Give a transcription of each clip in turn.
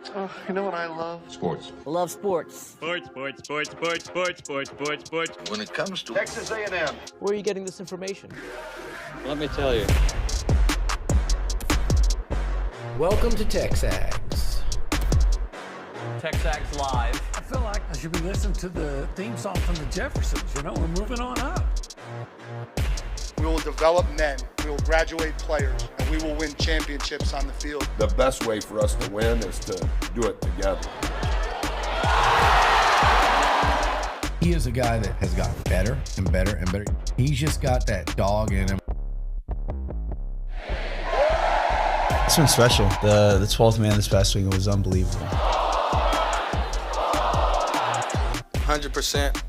Oh, you know what I love? Sports. Love sports. Sports. When When it comes to Texas A&M. Where are you getting this information? let me tell you. Welcome to TexAgs. TexAgs Live. I feel like I should be listening to the theme song from the Jeffersons. You know, we're moving on up. We will develop men, we will graduate players, and we will win championships on the field. The best way for us to win is to do it together. He is a guy that has gotten better and better and better. He's just got that dog in him. It's been special. The 12th man this past week was unbelievable. 100%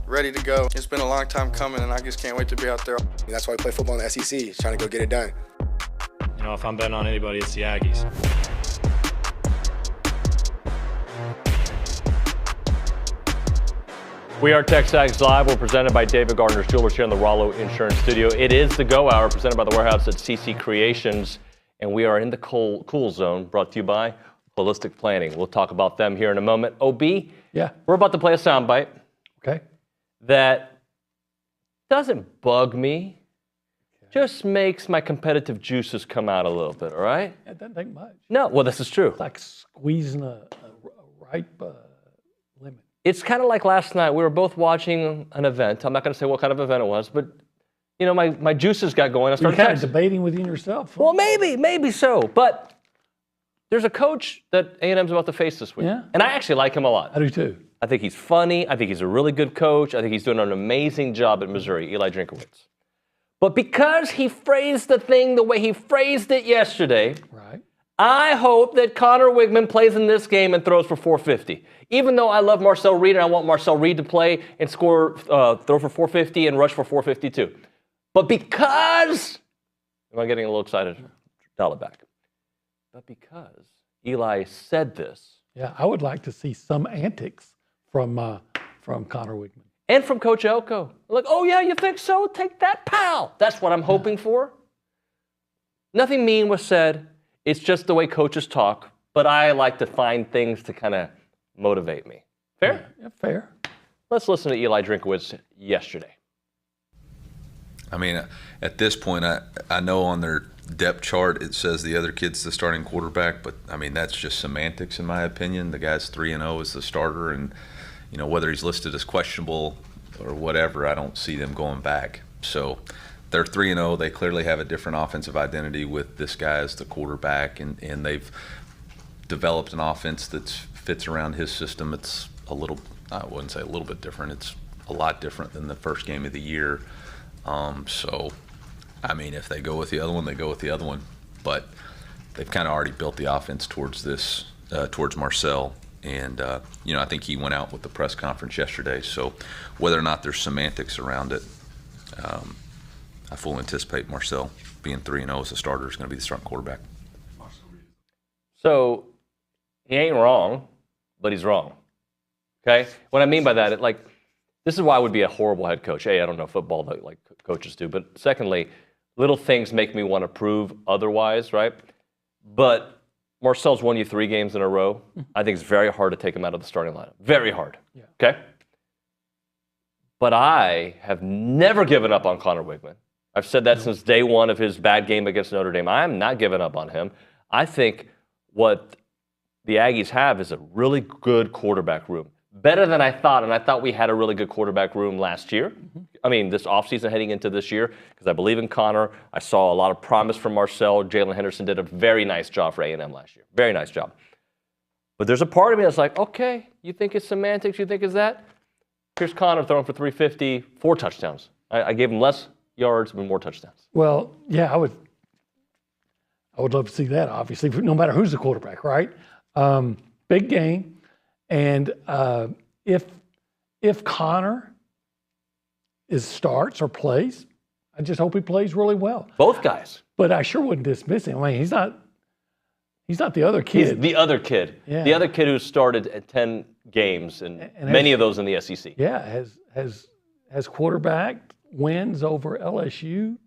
ready to go. It's been a long time coming, and I just can't wait to be out there. That's why we play football in the SEC, trying to go get it done. You know, if I'm betting on anybody, it's the Aggies. We are TexAgs Live. We're presented by David Gardner's Jewelers here in the Rollo Insurance Studio. It is the Go Hour, presented by the Warehouse at CC Creations, and we are in the cool zone, brought to you by Holistic Planning. We'll talk about them here in a moment. OB, Yeah. we're about to play a soundbite Okay. that doesn't bug me, just makes my competitive juices come out a little bit, all right? It doesn't take much. No, well, this is true. It's like squeezing a ripe lemon. It's kind of like last night. We were both watching an event. I'm not going to say what kind of event it was, but, you know, my juices got going. I You're started kind of texting. debating within yourself. Well, maybe so. But there's a coach that A&M's about to face this week. Yeah. And I actually like him a lot. I do too. I think he's funny. I think he's a really good coach. I think he's doing an amazing job at Missouri, Eli Drinkowitz. But because he phrased the thing the way he phrased it yesterday, Right. I hope that Connor Wigman plays in this game and throws for 450. Even though I love Marcel Reed and I want Marcel Reed to play and score, throw for 450 and rush for 450 too. But because, am I getting a little excited? Dial it back. But because Eli said this. Yeah, I would like to see some antics from Connor Wigman. And from Coach Elko. Like, oh yeah, you think so? Take that, pal. That's what I'm hoping for. Nothing mean was said. It's just the way coaches talk. But I like to find things to kind of motivate me. Fair? Yeah, fair. Let's listen to Eli Drinkowitz yesterday. I mean, at this point, I know on their depth chart it says the other kid's the starting quarterback, but I mean, that's just semantics in my opinion. The guy's 3-0 as the starter, and you know, whether he's listed as questionable or whatever, I don't see them going back. So they're 3-0. They clearly have a different offensive identity with this guy as the quarterback, and they've developed an offense that fits around his system. It's a little, I wouldn't say a little bit different. It's a lot different than the first game of the year. So, I mean, if they go with the other one, they go with the other one. But they've kind of already built the offense towards this, towards Marcel. And, you know, I think he went out with the press conference yesterday. So whether or not there's semantics around it, I fully anticipate Marcel being 3-0 as a starter is going to be the starting quarterback. So he ain't wrong, but he's wrong. Okay? What I mean by that, this is why I would be a horrible head coach. A, I don't know football like coaches do. But secondly, little things make me want to prove otherwise, right? But Marcel's won you 3 games in a row. I think it's very hard to take him out of the starting lineup. Very hard. Yeah. Okay? But I have never given up on Connor Wigman. I've said that since day one of his bad game against Notre Dame. I'm not giving up on him. I think what the Aggies have is a really good quarterback room. Better than I thought, and I thought we had a really good quarterback room last year. I mean, this offseason heading into this year, because I believe in Connor. I saw a lot of promise from Marcel. Jalen Henderson did a very nice job for A&M last year. Very nice job. But there's a part of me that's like, okay, you think it's semantics, you think it's that? Here's Connor throwing for 350, 4 touchdowns. I gave him less yards, but more touchdowns. Well, yeah, I would love to see that, obviously, no matter who's the quarterback, right? Big game. And if Connor starts or plays, I just hope he plays really well. Both guys. But I sure wouldn't dismiss him. I mean, he's not the other kid. He's the other kid. Yeah. The other kid who started at 10 games, and many of those in the SEC. Yeah, has quarterback wins over LSU,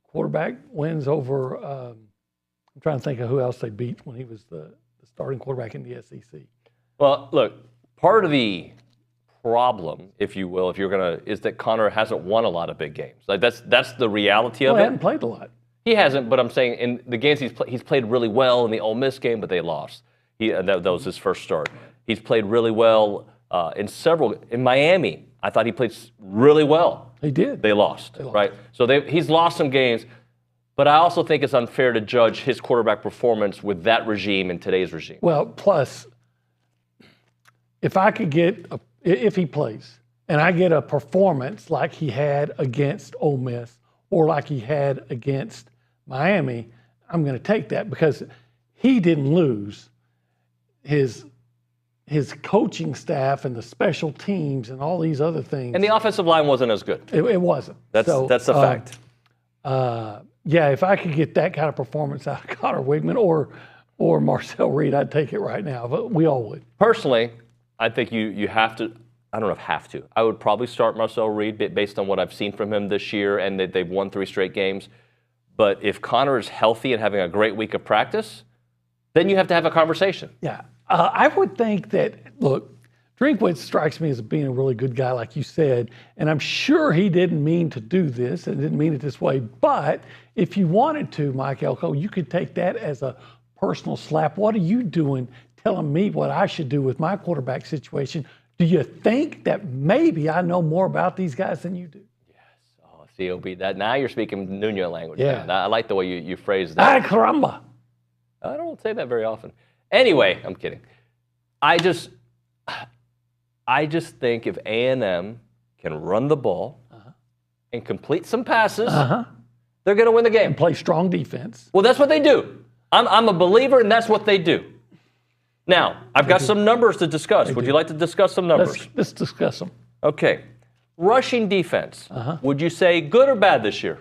quarterback wins over, I'm trying to think of who else they beat when he was the the starting quarterback in the SEC. Well, look, part of the problem, if you will, is that Connor hasn't won a lot of big games. Like that's the reality of He it. hasn't played a lot. He hasn't, but I'm saying in the games he's played really well in the Ole Miss game, but they lost. That was his first start. He's played really well in Miami. I thought he played really well. He did. They lost. Right? So he's lost some games, but I also think it's unfair to judge his quarterback performance with that regime and today's regime. Well, plus, if he plays and I get a performance like he had against Ole Miss or like he had against Miami, I'm going to take that because he didn't lose his coaching staff and the special teams and all these other things. And the offensive line wasn't as good. It wasn't. That's a fact. Yeah, if I could get that kind of performance out of Connor Wigman or Marcel Reed, I'd take it right now. But we all would. Personally, I think you have to. I don't know if have to. I would probably start Marcel Reed based on what I've seen from him this year, and that they've won 3 straight games. But if Connor is healthy and having a great week of practice, then you have to have a conversation. Yeah. I would think that, look, Drinkwitz strikes me as being a really good guy, like you said, and I'm sure he didn't mean to do this and didn't mean it this way. But if you wanted to, Mike Elko, you could take that as a personal slap. What are you doing telling me what I should do with my quarterback situation? Do you think that maybe I know more about these guys than you do? COB. That now you're speaking Nuño language. Yeah. Man. I like the way you phrased that. Ay, caramba. I don't say that very often. Anyway, I'm kidding. I just think if A&M can run the ball and complete some passes, they're going to win the game. And play strong defense. Well, that's what they do. I'm a believer, and that's what they do. Now, I've got some numbers to discuss. Would you like to discuss some numbers? Let's discuss them. Okay. Rushing defense. Would you say good or bad this year?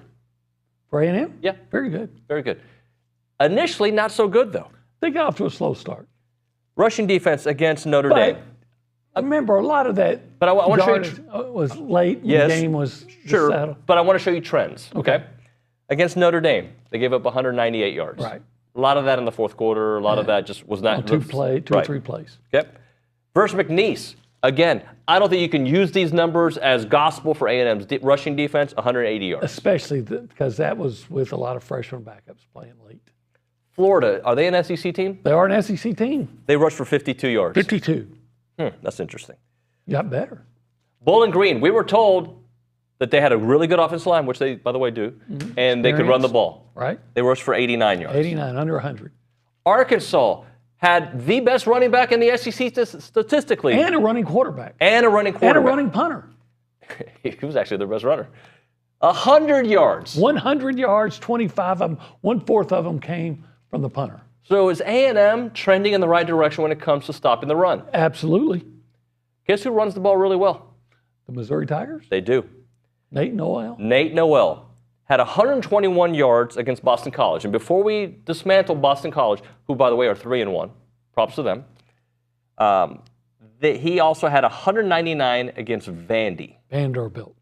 For A&M? Yeah. Very good. Very good. Initially, not so good, though. They got off to a slow start. Rushing defense against Notre Dame. Remember, a lot of that but I want to show you was late. Yes, The game was sure, settled. but I want to show you trends. Okay. Against Notre Dame, they gave up 198 yards. Right. A lot of that in the fourth quarter. A lot of that just was not two or three plays. Okay. Versus McNeese. Again, I don't think you can use these numbers as gospel for A&M's rushing defense, 180 yards. Especially because that was with a lot of freshman backups playing late. Florida, are they an SEC team? They are an SEC team. They rushed for 52 yards. 52. That's interesting. Got better. Bowling Green, we were told that they had a really good offensive line, which they, by the way, do, and they could run the ball. Right. They rushed for 89 yards. 89, under 100. Arkansas had the best running back in the SEC statistically. And a running quarterback. And a running And a running punter. He was actually their best runner. 100 yards. 100 yards, 25 of them, 1/4 of them came from the punter. So is A&M trending in the right direction when it comes to stopping the run? Absolutely. Guess who runs the ball really well? The Missouri Tigers? They do. Nate Noel. Nate Noel had 121 yards against Boston College. And before we dismantle Boston College, who, by the way, are 3-1, props to them, he also had 199 against Vanderbilt.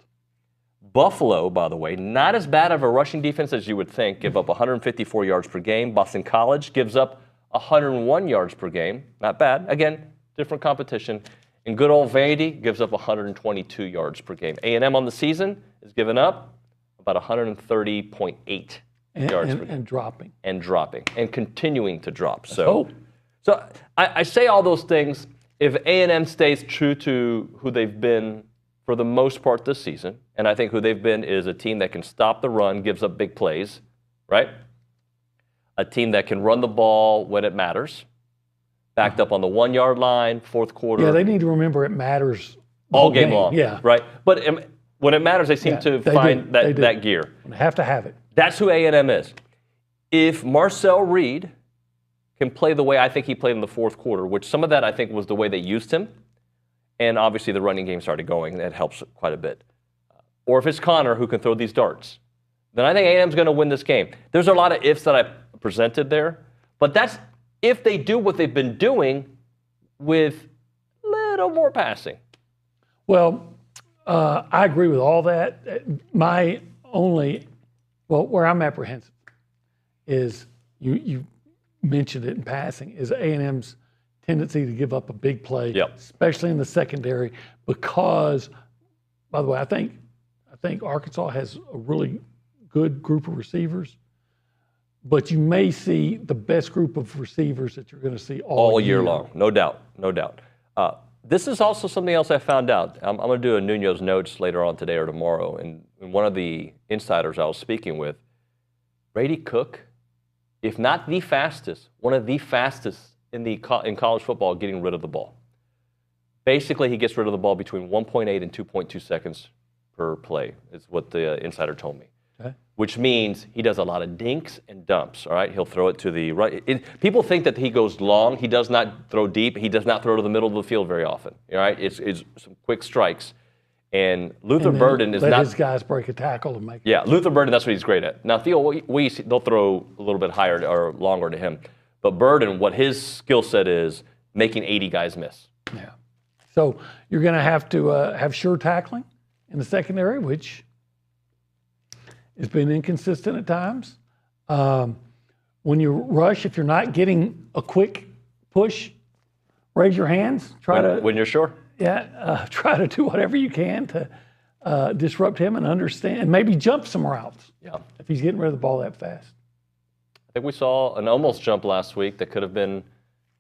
Buffalo, by the way, not as bad of a rushing defense as you would think, give up 154 yards per game. Boston College gives up 101 yards per game. Not bad. Again, different competition. And good old Vandy gives up 122 yards per game. A&M on the season is giving up about 130.8 yards per game. And dropping. And dropping. And continuing to drop. So I say all those things. If A&M stays true to who they've been for the most part this season, and I think who they've been is a team that can stop the run, gives up big plays, right? A team that can run the ball when it matters, backed up on the 1 yard line, fourth quarter. Yeah, they need to remember it matters all game long. Yeah. Right? But when it matters, they seem to find that gear. They have to have it. That's who A&M is. If Marcel Reed can play the way I think he played in the fourth quarter, which some of that I think was the way they used him, and obviously the running game started going, that helps quite a bit. Or if it's Connor who can throw these darts, then I think A&M's going to win this game. There's a lot of ifs that I presented there, but that's if they do what they've been doing with a little more passing. Well, I agree with all that. Where I'm apprehensive is you mentioned it in passing, is A&M's tendency to give up a big play, Yep. especially in the secondary, because, by the way, I think Arkansas has a really good group of receivers, but you may see the best group of receivers that you're going to see all year long. No doubt. This is also something else I found out. I'm going to do a Nuño's notes later on today or tomorrow, and one of the insiders I was speaking with, Brady Cook, if not the fastest, one of the fastest in college football getting rid of the ball. Basically, he gets rid of the ball between 1.8 and 2.2 seconds per play, is what the insider told me. Okay. Which means he does a lot of dinks and dumps, all right? He'll throw it to the right. People think that he goes long. He does not throw deep. He does not throw to the middle of the field very often, all right? It's some quick strikes. And Luther Burden is let not. his guys break a tackle and make. Yeah, Luther Burden, that's what he's great at. Now, Theo Weiss, they'll throw a little bit higher or longer to him. But Burden, what his skill set is, making 80 guys miss. Yeah. So you're going to have sure tackling in the secondary, which has been inconsistent at times. When you rush, if you're not getting a quick push, raise your hands. When you're sure. Yeah, try to do whatever you can to disrupt him and understand, and maybe jump some routes. Yeah. If he's getting rid of the ball that fast. I think we saw an almost jump last week that could have been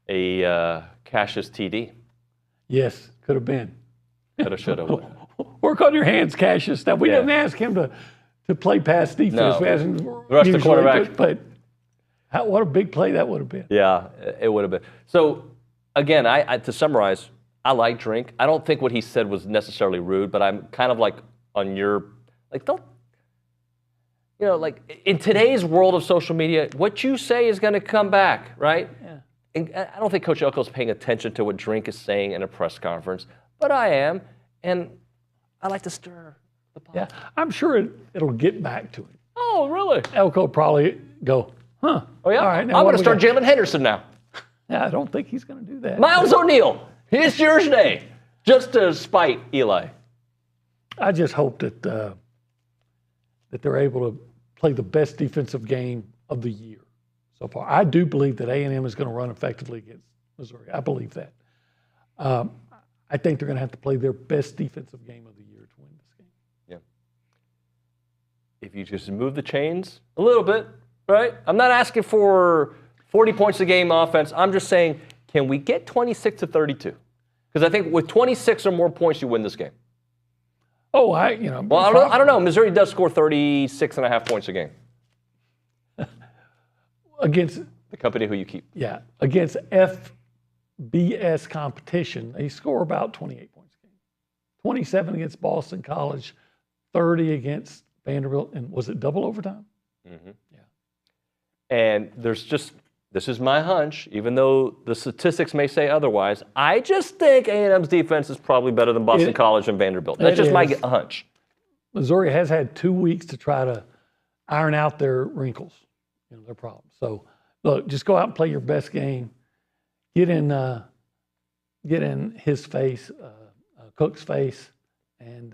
a Cassius TD. Yes, could have been. Could have, should have. Work on your hands, Cassius. Now, we didn't ask him to play pass defense. No. We asked him Rush the usually, quarterback. But what a big play that would have been. Yeah, it would have been. So, again, I to summarize, I like Drink. I don't think what he said was necessarily rude, but I'm kind of like on your, like, don't, you know, like in today's world of social media, what you say is going to come back, right? Yeah. And I don't think Coach Elko's paying attention to what Drink is saying in a press conference, but I am, and I like to stir the pot. Yeah, I'm sure it'll get back to him. Oh, really? Elko will probably go, huh? Oh, yeah? All right, now I'm what going to do we start got? Jalen Henderson now. Yeah, I don't think he's going to do that. Miles O'Neal, it's yours today, just to spite Eli. I just hope that they're able to play the best defensive game of the year so far. I do believe that A&M is going to run effectively against Missouri. I believe that. I think they're going to have to play their best defensive game of the year to win this game. Yeah. If you just move the chains a little bit, right? I'm not asking for 40 points a game offense. I'm just saying, can we get 26 to 32? Because I think with 26 or more points, you win this game. Oh, Well, I don't know. Missouri does score 36.5 points a game. Against the company who you keep. Yeah, against FBS competition, they score about 28 points a game. 27 against Boston College, 30 against Vanderbilt, and was it double overtime? Mm-hmm. Yeah. And there's just, this is my hunch, even though the statistics may say otherwise, I just think A&M's defense is probably better than Boston College and Vanderbilt. That's just my hunch. Missouri has had 2 weeks to try to iron out their wrinkles, their problems. So, look, just go out and play your best game. Get in his face, Cook's face, and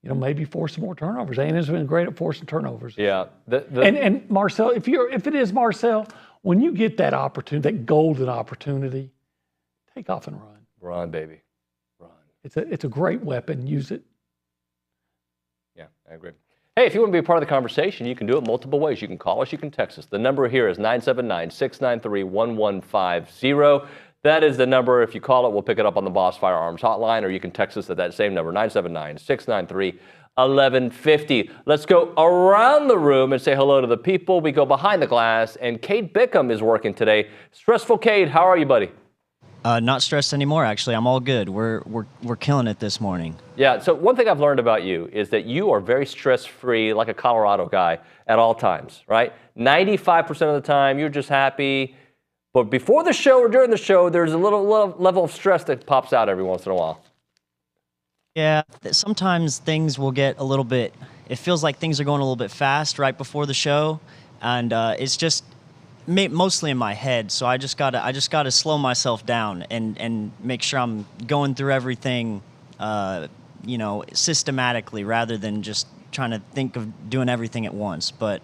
maybe force some more turnovers. A&M's been great at forcing turnovers. Yeah. And Marcel, if it is Marcel, when you get that opportunity, that golden opportunity, take off and run. Run, baby. Run. It's a great weapon. Use it. Yeah, I agree. Hey, if you want to be a part of the conversation, you can do it multiple ways. You can call us, you can text us. The number here is 979-693-1150. That is the number. If you call it, we'll pick it up on the Boss Firearms hotline, or you can text us at that same number, 979-693-1150. Let's go around the room and say hello to the people. We go behind the glass, and Cade Bickham is working today. Stressful Cade, how are you, buddy? Not stressed anymore, actually. I'm all good. We're killing it this morning. Yeah, so one thing I've learned about you is that you are very stress-free, like a Colorado guy, at all times, right? 95% of the time, you're just happy. But before the show or during the show, there's a little level of stress that pops out every once in a while. Yeah, sometimes things will get a little bit, it feels like things are going a little bit fast right before the show. And it's just mostly in my head. So I just gotta slow myself down and make sure I'm going through everything, systematically rather than just trying to think of doing everything at once. But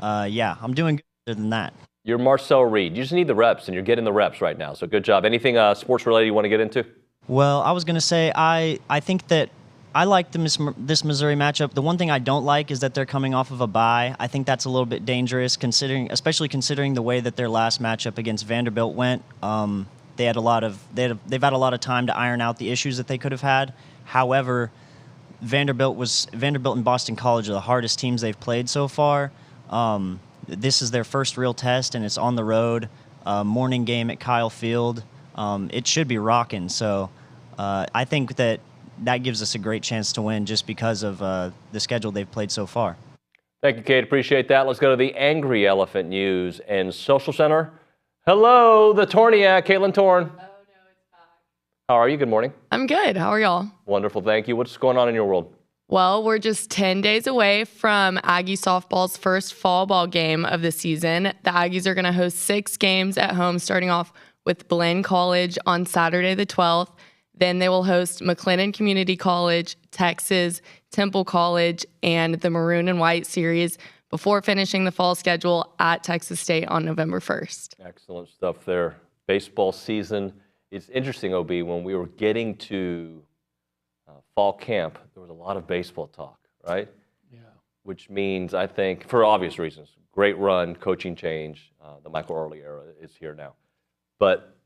yeah, I'm doing good other than that. You're Marcel Reed. You just need the reps, and you're getting the reps right now. So good job. Anything sports-related you want to get into? Well, I was going to say I think that I like this Missouri matchup. The one thing I don't like is that they're coming off of a bye. I think that's a little bit dangerous, especially considering the way that their last matchup against Vanderbilt went. They've had a lot of time to iron out the issues that they could have had. However, Vanderbilt and Boston College are the hardest teams they've played so far. This is their first real test, and it's on the road. Morning game at Kyle Field. It should be rocking. So I think that gives us a great chance to win just because of the schedule they've played so far. Thank you, Kate. Appreciate that. Let's go to the Angry Elephant News and Social Center. Hello, the Torniac, Caitlin Torn. Oh, no, it's back. How are you? Good morning. I'm good. How are y'all? Wonderful. Thank you. What's going on in your world? Well, we're just 10 days away from Aggie softball's first fall ball game of the season. The Aggies are going to host 6 games at home, starting off with Blaine College on Saturday the 12th. Then they will host McLennan Community College, Texas, Temple College, and the Maroon and White series before finishing the fall schedule at Texas State on November 1st. Excellent stuff there. Baseball season. It's interesting, OB, when we were getting to fall camp, there was a lot of baseball talk, right? Yeah. Which means, I think, for obvious reasons, great run, coaching change. The Michael Early era is here now. But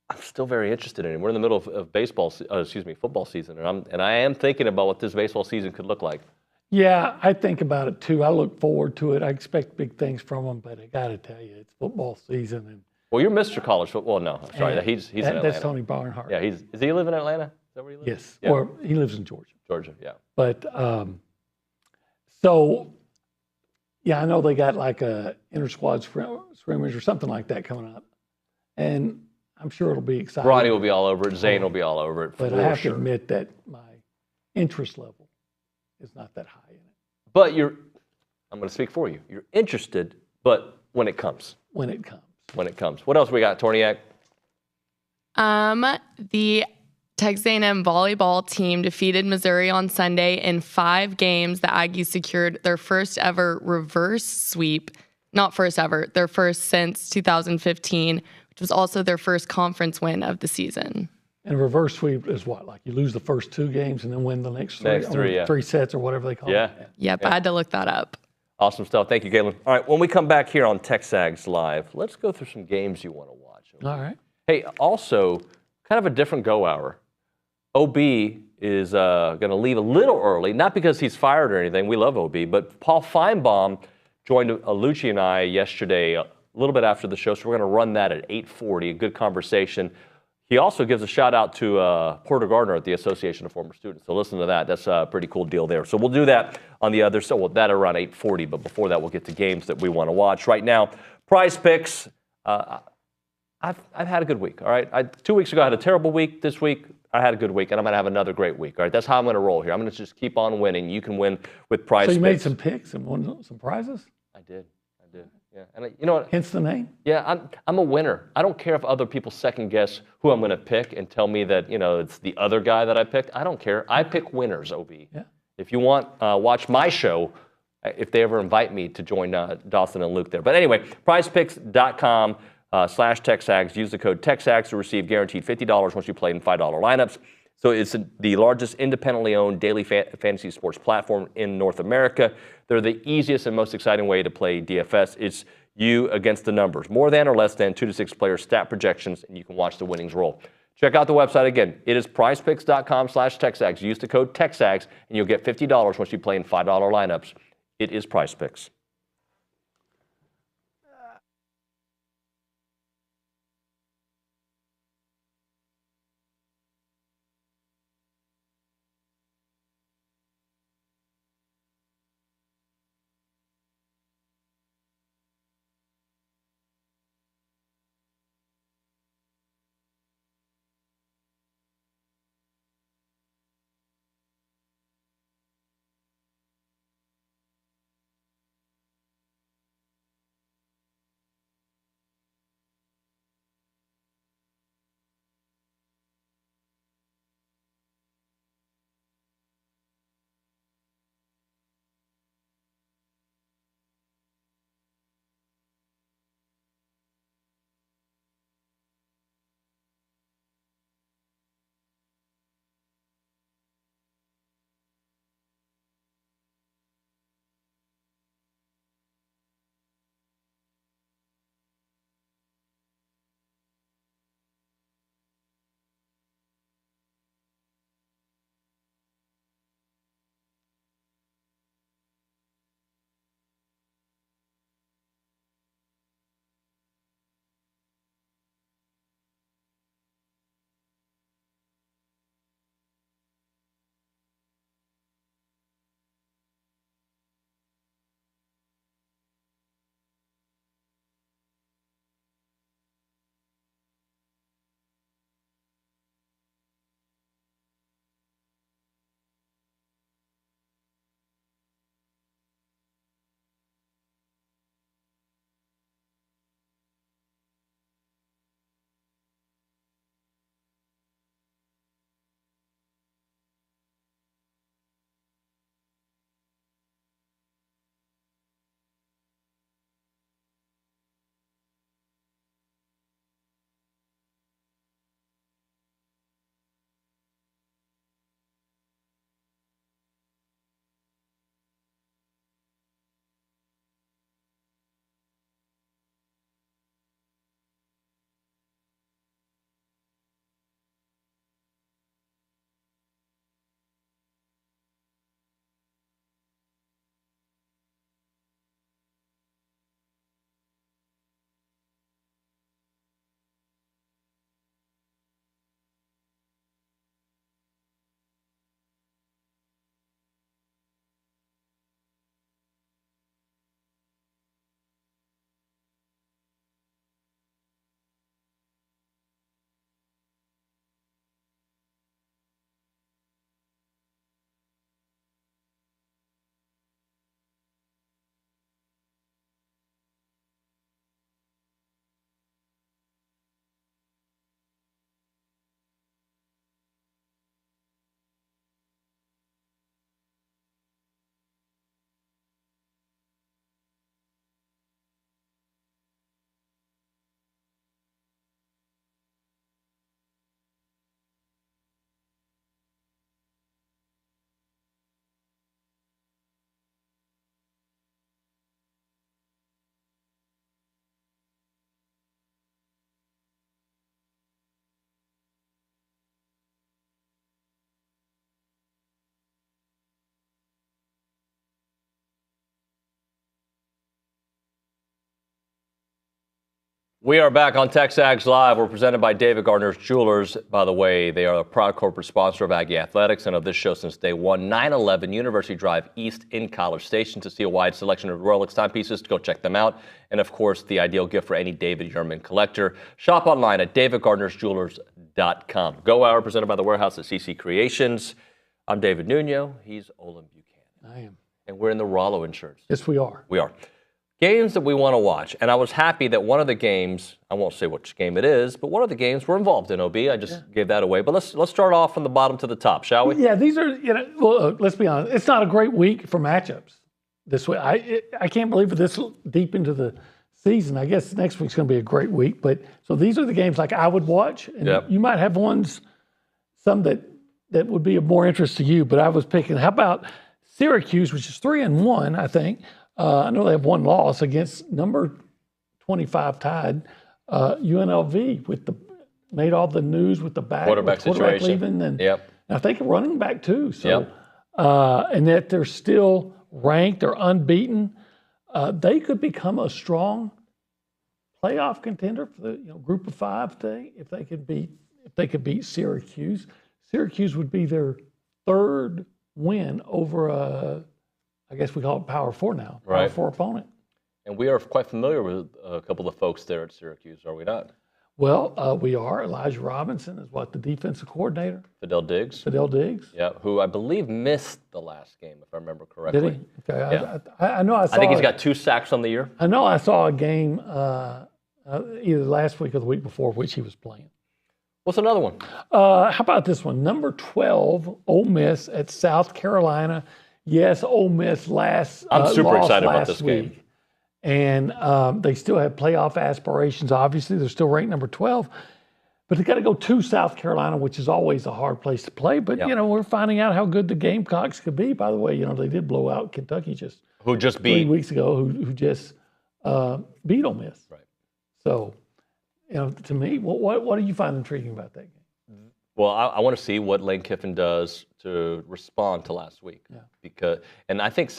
I'm still very interested in it. We're in the middle of football season, and I am thinking about what this baseball season could look like. Yeah, I think about it too. I look forward to it. I expect big things from them, but I got to tell you, it's football season. And well, you're Mr. College Football. No, I'm sorry. He's in Atlanta. That's Tony Barnhart. Yeah, is he live in Atlanta? Is that where he lives? Yes, yeah. Or he lives in Georgia. Georgia, yeah. But so, yeah, I know they got like a inter-squad scrimmage or something like that coming up, and I'm sure it'll be exciting. Ronnie will be all over it. Zane will be all over it. But I have to admit that my interest level is not that high in it. But I'm going to speak for you. You're interested, but when it comes. When it comes. When it comes. What else we got, Torniac? The Texas A&M volleyball team defeated Missouri on Sunday in 5 games. The Aggies secured their first ever reverse sweep. Not first ever, their first since 2015, which was also their first conference win of the season. And a reverse sweep is what? Like you lose the first 2 games and then win the next 3? Next 3, yeah. 3 sets or whatever they call it. Yep, I had to look that up. Awesome stuff. Thank you, Galen. All right, when we come back here on TexAgs Live, let's go through some games you want to watch. All right. Hey, also, kind of a different go hour. OB is going to leave a little early, not because he's fired or anything. We love OB, but Paul Finebaum joined Lucci and I yesterday a little bit after the show, so we're going to run that at 8:40, a good conversation. He also gives a shout out to Porter Gardner at the Association of Former Students. So listen to that. That's a pretty cool deal there. So we'll do that on the other side. Well, that around 8:40, but before that, we'll get to games that we want to watch. Right now, Prize Picks. I've had a good week, all right? 2 weeks ago, I had a terrible week. This week, I had a good week, and I'm going to have another great week, all right? That's how I'm going to roll here. I'm going to just keep on winning. You can win with Prize Picks. So you made some picks and won some prizes? I did. Yeah, and you know what? Hence the name? Yeah, I'm a winner. I don't care if other people second guess who I'm going to pick and tell me that, it's the other guy that I picked. I don't care. I pick winners, OB. Yeah. If you want, watch my show if they ever invite me to join Dawson and Luke there. But anyway, prizepicks.com/TexAgs. Use the code TexAgs to receive guaranteed $50 once you play in $5 lineups. So it's the largest independently owned daily fantasy sports platform in North America. They're the easiest and most exciting way to play DFS. It's you against the numbers. More than or less than 2 to 6 player stat projections, and you can watch the winnings roll. Check out the website again. It is prizepicks.com/TexAgs. Use the code TexAgs, and you'll get $50 once you play in $5 lineups. It is Prize Picks. We are back on TexAgs Live. We're presented by David Gardner's Jewelers. By the way, they are a proud corporate sponsor of Aggie Athletics and of this show since day one. 911 University Drive East in College Station. To see a wide selection of Rolex timepieces, go check them out. And of course, the ideal gift for any David Yurman collector. Shop online at davidgardnersjewelers.com. Go Hour, presented by the Warehouse at CC Creations. I'm David Nuño. He's Olin Buchanan. I am. And we're in the Rollo Insurance. Yes, we are. We are. Games that we want to watch. And I was happy that one of the games, I won't say which game it is, but one of the games we're involved in, OB. I just gave that away. But let's start off from the bottom to the top, shall we? Yeah, these are, let's be honest. It's not a great week for matchups this week. I can't believe it this deep into the season. I guess next week's going to be a great week. But so these are the games like I would watch. And you might have some that would be of more interest to you. But I was picking, how about Syracuse, which is 3-1, I think. I know they have one loss against number 25 tied UNLV made all the news with the quarterback situation leaving and I think a running back too. So and that they're still ranked or unbeaten. They could become a strong playoff contender for the group of five thing if they could beat Syracuse. Syracuse would be their third win over I guess we call it Power 4 now. Power 4 opponent. And we are quite familiar with a couple of folks there at Syracuse, are we not? Well, we are. Elijah Robinson is the defensive coordinator. Fidel Diggs. Yeah, who I believe missed the last game, if I remember correctly. Did he? Okay. I know I saw. I think he's got 2 sacks on the year. I know I saw a game either last week or the week before which he was playing. What's another one? How about this one? Number 12, Ole Miss at South Carolina. Yes, Ole Miss I'm super excited about this game. And they still have playoff aspirations, obviously. They're still ranked number 12. But they got to go to South Carolina, which is always a hard place to play. But, we're finding out how good the Gamecocks could be. By the way, they did blow out Kentucky just 3 weeks ago, who just beat Ole Miss. Right. So, to me, what do you find intriguing about that game? Well, I want to see what Lane Kiffin does to respond to last week. And I think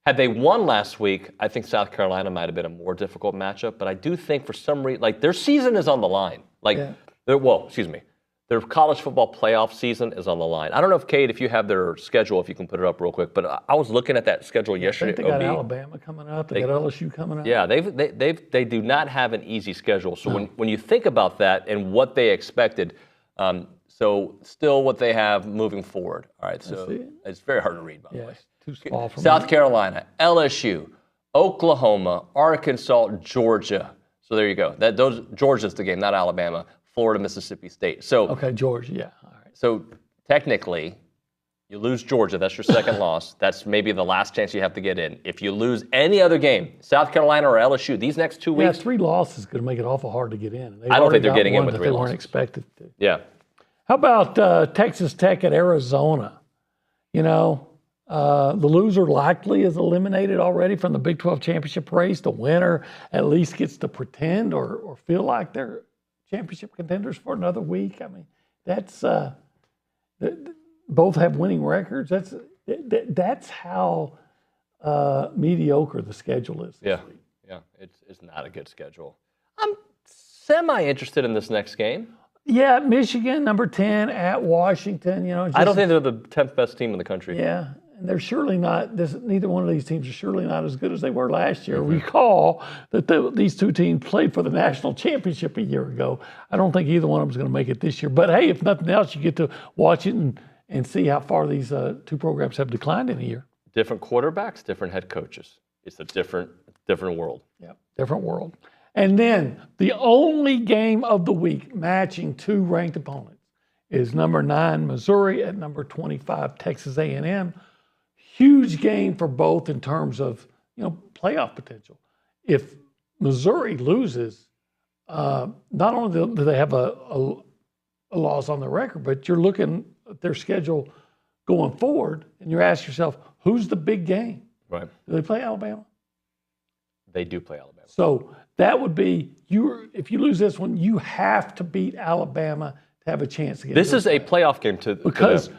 had they won last week, I think South Carolina might have been a more difficult matchup. But I do think for some reason, their season is on the line. Their college football playoff season is on the line. I don't know if, Kate, if you have their schedule, if you can put it up real quick. But I was looking at that schedule yesterday. I think they got Alabama coming up. They got LSU coming up. Yeah, they do not have an easy schedule. So when you think about that and what they expected, so still what they have moving forward. All right, so it's very hard to read, by the way. Too small for South Carolina, LSU, Oklahoma, Arkansas, Georgia. So there you go. Georgia's the game, not Alabama. Florida, Mississippi State. So okay, Georgia, yeah. All right. So technically, you lose Georgia. That's your second loss. That's maybe the last chance you have to get in. If you lose any other game, South Carolina or LSU, these next 2 weeks. 3 losses is going to make it awful hard to get in. I don't think they're getting in with 3 losses. They weren't expected to. Yeah. How about Texas Tech at Arizona? The loser likely is eliminated already from the Big 12 championship race. The winner at least gets to pretend or feel like they're championship contenders for another week. I mean, that's both have winning records. That's how mediocre the schedule is this week. Yeah, it's not a good schedule. I'm semi-interested in this next game. Yeah, Michigan, number 10 at Washington. I don't think they're the 10th best team in the country. Yeah, and they're surely not. Neither one of these teams are surely not as good as they were last year. Mm-hmm. Recall that these two teams played for the national championship a year ago. I don't think either one of them is going to make it this year. But hey, if nothing else, you get to watch it and see how far these two programs have declined in a year. Different quarterbacks, different head coaches. It's a different world. Yeah, different world. And then the only game of the week matching 2 ranked opponents is number 9 Missouri at number 25 Texas A&M. Huge game for both in terms of playoff potential. If Missouri loses, not only do they have a loss on their record, but you're looking at their schedule going forward, and you're asking yourself, who's the big game? Right. Do they play Alabama? They do play Alabama. So that would be if you lose this one, you have to beat Alabama to have a chance to get. This is a playoff game to because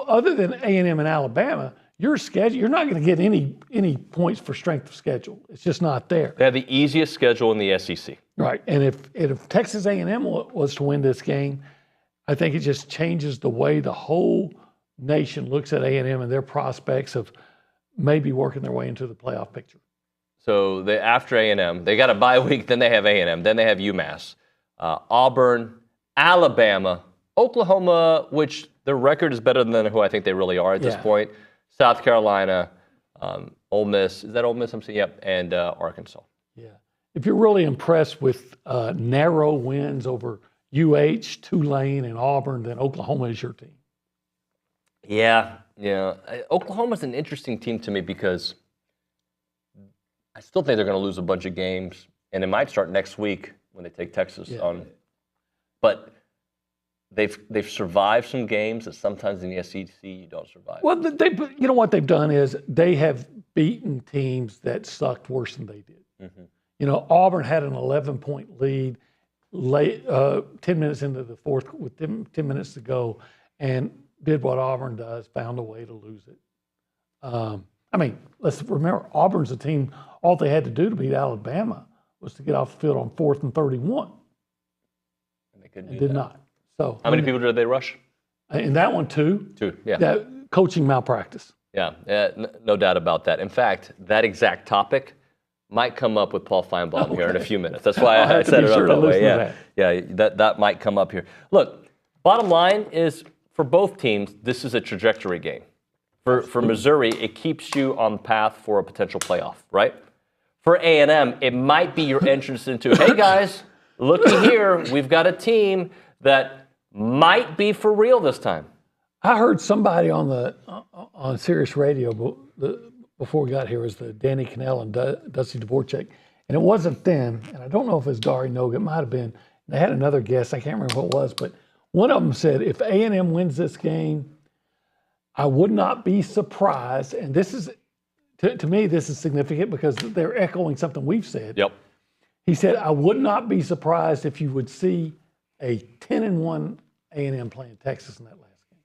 other than A&M and Alabama, your schedule, you're not going to get any points for strength of schedule. It's just not there. They have the easiest schedule in the SEC. Right. And if Texas A&M was to win this game, I think it just changes the way the whole nation looks at A&M and their prospects of maybe working their way into the playoff picture. So after A&M, they got a bye week, then they have A&M, then they have UMass, Auburn, Alabama, Oklahoma, which their record is better than who I think they really are at this point, South Carolina, Ole Miss. Is that Ole Miss? I'm saying, yep, and Arkansas. Yeah. If you're really impressed with narrow wins over UH, Tulane, and Auburn, then Oklahoma is your team. Yeah. Oklahoma's an interesting team to me because I still think they're going to lose a bunch of games, and it might start next week when they take Texas on. But they've survived some games that sometimes in the SEC you don't survive. Well, you know what they've done is they have beaten teams that sucked worse than they did. Mm-hmm. You know, Auburn had an 11-point lead late, 10 minutes into the fourth, with 10 minutes to go, and did what Auburn does, found a way to lose it. I mean, let's remember, Auburn's a team, all they had to do to beat Alabama was to get off the field on 4th and 31. And they couldn't and do did that. not. So how many people did they rush? In that one, two. Yeah. That coaching malpractice. Yeah, no doubt about that. In fact, that exact topic might come up with Paul Finebaum here in a few minutes. That's why I set it up that way. Yeah, that might come up here. Look, bottom line is for both teams, this is a trajectory game. For Missouri, it keeps you on path for a potential playoff, right? For A&M, it might be your entrance into, hey guys, looky here, we've got a team that might be for real this time. I heard somebody on Sirius Radio before we got here was the Danny Cannell and Dusty Dvorak, and it wasn't them, and I don't know if it was Dari Noga, it might have been. They had another guest, I can't remember what it was, but one of them said, if A&M wins this game, I would not be surprised, and this is, to me, this is significant because they're echoing something we've said. Yep. He said, I would not be surprised if you would see a 10-1 A&M playing Texas in that last game.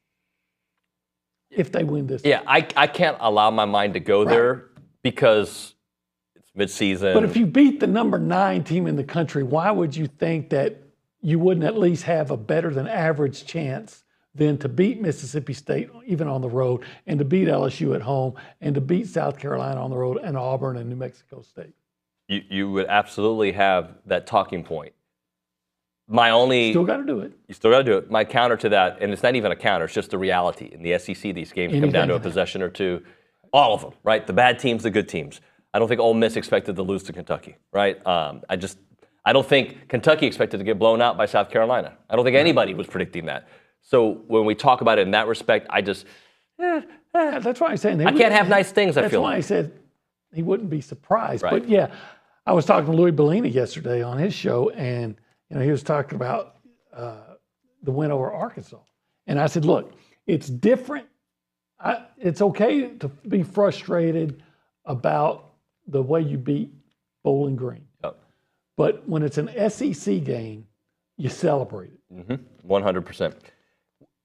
If they win this game. I can't allow my mind to go there because it's midseason. But if you beat the number 9 team in the country, why would you think that you wouldn't at least have a better than average chance than to beat Mississippi State, even on the road, and to beat LSU at home, and to beat South Carolina on the road, and Auburn and New Mexico State? You would absolutely have that talking point. Still got to do it. You still got to do it. My counter to that, and it's not even a counter, it's just the reality. In the SEC, these games come down to a possession or two. All of them, right? The bad teams, the good teams. I don't think Ole Miss expected to lose to Kentucky, right? I don't think Kentucky expected to get blown out by South Carolina. I don't think anybody was predicting that. So when we talk about it in that respect, I just... that's why I'm saying... I can't have nice things, I feel like. That's why I said he wouldn't be surprised. Right. But yeah, I was talking to Louis Bellini yesterday on his show, and he was talking about the win over Arkansas. And I said, look, it's different. It's okay to be frustrated about the way you beat Bowling Green. Yep. But when it's an SEC game, you celebrate it. 100%.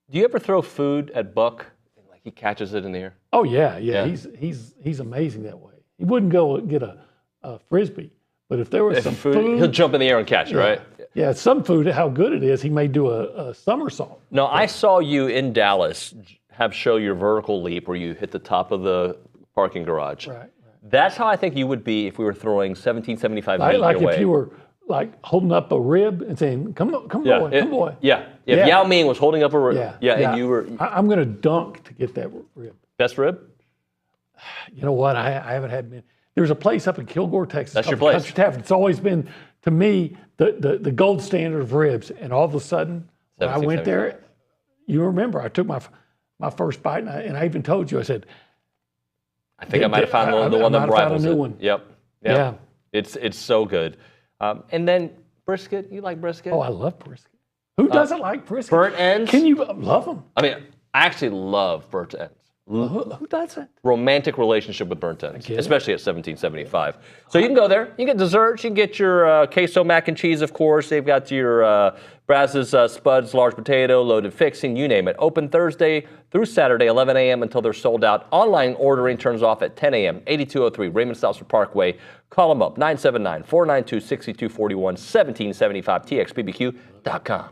Do you ever throw food at Buck and like he catches it in the air? Oh yeah. He's amazing that way. He wouldn't go get a Frisbee, but if there was some food, he'll jump in the air and catch it, right? Yeah, some food, how good it is, he may do a somersault. No, I saw you in Dallas show your vertical leap where you hit the top of the parking garage. Right. That's how I think you would be if we were throwing 1775 like your way. Like if you were like holding up a rib and saying, come boy. Yeah. If Yao Ming was holding up a rib. And you were... I'm going to dunk to get that rib. Best rib? You know what? I haven't had many. There's a place up in Kilgore, Texas. That's your place. Country Tavern. It's always been, to me, the gold standard of ribs. And all of a sudden, when I went there, you remember, I took my first bite, and I even told you, I said, I think I might have found the one that rivals it. One. Yep. Yeah. It's so good. And then brisket. You like brisket? Oh, I love brisket. Who doesn't like brisket? Burnt ends. Can you love them? I mean, I actually love burnt ends. Who doesn't? Romantic relationship with burnt ends, especially at 1775. So you can go there. You can get desserts. You can get your queso mac and cheese, of course. They've got your Brazz's Spuds, large potato, loaded fixing, you name it. Open Thursday through Saturday, 11 a.m. until they're sold out. Online ordering turns off at 10 a.m. 8203 Raymond Stausser Parkway. Call them up, 979-492-6241, 1775 TXBBQ.com.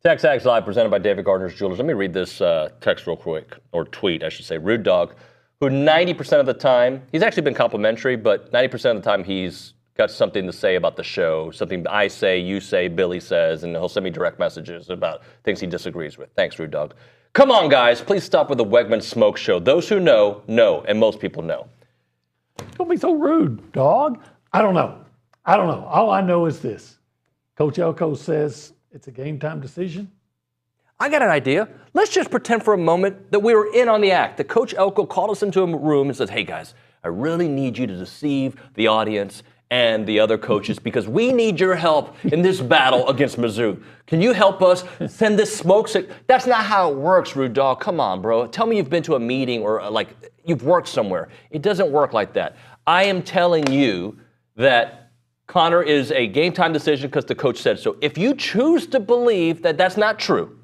TexAgs Live presented by David Gardner's Jewelers. Let me read this text real quick, or tweet, I should say. Rude Dog, who 90% of the time, he's actually been complimentary, but 90% of the time he's got something to say about the show, something I say, you say, Billy says, and he'll send me direct messages about things he disagrees with. Thanks, Rude Dog. Come on, guys, please stop with the Wegman smoke show. Those who know, know, and most people know. Don't be so rude, dog. I don't know. All I know is this. Coach Elko says it's a game time decision. I got an idea. Let's just pretend for a moment that we were in on the act. That Coach Elko called us into a room and says, hey guys, I really need you to deceive the audience and the other coaches because we need your help in this battle against Mizzou. Can you help us send this smoke signal? That's not how it works, Rude Dog. Come on, bro. Tell me you've been to a meeting or like you've worked somewhere. It doesn't work like that. I am telling you that Connor is a game time decision because the coach said so. If you choose to believe that that's not true,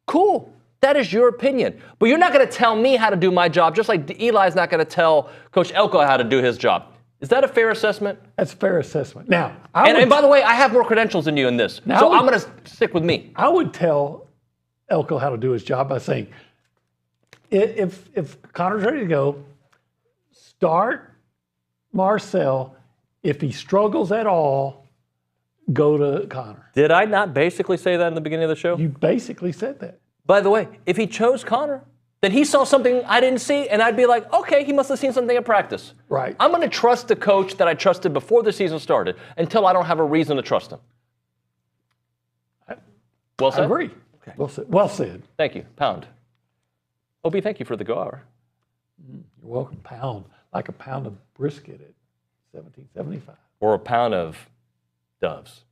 cool, that is your opinion. But you're not going to tell me how to do my job, just like Eli's not going to tell Coach Elko how to do his job. Is that a fair assessment? That's a fair assessment. Now, and by the way, I have more credentials than you in this, so I'm going to stick with me. I would tell Elko how to do his job by saying, if Connor's ready to go, start Marcel. If he struggles at all, go to Connor. Did I not basically say that in the beginning of the show? You basically said that. By the way, if he chose Connor, then he saw something I didn't see, and I'd be like, okay, he must have seen something in practice. Right. I'm going to trust the coach that I trusted before the season started until I don't have a reason to trust him. Well said? I agree. Okay. Well said. Thank you. Pound. Obie, thank you for the go hour. You're welcome. Pound. Like a pound of brisket at $17.75. Or a pound of doves.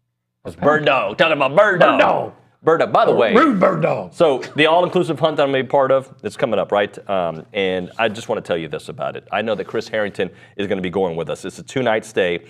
It's bird dog. Talking about bird dog. Bird dog. Bird dog. By the way. Rude bird dog. So the all-inclusive hunt that I'm going to be part of, it's coming up, right? And I just want to tell you this about it. I know that Chris Harrington is going to be going with us. It's a 2-night stay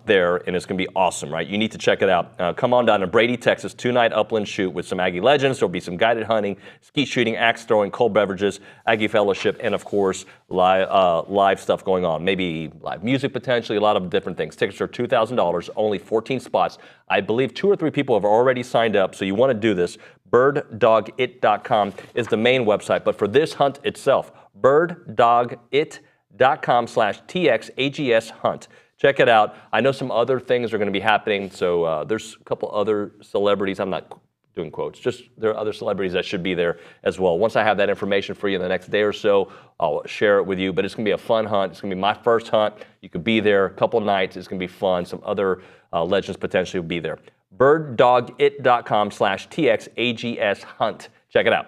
there, and it's going to be awesome, right? You need to check it out. Come on down to Brady, Texas, 2-night upland shoot with some Aggie legends. There'll be some guided hunting, skeet shooting, axe throwing, cold beverages, Aggie fellowship, and of course, live stuff going on. Maybe live music potentially, a lot of different things. Tickets are $2,000, only 14 spots. I believe 2 or 3 people have already signed up, so you want to do this. birddogit.com is the main website, but for this hunt itself, birddogit.com/TXAGS hunt. Check it out. I know some other things are going to be happening, so there's a couple other celebrities. I'm not doing quotes. Just there are other celebrities that should be there as well. Once I have that information for you in the next day or so, I'll share it with you. But it's going to be a fun hunt. It's going to be my first hunt. You could be there a couple nights. It's going to be fun. Some other legends potentially will be there. birddogit.com/TXAGS hunt. Check it out.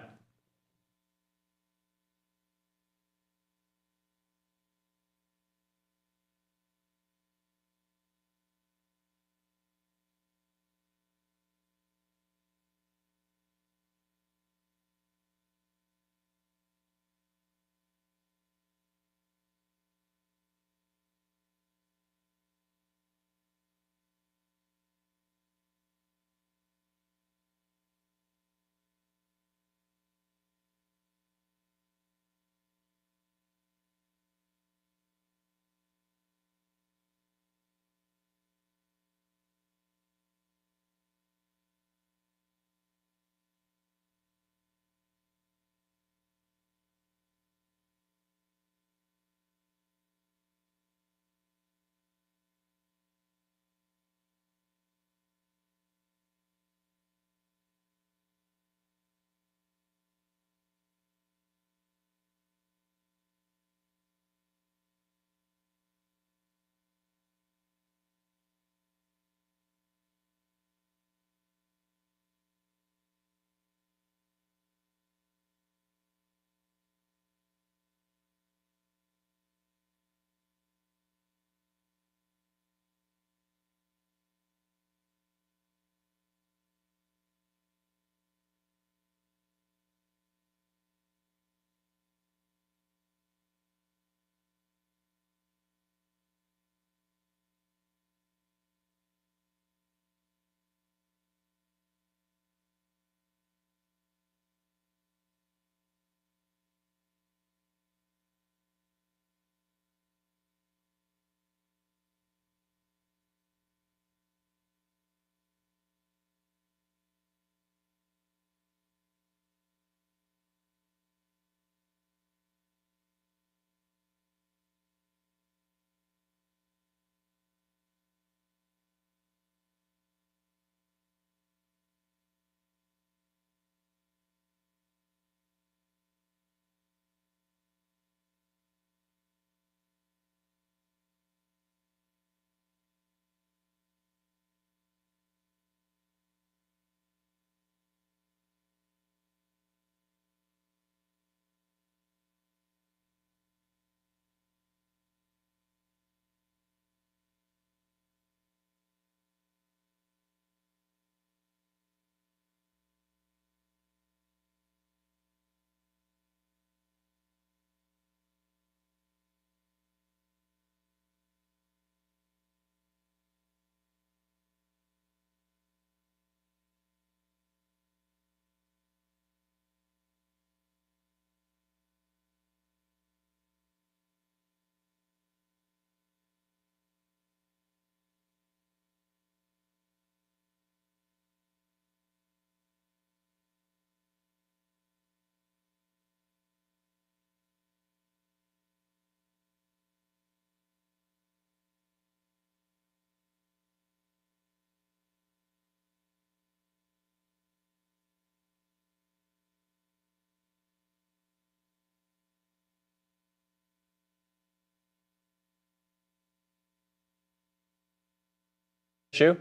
issue.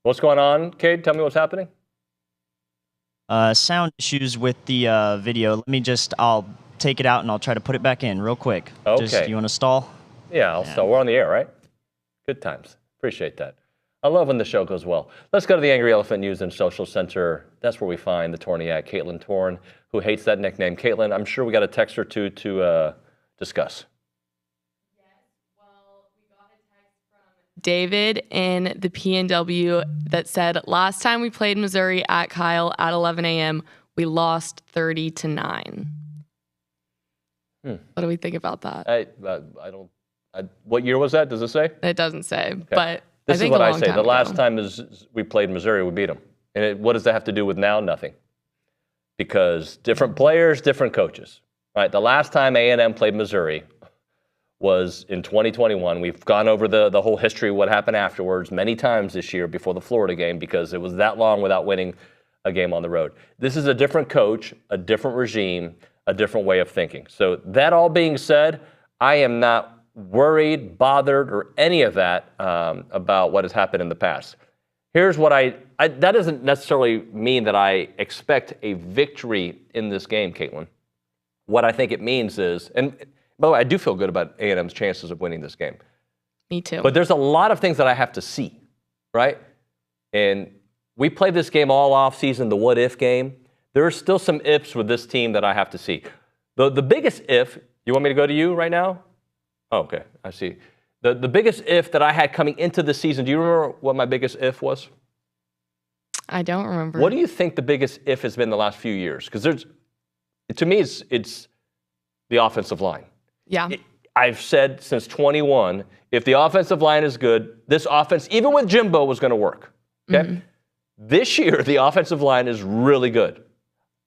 What's going on, Cade? Tell me what's happening. Sound issues with the video. I'll take it out and I'll try to put it back in real quick. Okay. You want to stall? Yeah, I'll stall. We're on the air, right? Good times. Appreciate that. I love when the show goes well. Let's go to the Angry Elephant News and Social Center. That's where we find the Torniac, Caitlin Torn, who hates that nickname. Caitlin, I'm sure we got a text or two to discuss. David in the PNW that said, last time we played Missouri at Kyle at 11 a.m., we lost 30-9. What do we think about that? What year was that? Does it say? It doesn't say, okay. But this I think is what a I long say. time The ago. last time we played Missouri, we beat them. And what does that have to do with now? Nothing. Because different players, different coaches. Right? The last time A&M played Missouri was in 2021. We've gone over the whole history of what happened afterwards many times this year before the Florida game because it was that long without winning a game on the road. This is a different coach, a different regime, a different way of thinking. So that all being said, I am not worried, bothered, or any of that about what has happened in the past. Here's what that doesn't necessarily mean that I expect a victory in this game, Caitlin. What I think it means is, and by the way, I do feel good about A&M's chances of winning this game. Me too. But there's a lot of things that I have to see, right? And we played this game all offseason, the what-if game. There are still some ifs with this team that I have to see. The biggest if, you want me to go to you right now? Oh, okay, I see. The biggest if that I had coming into the season, do you remember what my biggest if was? I don't remember. What do you think the biggest if has been the last few years? Because to me, it's the offensive line. Yeah. I've said since 21, if the offensive line is good, this offense, even with Jimbo, was going to work. Okay. Mm-hmm. This year, the offensive line is really good.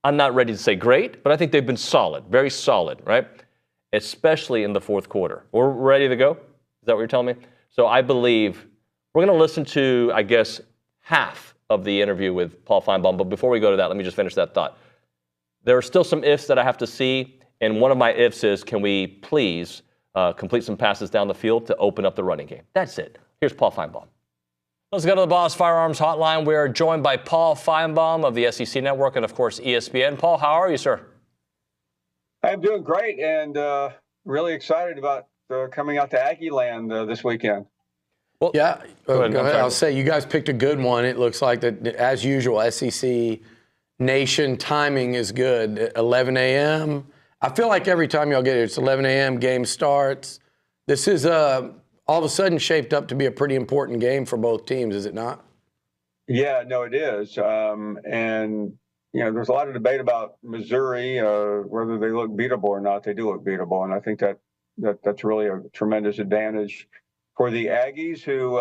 I'm not ready to say great, but I think they've been solid, very solid, right? Especially in the fourth quarter. We're ready to go? Is that what you're telling me? So I believe we're going to listen to, I guess, half of the interview with Paul Finebaum. But before we go to that, let me just finish that thought. There are still some ifs that I have to see. And one of my ifs is, can we please complete some passes down the field to open up the running game? That's it. Here's Paul Finebaum. Let's go to the Boss Firearms Hotline. We are joined by Paul Finebaum of the SEC Network and, of course, ESPN. Paul, how are you, sir? I'm doing great and really excited about coming out to Aggie land this weekend. Well, yeah, go ahead. I'll say you guys picked a good one. It looks like that, as usual, SEC Nation timing is good. 11 a.m. I feel like every time y'all get it, it's 11 a.m. game starts. This is all of a sudden shaped up to be a pretty important game for both teams, is it not? Yeah, no, it is. And you know, there's a lot of debate about Missouri, whether they look beatable or not. They do look beatable, and I think that's really a tremendous advantage for the Aggies, who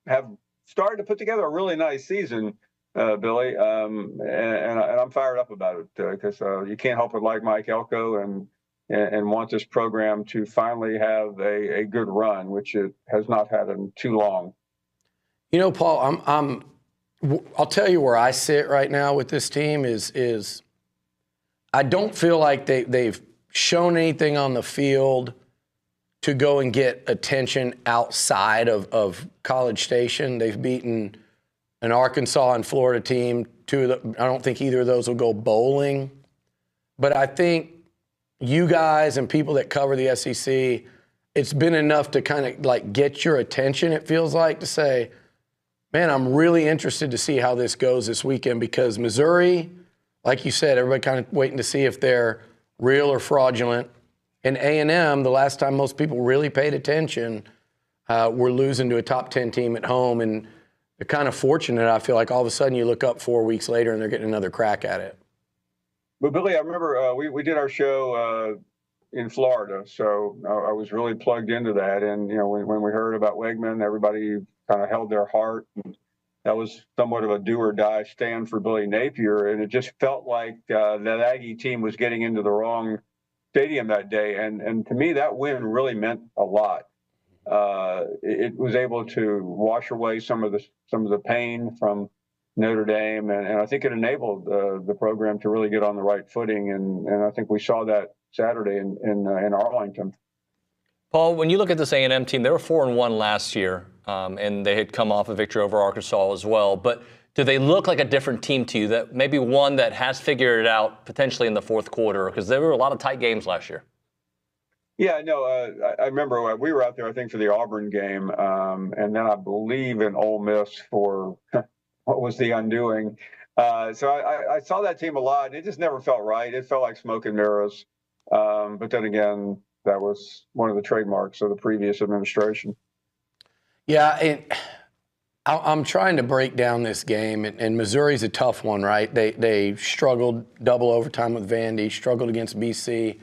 have started to put together a really nice season, Billy. And I'm fired up about it because you can't help but like Mike Elko and want this program to finally have a good run, which it has not had in too long. You know, Paul, I'll tell you where I sit right now with this team is I don't feel like they've shown anything on the field to go and get attention outside of College Station. They've beaten an Arkansas and Florida team. I don't think either of those will go bowling. But I think you guys and people that cover the SEC, it's been enough to kind of like get your attention, it feels like, to say, man, I'm really interested to see how this goes this weekend, because Missouri, like you said, everybody kind of waiting to see if they're real or fraudulent. And A&M, the last time most people really paid attention, we're losing to a top 10 team at home. And they're kind of fortunate, I feel like, all of a sudden you look up 4 weeks later and they're getting another crack at it. But, Billy, I remember we did our show in Florida, so I was really plugged into that. And, you know, when we heard about Wegman, everybody kind of held their heart. And that was somewhat of a do-or-die stand for Billy Napier. And it just felt like that Aggie team was getting into the wrong stadium that day. And to me, that win really meant a lot. It was able to wash away some of the pain from Notre Dame, and I think it enabled the program to really get on the right footing. And I think we saw that Saturday in Arlington. Paul, when you look at this A&M team, they were 4-1 last year, and they had come off a victory over Arkansas as well. But do they look like a different team to you, that maybe one that has figured it out potentially in the fourth quarter? Because there were a lot of tight games last year. Yeah, no, I remember we were out there, I think, for the Auburn game, and then I believe in Ole Miss for what was the undoing. So I saw that team a lot, and it just never felt right. It felt like smoke and mirrors. But then again, that was one of the trademarks of the previous administration. Yeah, I'm trying to break down this game, and Missouri's a tough one, right? They struggled double overtime with Vandy, struggled against BC.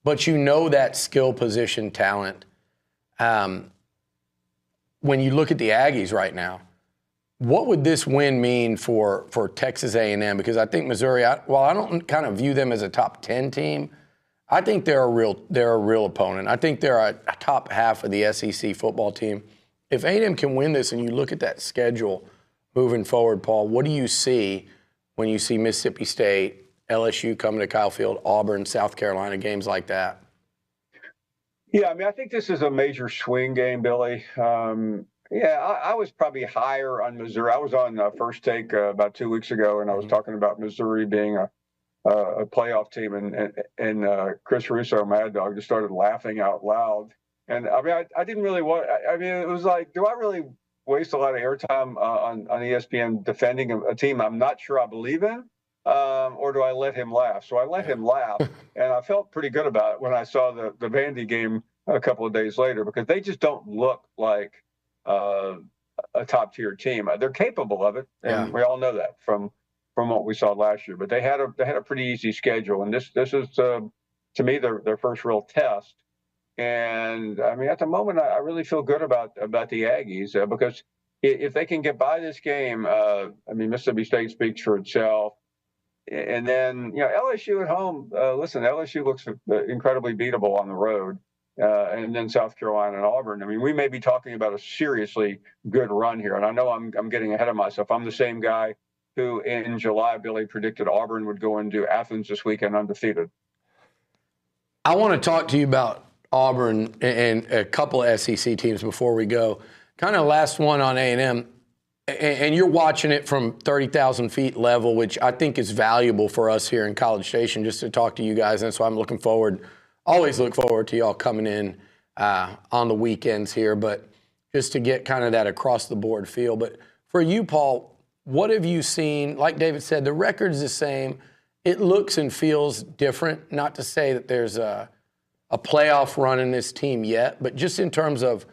But you know that skill position talent. When you look at the Aggies right now, what would this win mean for Texas A&M? Because I think Missouri, while I don't kind of view them as a top 10 team, I think they're a real opponent. I think they're a top half of the SEC football team. If A&M can win this, and you look at that schedule moving forward, Paul, what do you see when you see Mississippi State, LSU coming to Kyle Field, Auburn, South Carolina, games like that? Yeah, I mean, I think this is a major swing game, Billy. I was probably higher on Missouri. I was on First Take about 2 weeks ago, and I was talking about Missouri being a playoff team, and Chris Russo, Mad Dog, just started laughing out loud. And I mean, I didn't really want. I mean, it was like, do I really waste a lot of airtime on ESPN defending a team I'm not sure I believe in? Or do I let him laugh? So I let him laugh, and I felt pretty good about it when I saw the Vandy game a couple of days later, because they just don't look like a top-tier team. They're capable of it, and we all know that from what we saw last year. But they had a pretty easy schedule, and this is to me their first real test. And I mean, at the moment, I really feel good about the Aggies because if they can get by this game, I mean, Mississippi State speaks for itself. And then, LSU at home, listen, LSU looks incredibly beatable on the road. And then South Carolina and Auburn. I mean, we may be talking about a seriously good run here. And I know I'm getting ahead of myself. I'm the same guy who in July, Billy, predicted Auburn would go into Athens this weekend undefeated. I want to talk to you about Auburn and a couple of SEC teams before we go. Kind of last one on A&M. And you're watching it from 30,000 feet level, which I think is valuable for us here in College Station, just to talk to you guys. And so I'm always look forward to y'all coming in on the weekends here, but just to get kind of that across the board feel. But for you, Paul, what have you seen? Like David said, the record's the same. It looks and feels different. Not to say that there's a playoff run in this team yet, but just in terms of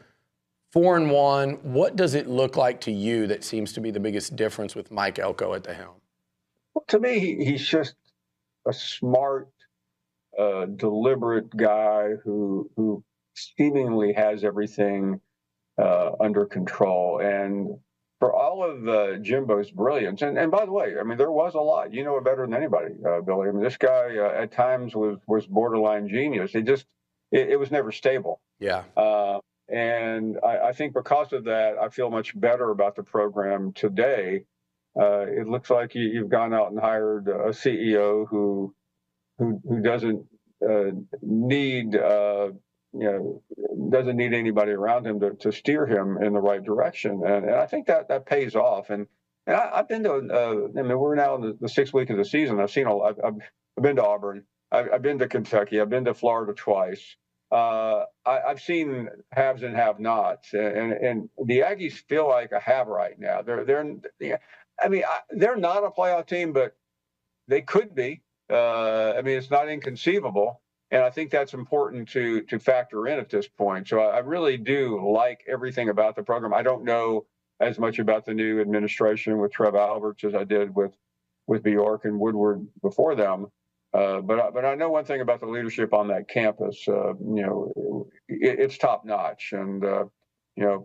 4-1, what does it look like to you that seems to be the biggest difference with Mike Elko at the helm? Well, to me, he's just a smart, deliberate guy who seemingly has everything under control. And for all of Jimbo's brilliance, and by the way, I mean, there was a lot. You know it better than anybody, Billy. I mean, this guy at times was borderline genius. It was never stable. Yeah. And I think because of that, I feel much better about the program today. It looks like you've gone out and hired a CEO who doesn't need doesn't need anybody around him to steer him in the right direction, and I think that pays off. And I've been to I mean, we're now in the 6th week of the season. I've been to Auburn. I've been to Kentucky. I've been to Florida twice. I've seen haves and have-nots, and the Aggies feel like a have right now. They're not a playoff team, but they could be. I mean, it's not inconceivable, and I think that's important to factor in at this point. So I really do like everything about the program. I don't know as much about the new administration with Trev Alberts as I did with Bjork and Woodward before them. But I know one thing about the leadership on that campus. It's top notch, and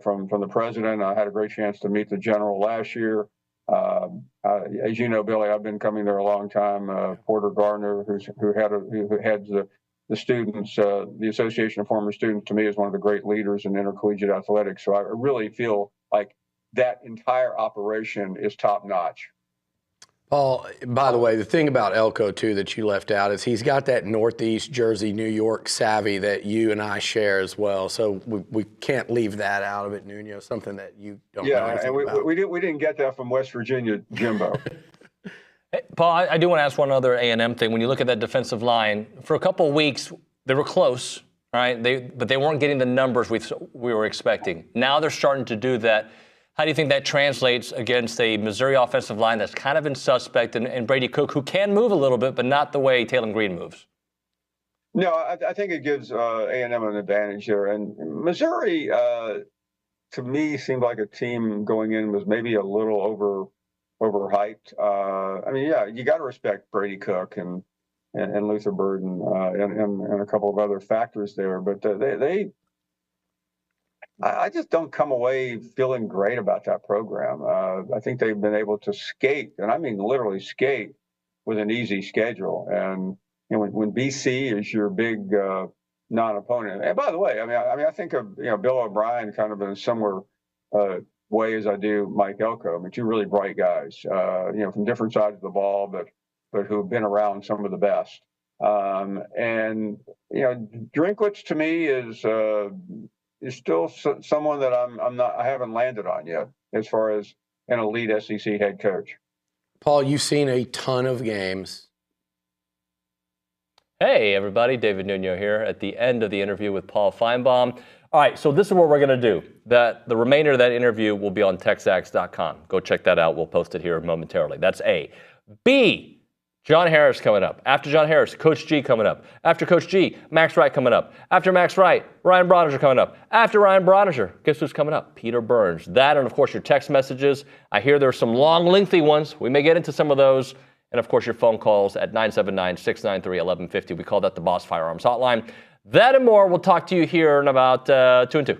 from the president, I had a great chance to meet the general last year. As you know, Billy, I've been coming there a long time. Porter Gardner, who heads the students, the Association of Former Students, to me is one of the great leaders in intercollegiate athletics. So I really feel like that entire operation is top notch. Paul, by the way, the thing about Elko, too, that you left out is he's got that Northeast Jersey, New York savvy that you and I share as well. So we can't leave that out of it, Nuño, something that you don't know anything and about. we didn't get that from West Virginia, Jimbo. Hey, Paul, I do want to ask one other A&M thing. When you look at that defensive line, for a couple of weeks, they were close, all right? But they weren't getting the numbers we were expecting. Now they're starting to do that. How do you think that translates against a Missouri offensive line that's kind of been suspect and Brady Cook, who can move a little bit, but not the way Taylor Green moves? No, I think it gives A&M an advantage there. And Missouri, to me, seemed like a team going in was maybe a little overhyped. I mean, yeah, you got to respect Brady Cook and Luther Burden and a couple of other factors there, but I just don't come away feeling great about that program. I think they've been able to skate, and I mean literally skate, with an easy schedule. And when BC is your big non-opponent, and by the way, I mean I think of Bill O'Brien kind of in a similar way as I do Mike Elko. I mean, two really bright guys, from different sides of the ball, but who have been around some of the best. And Drinkwitz to me is still someone that I haven't landed on yet as far as an elite SEC head coach. Paul, you've seen a ton of games. Hey, everybody. David Nuño here at the end of the interview with Paul Finebaum. All right, so this is what we're going to do. The remainder of that interview will be on TexAgs.com. Go check that out. We'll post it here momentarily. That's A. B, John Harris coming up. After John Harris, Coach G coming up. After Coach G, Max Wright coming up. After Max Wright, Ryan Brauninger coming up. After Ryan Brauninger, guess who's coming up? Peter Burns. That and, of course, your text messages. I hear there are some long, lengthy ones. We may get into some of those. And, of course, your phone calls at 979-693-1150. We call that the Boss Firearms Hotline. That and more. We'll talk to you here in about 2 and 2.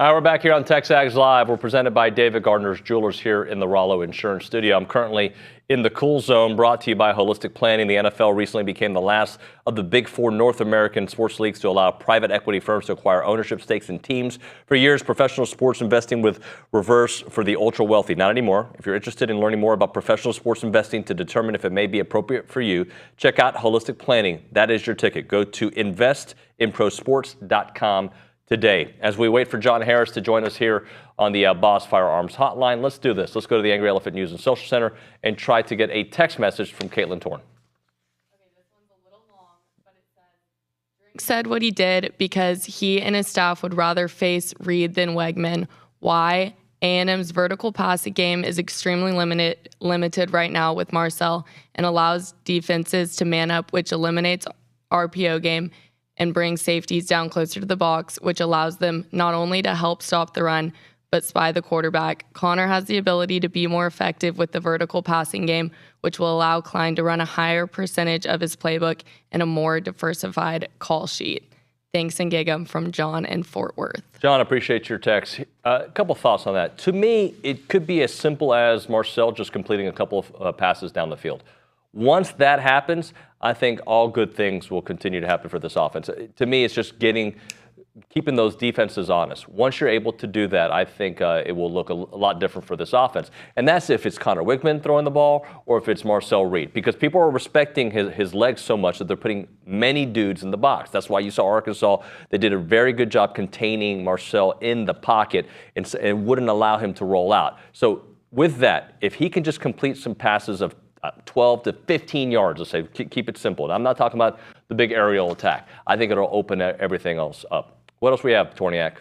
All right, we're back here on TexAgs Live. We're presented by David Gardner's Jewelers here in the Rollo Insurance Studio. I'm currently in the Cool Zone, brought to you by Holistic Planning. The NFL recently became the last of the Big Four North American sports leagues to allow private equity firms to acquire ownership stakes in teams. For years, professional sports investing with reverse for the ultra-wealthy. Not anymore. If you're interested in learning more about professional sports investing to determine if it may be appropriate for you, check out Holistic Planning. That is your ticket. Go to investinprosports.com today. As we wait for John Harris to join us here on the Boss Firearms Hotline, let's do this. Let's go to the Angry Elephant News and Social Center and try to get a text message from Caitlin Torn. Okay, this one's a little long, but it said what he did because he and his staff would rather face Reed than Wegman. Why? A&M's vertical passing game is extremely limited right now with Marcel and allows defenses to man up, which eliminates RPO game and brings safeties down closer to the box, which allows them not only to help stop the run, but spy the quarterback. Connor has the ability to be more effective with the vertical passing game, which will allow Klein to run a higher percentage of his playbook and a more diversified call sheet. Thanks and gig 'em from John in Fort Worth. John, appreciate your text. A couple thoughts on that. To me, it could be as simple as Marcel just completing a couple of passes down the field. Once that happens, I think all good things will continue to happen for this offense. To me, it's just keeping those defenses honest. Once you're able to do that, I think it will look a lot different for this offense. And that's if it's Connor Wigman throwing the ball or if it's Marcel Reed, because people are respecting his legs so much that they're putting many dudes in the box. That's why you saw Arkansas. They did a very good job containing Marcel in the pocket and wouldn't allow him to roll out. So with that, if he can just complete some passes of 12 to 15 yards, let's say, keep it simple. And I'm not talking about the big aerial attack. I think it'll open everything else up. What else we have, Torniak?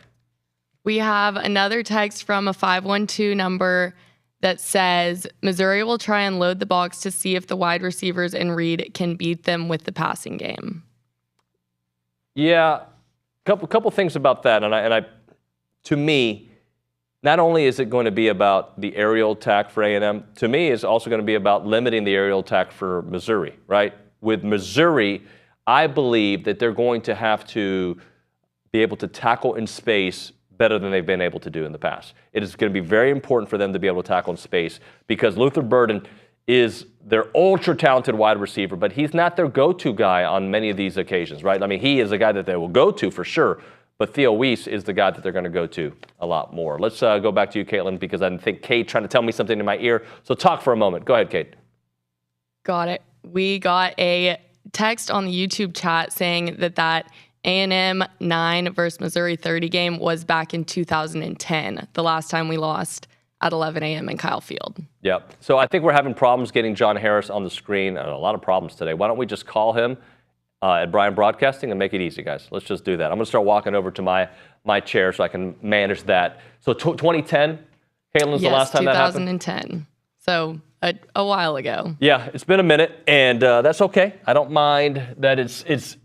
We have another text from a 512 number that says, Missouri will try and load the box to see if the wide receivers in Reed can beat them with the passing game. Yeah, couple things about that. And I, to me, not only is it going to be about the aerial attack for A&M, to me it's also going to be about limiting the aerial attack for Missouri, right? With Missouri, I believe that they're going to have to be able to tackle in space better than they've been able to do in the past. It is going to be very important for them to be able to tackle in space because Luther Burden is their ultra-talented wide receiver, but he's not their go-to guy on many of these occasions, right? I mean, he is a guy that they will go to for sure, but Theo Weiss is the guy that they're going to go to a lot more. Let's go back to you, Caitlin, because I think Kate trying to tell me something in my ear. So talk for a moment. Go ahead, Kate. Got it. We got a text on the YouTube chat saying that A&M 9 versus Missouri 30 game was back in 2010, the last time we lost at 11 a.m. in Kyle Field. Yep. So I think we're having problems getting John Harris on the screen, and a lot of problems today. Why don't we just call him at Brian Broadcasting and make it easy, guys. Let's just do that. I'm going to start walking over to my chair so I can manage that. So 2010, Caitlin's the last time that happened? 2010. So a while ago. Yeah, it's been a minute, and that's okay. I don't mind that it's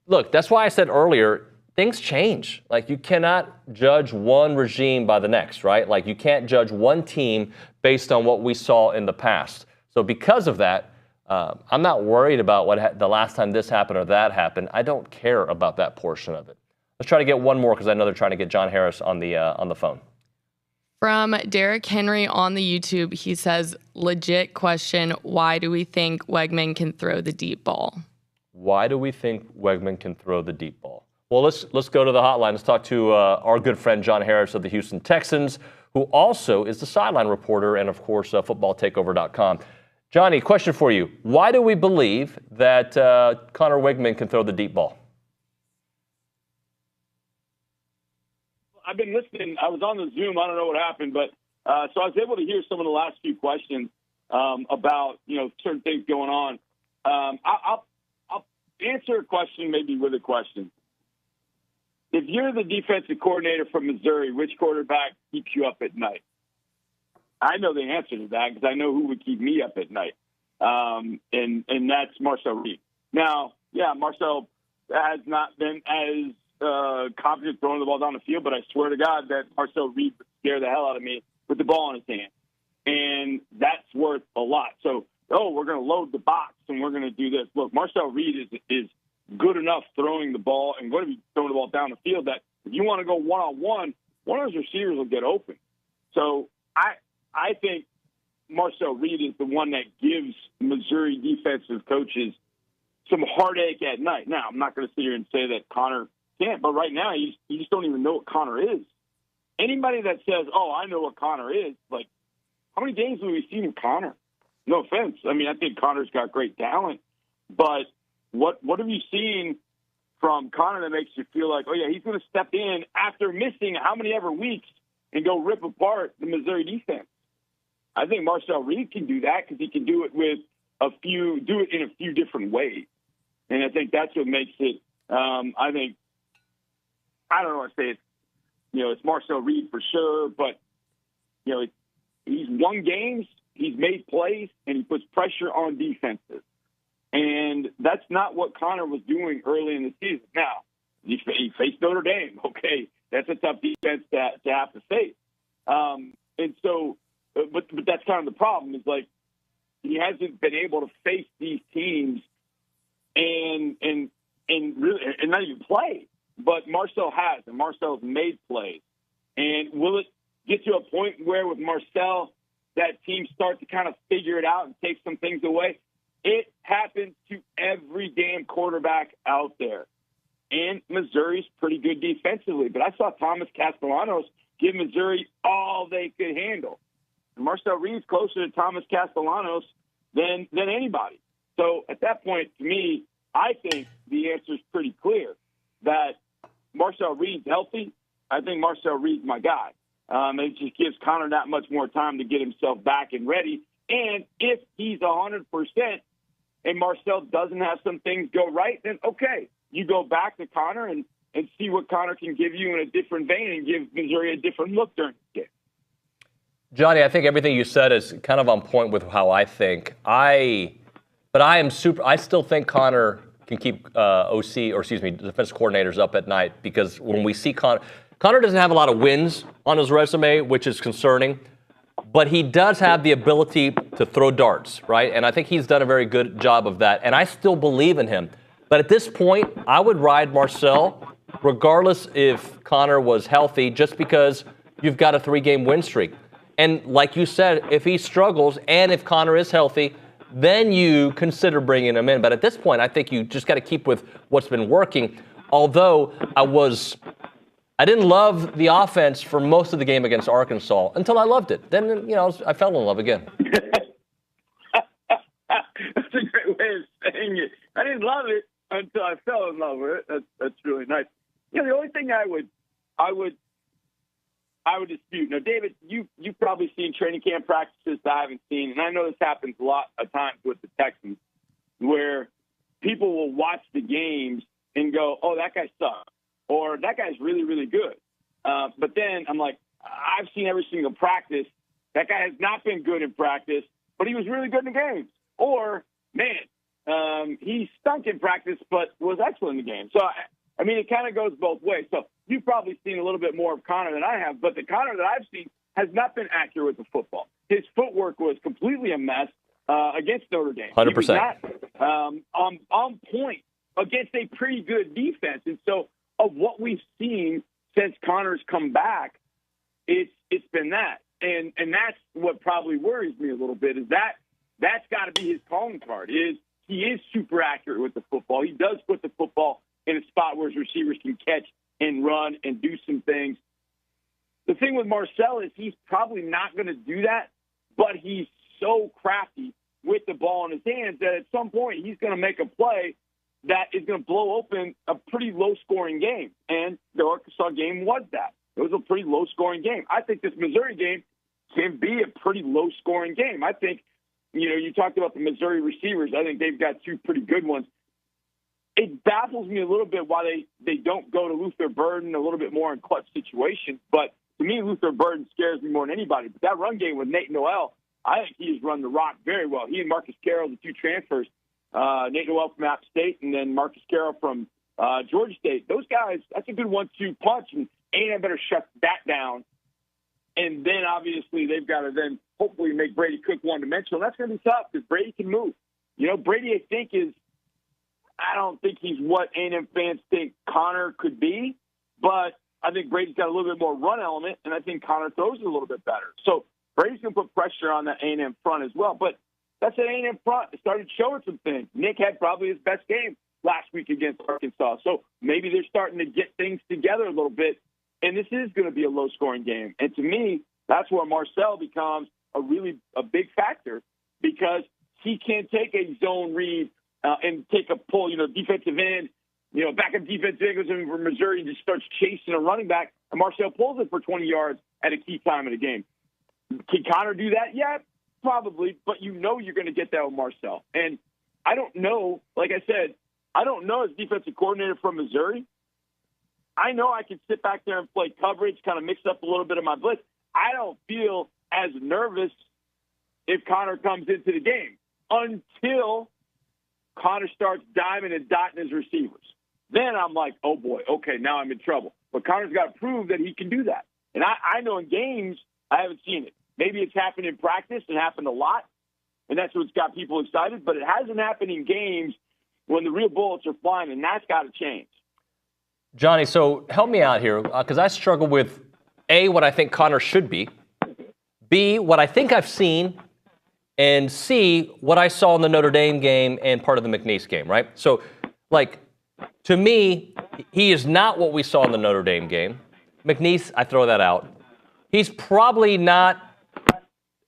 look, that's why I said earlier, things change. Like, you cannot judge one regime by the next, right? Like, you can't judge one team based on what we saw in the past. So because of that, I'm not worried about the last time this happened or that happened. I don't care about that portion of it. Let's try to get one more because I know they're trying to get John Harris on the phone. From Derrick Henry on the YouTube, he says, legit question, why do we think Wegman can throw the deep ball? Why do we think Wegman can throw the deep ball? Well, let's go to the hotline. Let's talk to our good friend John Harris of the Houston Texans, who also is the sideline reporter and, of course, footballtakeover.com. Johnny, question for you. Why do we believe that Connor Wigman can throw the deep ball? I've been listening. I was on the Zoom. I don't know what happened, but so I was able to hear some of the last few questions about, certain things going on. I'll answer a question maybe with a question. If you're the defensive coordinator from Missouri, which quarterback keeps you up at night? I know the answer to that because I know who would keep me up at night, and that's Marcel Reed. Now, yeah, Marcel has not been as confident throwing the ball down the field, but I swear to God that Marcel Reed would scare the hell out of me with the ball in his hand, and that's worth a lot. So, we're going to load the box and we're going to do this. Look, Marcel Reed is good enough throwing the ball and going to be throwing the ball down the field that if you want to go one-on-one one of those receivers will get open. So I think Marcel Reed is the one that gives Missouri defensive coaches some heartache at night. Now, I'm not going to sit here and say that Connor can't, but right now you just don't even know what Connor is. Anybody that says, oh, I know what Connor is, like, how many games have we seen of Connor? No offense. I mean, I think Connor's got great talent, but what have you seen from Connor that makes you feel like, oh, yeah, he's going to step in after missing how many ever weeks and go rip apart the Missouri defense? I think Marcel Reed can do that because he can do it in a few different ways. And I think that's what makes it, I don't know what to say. It's Marcel Reed for sure, but, he's won games, he's made plays, and he puts pressure on defenses. And that's not what Connor was doing early in the season. Now, he faced Notre Dame. Okay, that's a tough defense to have to face. And so, but that's kind of the problem is like he hasn't been able to face these teams and really and not even play. But Marcel has, and Marcel's made plays. And will it get to a point where with Marcel that teams start to kind of figure it out and take some things away? It happens to every damn quarterback out there. And Missouri's pretty good defensively. But I saw Thomas Castellanos give Missouri all they could handle. And Marcel Reed's closer to Thomas Castellanos than anybody. So at that point, to me, I think the answer is pretty clear that Marcel Reed's healthy. I think Marcel Reed's my guy. It just gives Connor that much more time to get himself back and ready. And if he's 100% and Marcel doesn't have some things go right, then okay, you go back to Connor and see what Connor can give you in a different vein and give Missouri a different look during the game. Johnny, I think everything you said is kind of on point with how I think. I still think Connor can keep defensive coordinators up at night because when we see Connor doesn't have a lot of wins on his resume, which is concerning, but he does have the ability to throw darts, right? And I think he's done a very good job of that, and I still believe in him. But at this point, I would ride Marcel regardless if Connor was healthy just because you've got a 3-game win streak. And like you said, if he struggles and if Connor is healthy, then you consider bringing him in. But at this point, I think you just got to keep with what's been working. Although I didn't love the offense for most of the game against Arkansas until I loved it. Then, I fell in love again. That's a great way of saying it. I didn't love it until I fell in love with it. That's really nice. The only thing I would dispute. Now, David, you've probably seen training camp practices that I haven't seen, and I know this happens a lot of times with the Texans, where people will watch the games and go, "Oh, that guy sucks," or "That guy's really, really good." But then I'm like, I've seen every single practice. That guy has not been good in practice, but he was really good in the games. Or, man, he stunk in practice, but was excellent in the game. So, I mean, it kind of goes both ways. So you've probably seen a little bit more of Connor than I have, but the Connor that I've seen has not been accurate with the football. His footwork was completely a mess against Notre Dame. 100%. He was not on point against a pretty good defense. And so of what we've seen since Connor's come back, it's been that. And that's what probably worries me a little bit is that's got to be his calling card, is he is super accurate with the football. He does put the football in a spot where his receivers can catch and run and do some things. The thing with Marcel is he's probably not going to do that, but he's so crafty with the ball in his hands that at some point he's going to make a play that is going to blow open a pretty low-scoring game. And the Arkansas game was that. It was a pretty low-scoring game. I think this Missouri game can be a pretty low-scoring game. I think, you talked about the Missouri receivers. I think they've got 2 pretty good ones. It baffles me a little bit why they don't go to Luther Burden a little bit more in clutch situations. But to me, Luther Burden scares me more than anybody. But that run game with Nate Noel, I think he has run the rock very well. He and Marcus Carroll, the 2 transfers, Nate Noel from App State and then Marcus Carroll from Georgia State. Those guys, that's a good 1-2 punch, and A&M better shut that down. And then, obviously, they've got to then hopefully make Brady Cook one-dimensional. That's going to be tough because Brady can move. Brady, I think, I don't think he's what A&M fans think Connor could be, but I think Brady's got a little bit more run element, and I think Connor throws it a little bit better. So Brady's going to put pressure on that A&M front as well. But that's an A&M front. It started showing some things. Nick had probably his best game last week against Arkansas. So maybe they're starting to get things together a little bit, and this is going to be a low-scoring game. And to me, that's where Marcel becomes a big factor, because he can take a zone read and take a pull, defensive end, backup defensive end goes in for Missouri and just starts chasing a running back, and Marcel pulls it for 20 yards at a key time of the game. Can Connor do that? Yeah, probably, but you're going to get that with Marcel. And I don't know, like I said, I don't know as defensive coordinator from Missouri. I know I can sit back there and play coverage, kind of mix up a little bit of my blitz. I don't feel as nervous if Connor comes into the game until Connor starts diming and dotting his receivers. Then I'm like, oh boy, okay, now I'm in trouble. But Connor's got to prove that he can do that. And I know in games, I haven't seen it. Maybe it's happened in practice and happened a lot, and that's what's got people excited. But it hasn't happened in games when the real bullets are flying, and that's got to change. Johnny, so help me out here, because I struggle with, A, what I think Connor should be, B, what I think I've seen, and C, what I saw in the Notre Dame game and part of the McNeese game, right? So, to me, he is not what we saw in the Notre Dame game. McNeese, I throw that out. He's probably not,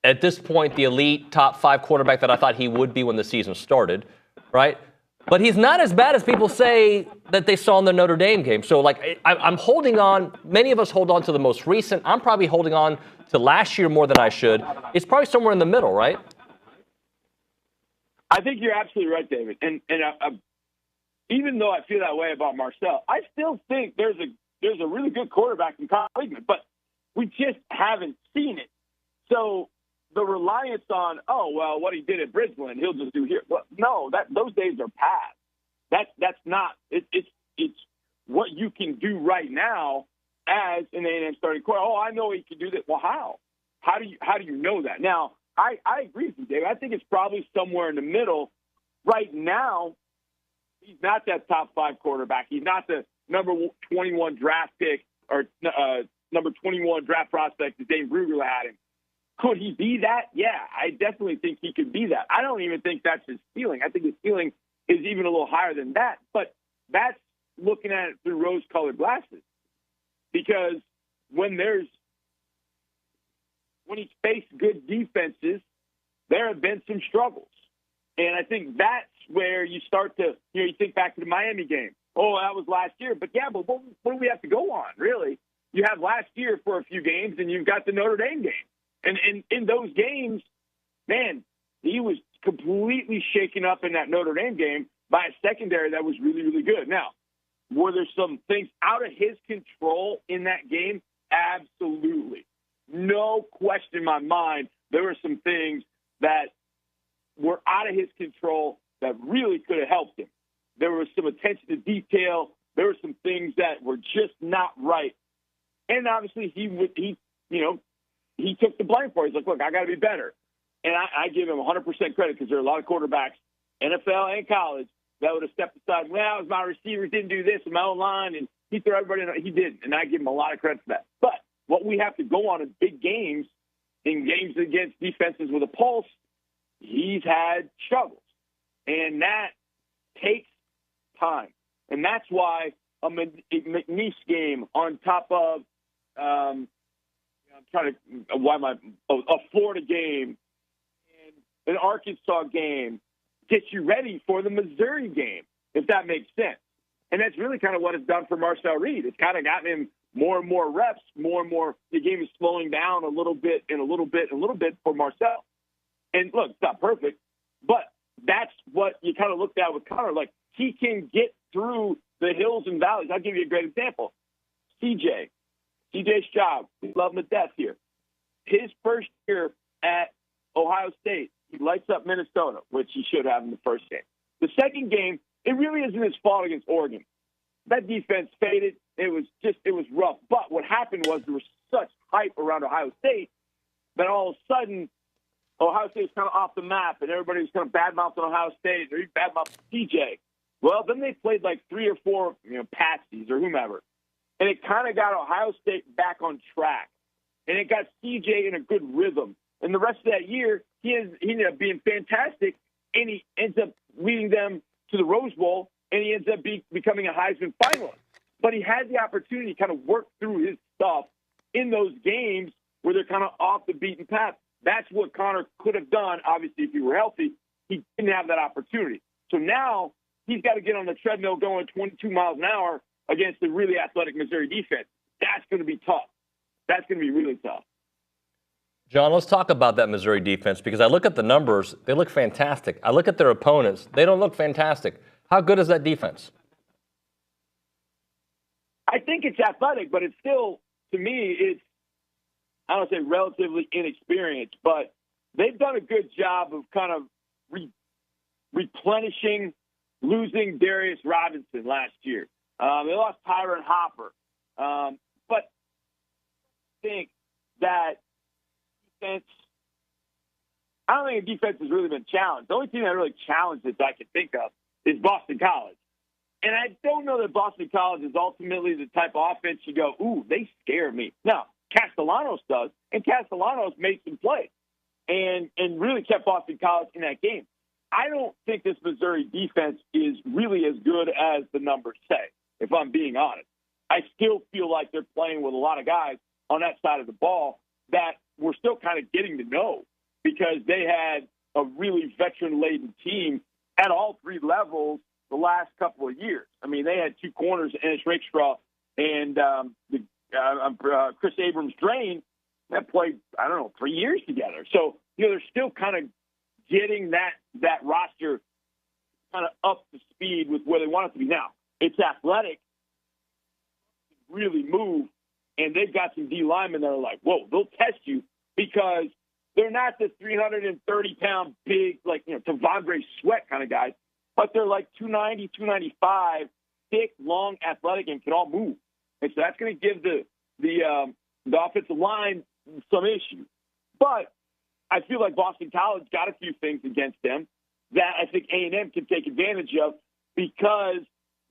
at this point, the elite top 5 quarterback that I thought he would be when the season started, right? But he's not as bad as people say that they saw in the Notre Dame game. So, I'm holding on. Many of us hold on to the most recent. I'm probably holding on to last year more than I should. It's probably somewhere in the middle, right? I think you're absolutely right, David. And even though I feel that way about Marcel, I still think there's a really good quarterback in Kyle Weigman, but we just haven't seen it. So the reliance on, what he did at Bridgeland, he'll just do here. Well, no, those days are past. That's not. It's what you can do right now as an A&M starting quarterback. I know he can do that. Well, how? How do you know that? Now, I agree with you, David. I think it's probably somewhere in the middle. Right now, he's not that top 5 quarterback. He's not the number 21 draft pick or number 21 draft prospect that Dave Ruger had him. Could he be that? Yeah, I definitely think he could be that. I don't even think that's his ceiling. I think his ceiling is even a little higher than that. But that's looking at it through rose-colored glasses. Because when he's faced good defenses, there have been some struggles. And I think that's where you start to, you think back to the Miami game. Oh, that was last year. But what do we have to go on, really? You have last year for a few games, and you've got the Notre Dame game. And in those games, man, he was completely shaken up in that Notre Dame game by a secondary that was really, really good. Now, were there some things out of his control in that game? Absolutely. No question in my mind, there were some things that were out of his control that really could have helped him. There was some attention to detail. There were some things that were just not right. And obviously he took the blame for it. He's like, look, I got to be better. And I give him 100% credit, because there are a lot of quarterbacks, NFL and college, that would have stepped aside. Well, it was my receivers didn't do this in my own line, and he threw everybody in. He didn't, and I give him a lot of credit for that. But what we have to go on in big games, in games against defenses with a pulse, he's had struggles. And that takes time. And that's why a McNeese game on top of a Florida game and an Arkansas game gets you ready for the Missouri game, if that makes sense. And that's really kind of what it's done for Marcel Reed. It's kind of gotten him more and more reps, more and more. The game is slowing down a little bit for Marcel. And look, it's not perfect, but that's what you kind of looked at with Connor. Like, he can get through the hills and valleys. I'll give you a great example. CJ Stroud, we love him to death here. His first year at Ohio State, he lights up Minnesota, which he should have in the first game. The second game, it really isn't his fault against Oregon. That defense faded. It was rough. But what happened was there was such hype around Ohio State that all of a sudden Ohio State was kind of off the map, and everybody was kind of bad-mouthing Ohio State, or even bad-mouthing CJ. Well, then they played like 3 or 4, patsies or whomever. and it kind of got Ohio State back on track. And it got CJ in a good rhythm. And the rest of that year, he ended up being fantastic, and he ends up leading them to the Rose Bowl, and he ends up becoming a Heisman finalist. But he had the opportunity to kind of work through his stuff in those games where they're kind of off the beaten path. That's what Connor could have done, obviously, if he were healthy. He didn't have that opportunity. So now he's got to get on the treadmill going 22 miles an hour against the really athletic Missouri defense. That's going to be tough. That's going to be really tough. John, let's talk about that Missouri defense, because I look at the numbers, they look fantastic. I look at their opponents, they don't look fantastic. How good is that defense? I think it's athletic, but it's still, to me, it's, I don't say relatively inexperienced, but they've done a good job of kind of replenishing losing Darius Robinson last year. They lost Tyron Hopper. But I think that defense, I don't think the defense has really been challenged. The only team that really challenged it that I can think of is Boston College. And I don't know that Boston College is ultimately the type of offense you go, ooh, they scare me. No, Castellanos does, and Castellanos made some plays and really kept Boston College in that game. I don't think this Missouri defense is really as good as the numbers say, if I'm being honest. I still feel like they're playing with a lot of guys on that side of the ball that we're still kind of getting to know, because they had a really veteran-laden team at all three levels the last couple of years. I mean, they had two corners, Ennis Rakestraw and Chris Abrams-Drain, that played, 3 years together. So, they're still kind of getting that roster kind of up to speed with where they want it to be now. It's athletic, really move, and they've got some D linemen that are like, whoa, they'll test you, because they're not the 330-pound big, Tavondre Sweat kind of guys, but they're like 290, 295, thick, long, athletic, and can all move. And so that's going to give the offensive line some issues. But I feel like Boston College got a few things against them that I think A&M can take advantage of, because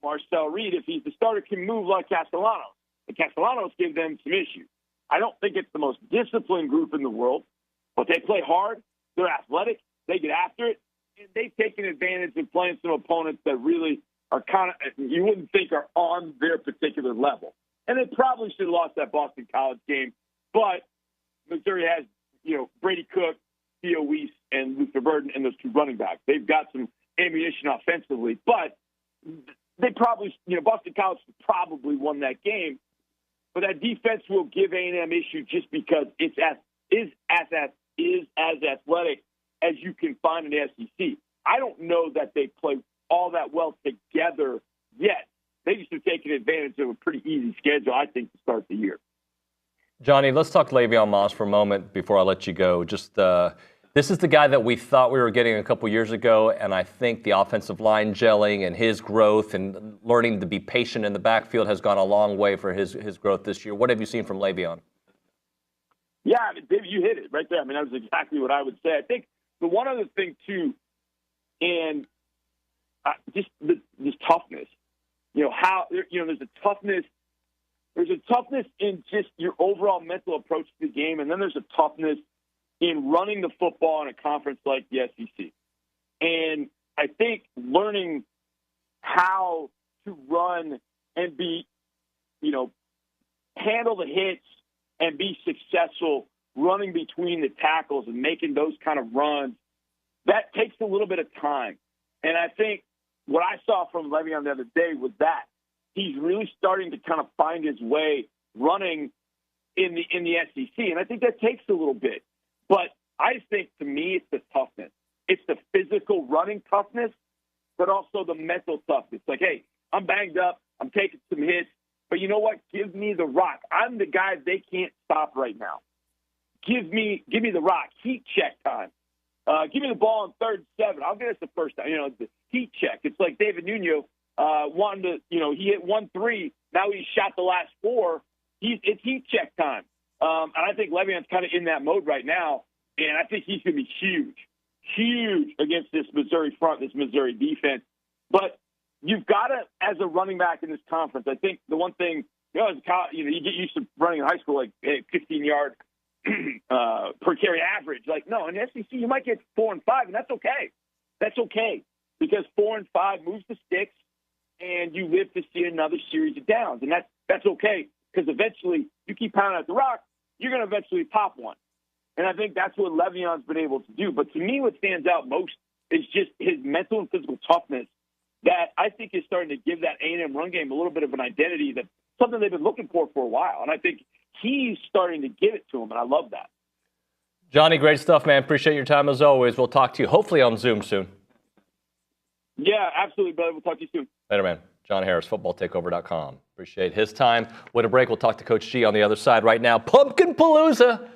Marcel Reed, if he's the starter, can move like Castellanos. And Castellanos give them some issues. I don't think it's the most disciplined group in the world, but they play hard. They're athletic. They get after it. And they've taken advantage of playing some opponents that really are kind of, you wouldn't think are on their particular level. And they probably should have lost that Boston College game. But Missouri has, Brady Cook, Theo Weiss, and Luther Burden, and those two running backs. They've got some ammunition offensively. But they probably, Boston College probably won that game. But that defense will give A&M issue just because it's as athletic as you can find in the SEC. I don't know that they play all that well together yet. They just have taken advantage of a pretty easy schedule, I think, to start the year. Johnny, let's talk Le'Veon Moss for a moment before I let you go. Just this is the guy that we thought we were getting a couple years ago, and I think the offensive line gelling and his growth and learning to be patient in the backfield has gone a long way for his growth this year. What have you seen from Le'Veon? Yeah, Dave, you hit it right there. That was exactly what I would say. I think the one other thing, too, and just this toughness, how, there's a toughness. There's a toughness in just your overall mental approach to the game, and then there's a toughness in running the football in a conference like the SEC. And I think learning how to run and be, handle the hits and be successful running between the tackles and making those kind of runs, that takes a little bit of time. And I think what I saw from Le'Veon the other day was that he's really starting to kind of find his way running in the SEC. And I think that takes a little bit. But I just think, to me, it's the toughness. It's the physical running toughness, but also the mental toughness. Like, hey, I'm banged up. I'm taking some hits. But you know what? Give me the rock. I'm the guy they can't stop right now. Give me the rock. Heat check time. Give me the ball on 3rd and 7. I'll get us the first time. The heat check. It's like David Nuño wanted to, he hit 1-3. Now he's shot the last 4. It's heat check time. And I think Le'Veon's kind of in that mode right now. And I think he's going to be huge against this Missouri front, this Missouri defense. But you've got to, as a running back in this conference, I think the one thing as a college, you get used to running in high school like 15-yard per carry average. Like, no, in the SEC you might get 4 and 5, and that's okay. That's okay because 4 and 5 moves the sticks, and you live to see another series of downs, and that's okay because eventually you keep pounding at the rock, you're going to eventually pop one. And I think that's what Le'Veon's been able to do. But to me, what stands out most is just his mental and physical toughness that I think is starting to give that A&M run game a little bit of an identity, that's something they've been looking for a while. And I think he's starting to give it to him, and I love that. Johnny, great stuff, man. Appreciate your time as always. We'll talk to you hopefully on Zoom soon. Yeah, absolutely, brother. We'll talk to you soon. Later, man. John Harris, footballtakeover.com. Appreciate his time. Way to break. We'll talk to Coach G on the other side right now. Pumpkin Palooza.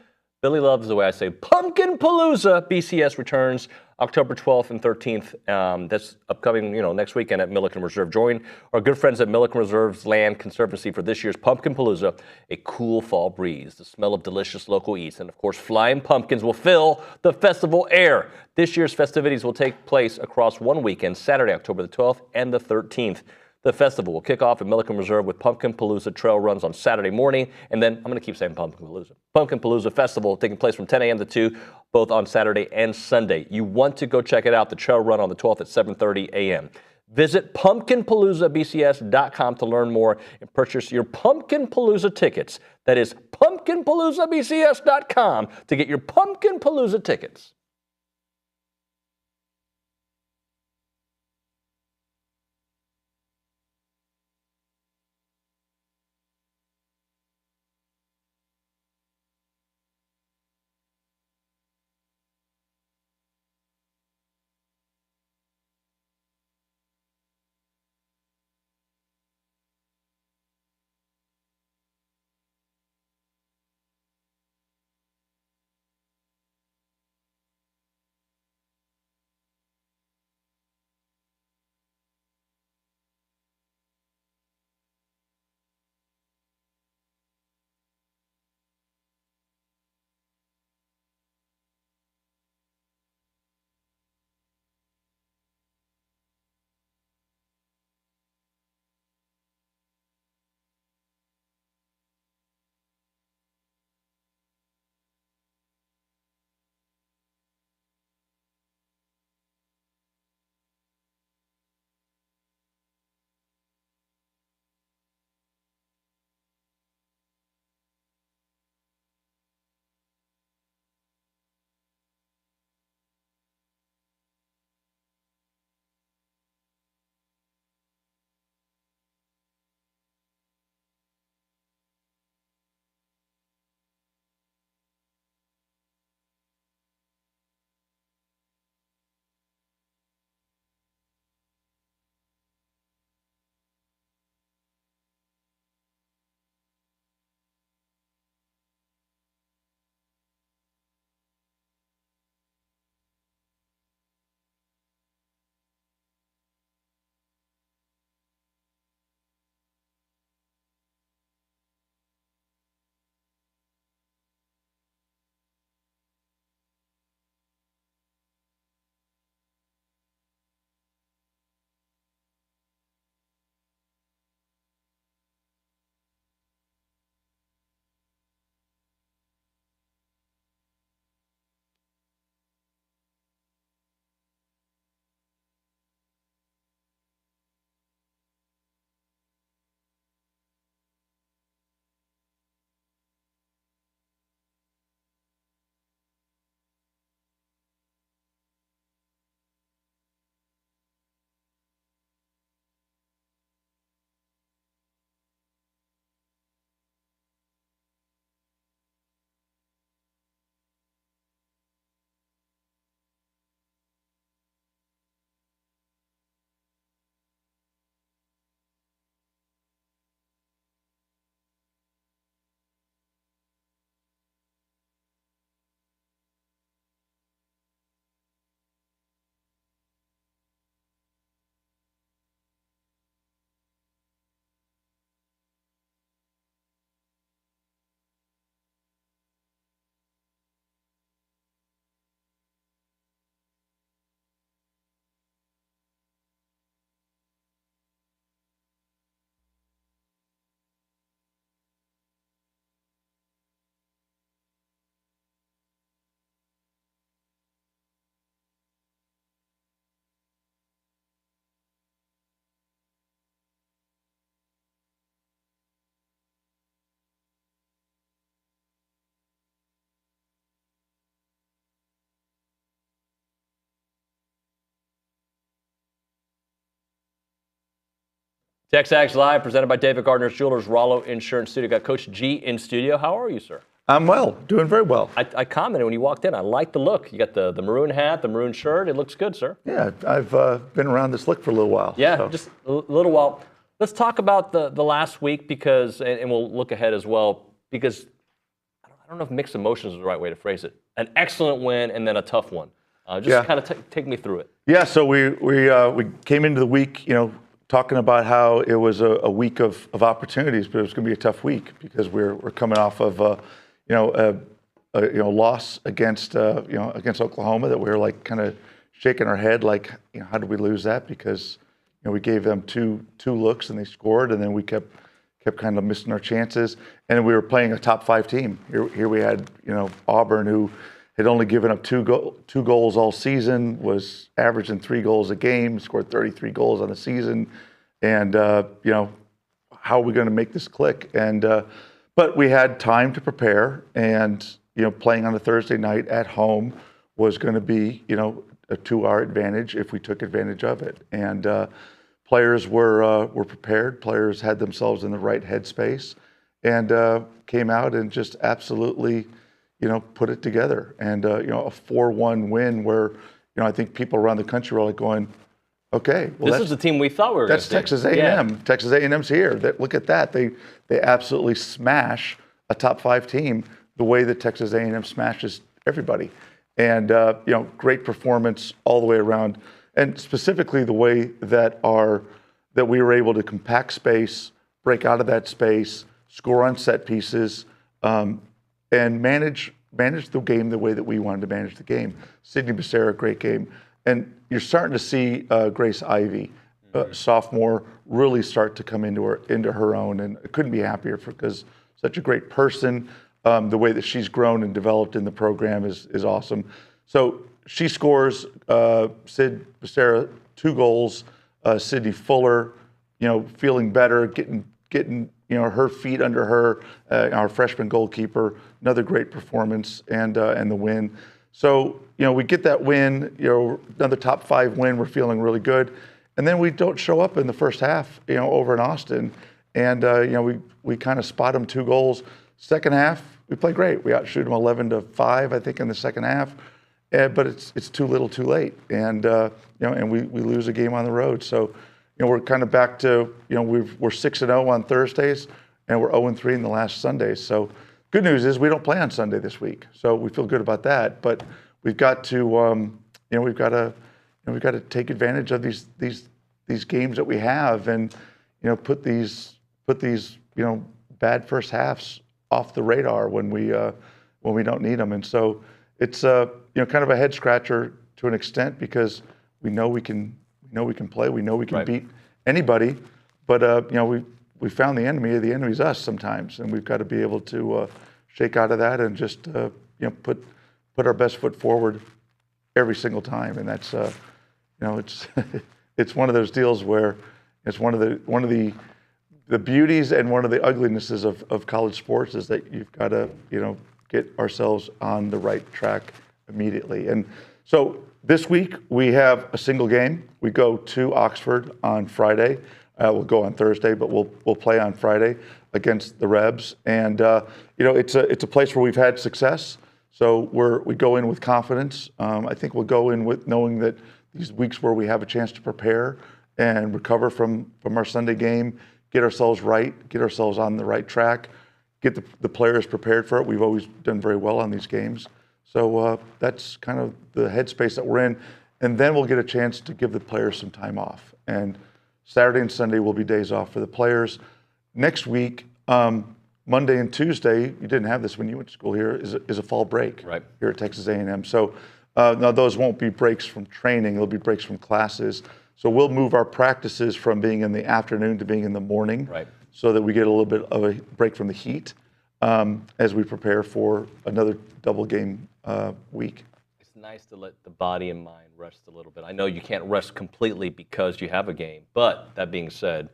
Billy loves the way I say Pumpkin Palooza. BCS returns October 12th and 13th. That's upcoming, next weekend at Milliken Reserve. Join our good friends at Milliken Reserve's Land Conservancy for this year's Pumpkin Palooza. A cool fall breeze, the smell of delicious local eats, and of course, flying pumpkins will fill the festival air. This year's festivities will take place across one weekend, Saturday, October the 12th and the 13th. The festival will kick off at Milliken Reserve with Pumpkin Palooza trail runs on Saturday morning, and then I'm going to keep saying Pumpkin Palooza. Pumpkin Palooza Festival taking place from 10 a.m. to 2, both on Saturday and Sunday. You want to go check it out. The trail run on the 12th at 7:30 a.m. Visit pumpkinpaloozabcs.com to learn more and purchase your Pumpkin Palooza tickets. That is pumpkinpaloozabcs.com to get your Pumpkin Palooza tickets. TexAgs Live, presented by David Gardner's Jewelers, Rollo Insurance Studio. Got Coach G in studio. How are you, sir? I'm well, doing very well. I commented when you walked in. I like the look. You got the maroon hat, the maroon shirt. It looks good, sir. Yeah, I've been around this look for a little while. Yeah, so. just a little while. Let's talk about the last week because, and we'll look ahead as well, because I don't know if mixed emotions is the right way to phrase it. An excellent win and then a tough one. Just kind of take me through it. Yeah, so we came into the week, talking about how it was a week of opportunities, but it was going to be a tough week because we're coming off of a loss against Oklahoma that we were like kind of shaking our head like, how did we lose that? Because we gave them two looks and they scored, and then we kept kind of missing our chances. And we were playing a top 5 team. Here we had Auburn, who had only given up two goals all season, was averaging 3 goals a game, scored 33 goals on the season, and how are we going to make this click? And but we had time to prepare, and playing on a Thursday night at home was going to be to our advantage if we took advantage of it. And players were prepared. Players had themselves in the right headspace, and came out and just absolutely put it together. And a 4-1 win where I think people around the country were like going, okay, well, this is the team we thought we were. That's Texas A&M. Yeah. Texas A&M's here. Look at that. They absolutely smash a top 5 team the way that Texas A&M smashes everybody. And great performance all the way around, and specifically the way that we were able to compact space, break out of that space, score on set pieces, and manage the game the way that we wanted to manage the game. Sydney Becerra, great game. And you're starting to see Grace Ivy, sophomore, really start to come into her own. And I couldn't be happier because such a great person. The way that she's grown and developed in the program is awesome. So she scores, Sid Becerra, 2 goals. Sydney Fuller, feeling better, getting her feet under her. Our freshman goalkeeper, another great performance, and the win. So we get that win, another top 5 win. We're feeling really good, and then we don't show up in the first half, over in Austin, and we kind of spot them 2 goals. Second half, we play great. We outshoot them 11-5, I think, in the second half, but it's too little, too late, and and we lose a game on the road. So we're kind of back to we're 6-0 on Thursdays, and we're 0-3 in the last Sundays. So good news is we don't play on Sunday this week, so we feel good about that. But we've got to we've got to take advantage of these games that we have, and put these bad first halves off the radar when we don't need them. And so it's kind of a head scratcher to an extent, because we know we can play, we know we can beat anybody, but we found the enemy. The enemy's us sometimes, and we've got to be able to shake out of that and just put our best foot forward every single time. And that's it's it's one of those deals where it's one of the beauties and one of the uglinesses of college sports is that you've got to get ourselves on the right track immediately. And so this week we have a single game. We go to Oxford on Friday. We'll go on Thursday, but we'll play on Friday against the Rebs. And it's a place where we've had success. So we go in with confidence. I think we'll go in with knowing that these weeks where we have a chance to prepare and recover from our Sunday game, get ourselves right, get ourselves on the right track, get the players prepared for it. We've always done very well on these games. So that's kind of the headspace that we're in. And then we'll get a chance to give the players some time off. And Saturday and Sunday will be days off for the players. Next week, Monday and Tuesday, you didn't have this when you went to school here, is a fall break here at Texas A&M. So now those won't be breaks from training, they'll be breaks from classes. So we'll move our practices from being in the afternoon to being in the morning, so that we get a little bit of a break from the heat as we prepare for another double game week. It's nice to let the body and mind rest a little bit. I know you can't rest completely because you have a game, but that being said,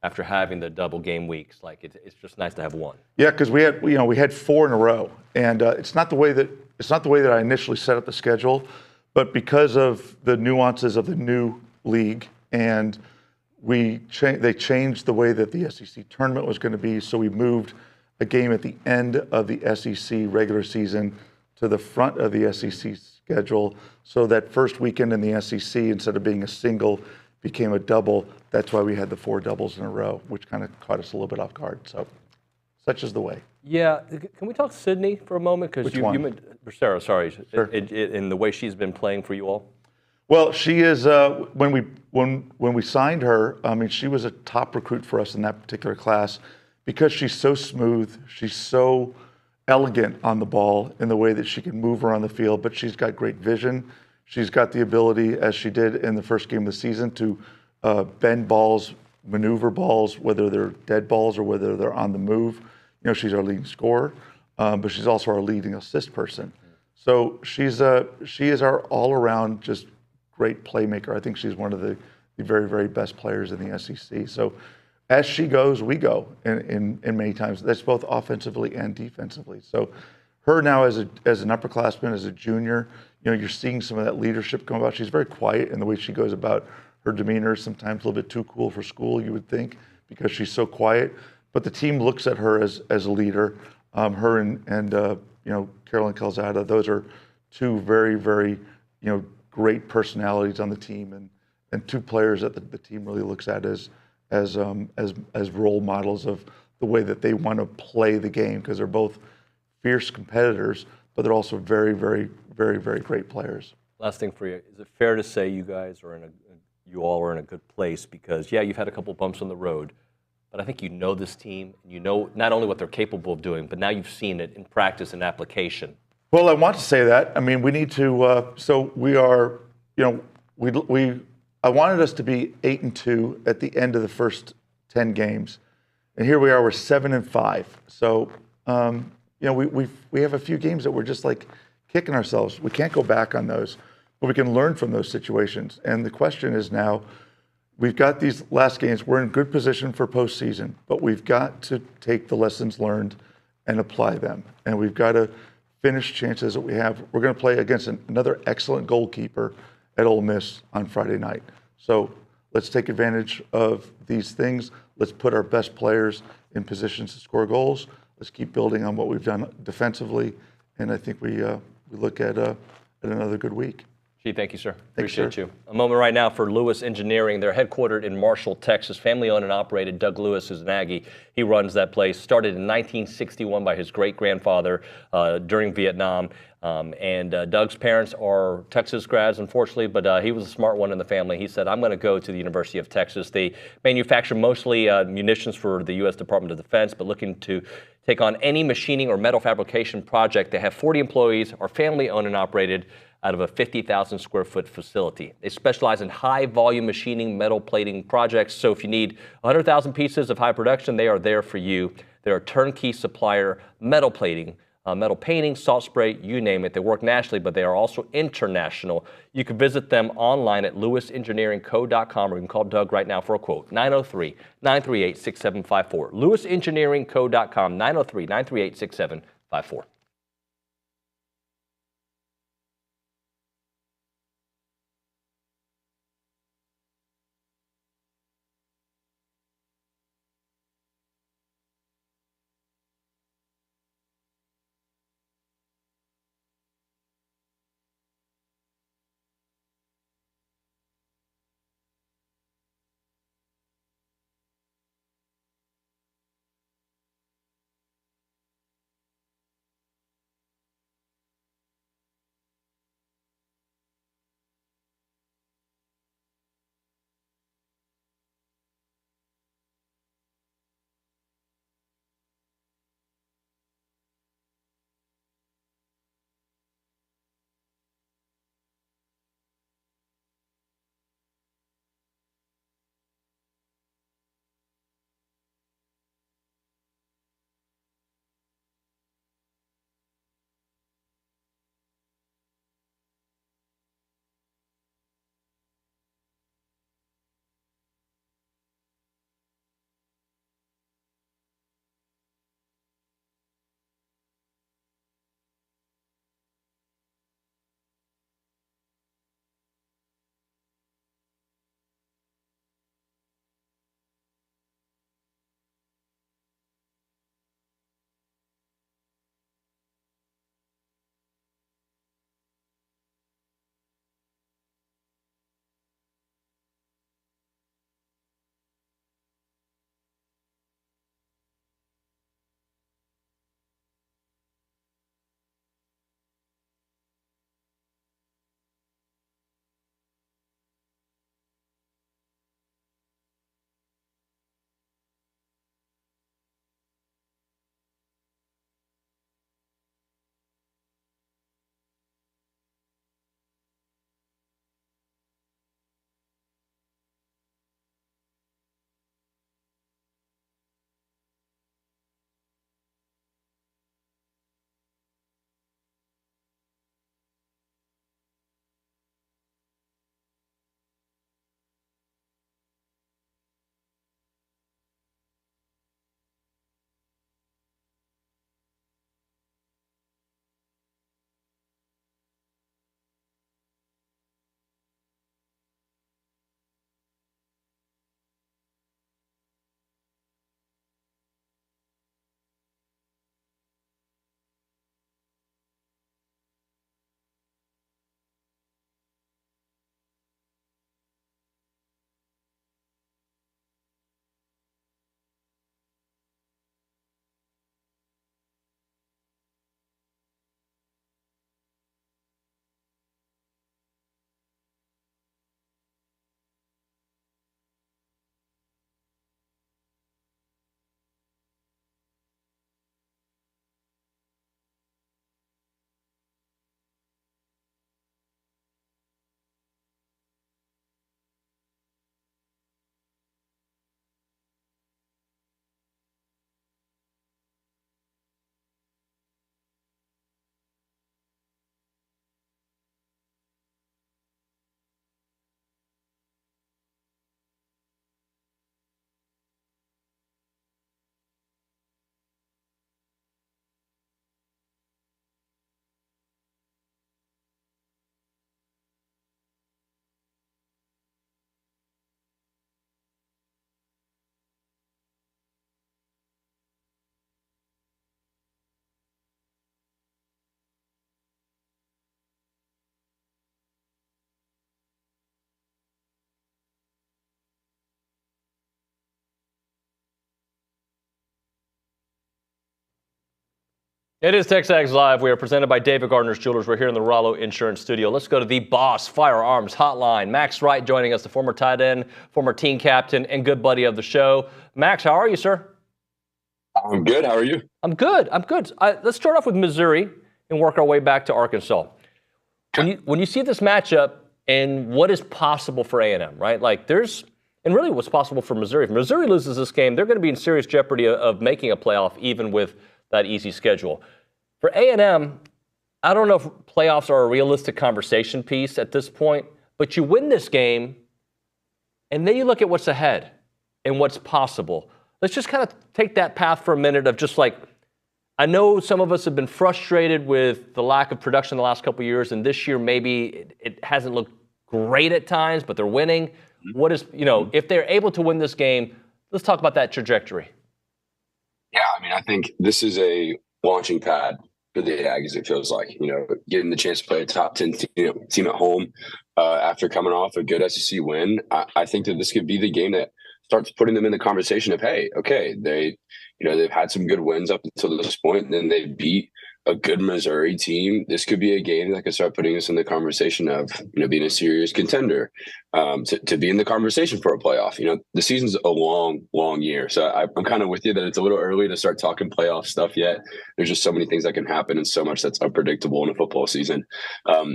after having the double game weeks, it's just nice to have one. Yeah, because we had 4 in a row, and it's not the way that I initially set up the schedule, but because of the nuances of the new league and they changed the way that the SEC tournament was going to be, so we moved a game at the end of the SEC regular season to the front of the SEC schedule, so that first weekend in the SEC, instead of being a single, became a double. That's why we had the 4 doubles in a row, which kind of caught us a little bit off guard. So, such is the way. Yeah, can we talk Sydney for a moment? Because you meant Sarah, sorry, sure. In the way she's been playing for you all. Well, she is. When we signed her, I mean, she was a top recruit for us in that particular class because she's so smooth. She's so elegant on the ball in the way that she can move around the field, but she's got great vision. She's got the ability, as she did in the first game of the season, to bend balls, maneuver balls, whether they're dead balls or whether they're on the move. You know, she's our leading scorer, but she's also our leading assist person. So she is our all-around just great playmaker. I think she's one of the very, very best players in the SEC. So as she goes, we go in many times. That's both offensively and defensively. So her now as an upperclassman, as a junior, you know, you're seeing some of that leadership come about. She's very quiet in the way she goes about her demeanor, sometimes a little bit too cool for school, you would think, because she's so quiet. But the team looks at her as a leader. Her and you know, Carolyn Calzada, those are 2 very, very, you know, great personalities on the team, and 2 players that the team really looks at as role models of the way that they want to play the game, because they're both fierce competitors, but they're also very, very, very, very great players. Last thing for you, is it fair to say you all are in a good place? Because yeah, you've had a couple bumps on the road, but I think you know this team, and you know not only what they're capable of doing, but now you've seen it in practice and application. Well, I want to say that. I mean, we need to. So we are. You know, I wanted us to be 8-2 at the end of the first 10 games, and here we are. We're 7-5. So you know, we have a few games that we're just like kicking ourselves. We can't go back on those, but we can learn from those situations. And the question is now, we've got these last games. We're in good position for postseason, but we've got to take the lessons learned and apply them. And we've got to finish chances that we have. We're going to play against another excellent goalkeeper at Ole Miss on Friday night. So let's take advantage of these things. Let's put our best players in positions to score goals. Let's keep building on what we've done defensively. And I think we look at another good week. Gee, thank you, sir. Thanks, Appreciate sir. you. A moment right now for Lewis Engineering. They're headquartered in Marshall, Texas. Family-owned and operated. Doug Lewis is an Aggie. He runs that place. Started in 1961 by his great-grandfather during Vietnam. Doug's parents are Texas grads, unfortunately, but he was a smart one in the family. He said, I'm going to go to the University of Texas. They manufacture mostly munitions for the U.S. Department of Defense, but looking to take on any machining or metal fabrication project. They have 40 employees, are family-owned and operated out of a 50,000 square foot facility. They specialize in high volume machining, metal plating projects. So if you need 100,000 pieces of high production, they are there for you. They're a turnkey supplier, metal plating, metal painting, salt spray, you name it. They work nationally, but they are also international. You can visit them online at lewisengineeringco.com, or you can call Doug right now for a quote, 903-938-6754. lewisengineeringco.com, 903-938-6754. It is TexAgs Live. We are presented by David Gardner's Jewelers. We're here in the Rollo Insurance Studio. Let's go to the Boss Firearms Hotline. Max Wright joining us, the former tight end, former team captain, and good buddy of the show. Max, how are you, sir? I'm good. How are you? I'm good. Let's start off with Missouri and work our way back to Arkansas. When you see this matchup and what is possible for A&M, right? And really what's possible for Missouri. If Missouri loses this game, they're going to be in serious jeopardy of making a playoff, even with that easy schedule. For A&M, I don't know if playoffs are a realistic conversation piece at this point, but you win this game, and then you look at what's ahead and what's possible. Let's just kind of take that path for a minute of just like, I know some of us have been frustrated with the lack of production the last couple of years, and this year maybe it hasn't looked great at times, but they're winning. What is, if they're able to win this game, let's talk about that trajectory. Yeah, I think this is a launching pad for the Aggies, it feels like. Getting the chance to play a top 10 team at home after coming off a good SEC win. I think that this could be the game that starts putting them in the conversation of, hey, okay, they've had some good wins up until this point, and then they beat a good Missouri team. This could be a game that could start putting us in the conversation of, being a serious contender, to be in the conversation for a playoff. The season's a long, long year. So I'm kind of with you that it's a little early to start talking playoff stuff yet. There's just so many things that can happen and so much that's unpredictable in a football season.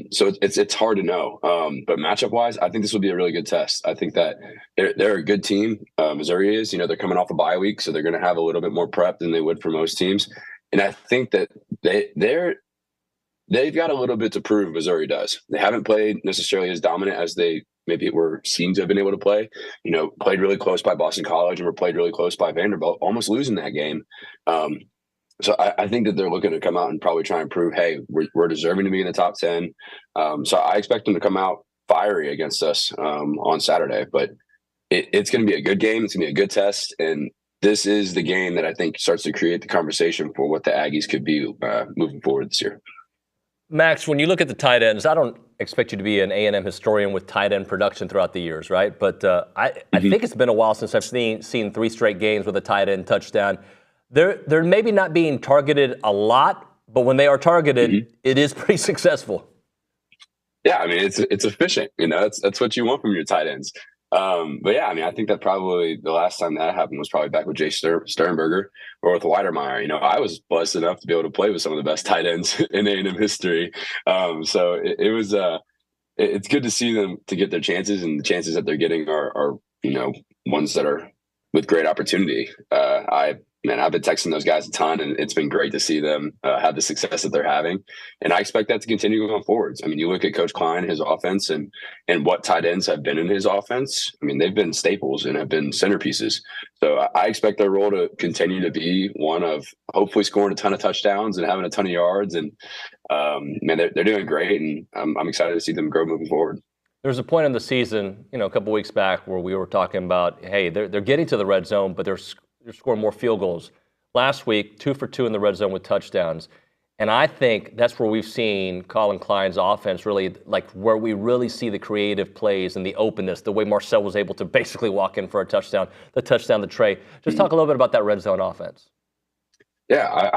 So it's hard to know. But matchup wise, I think this will be a really good test. I think that they're a good team. Missouri is, they're coming off a bye week, so they're going to have a little bit more prep than they would for most teams. And I think that they've got a little bit to prove. Missouri does. They haven't played necessarily as dominant as they maybe were seen to have been able to play. Played really close by Boston College and were played really close by Vanderbilt, almost losing that game. So I think that they're looking to come out and probably try and prove, hey, we're deserving to be in the top 10. So I expect them to come out fiery against us on Saturday. But it's going to be a good game. It's going to be a good test. And this is the game that I think starts to create the conversation for what the Aggies could be moving forward this year. Max, when you look at the tight ends, I don't expect you to be an A&M historian with tight end production throughout the years, right? But I think it's been a while since I've seen 3 straight games with a tight end touchdown. They're maybe not being targeted a lot, but when they are targeted, it is pretty successful. Yeah, it's efficient. That's what you want from your tight ends. But yeah, I think that probably the last time that happened was probably back with Jay Sternberger or with Weidermeyer. I was blessed enough to be able to play with some of the best tight ends in A&M history. So it was it's good to see them to get their chances, and the chances that they're getting are ones that are with great opportunity. I've been texting those guys a ton, and it's been great to see them have the success that they're having. And I expect that to continue going forwards. You look at Coach Klein, his offense, and what tight ends have been in his offense. They've been staples and have been centerpieces. So I expect their role to continue to be one of hopefully scoring a ton of touchdowns and having a ton of yards. And they're doing great, and I'm excited to see them grow moving forward. There's a point in the season, a couple weeks back, where we were talking about, hey, they're getting to the red zone, but they're scoring more field goals. Last week, 2 for 2 in the red zone with touchdowns. And I think that's where we've seen Colin Klein's offense really, where we really see the creative plays and the openness, the way Marcel was able to basically walk in for a touchdown, the touchdown to Trey. Just talk a little bit about that red zone offense. Yeah,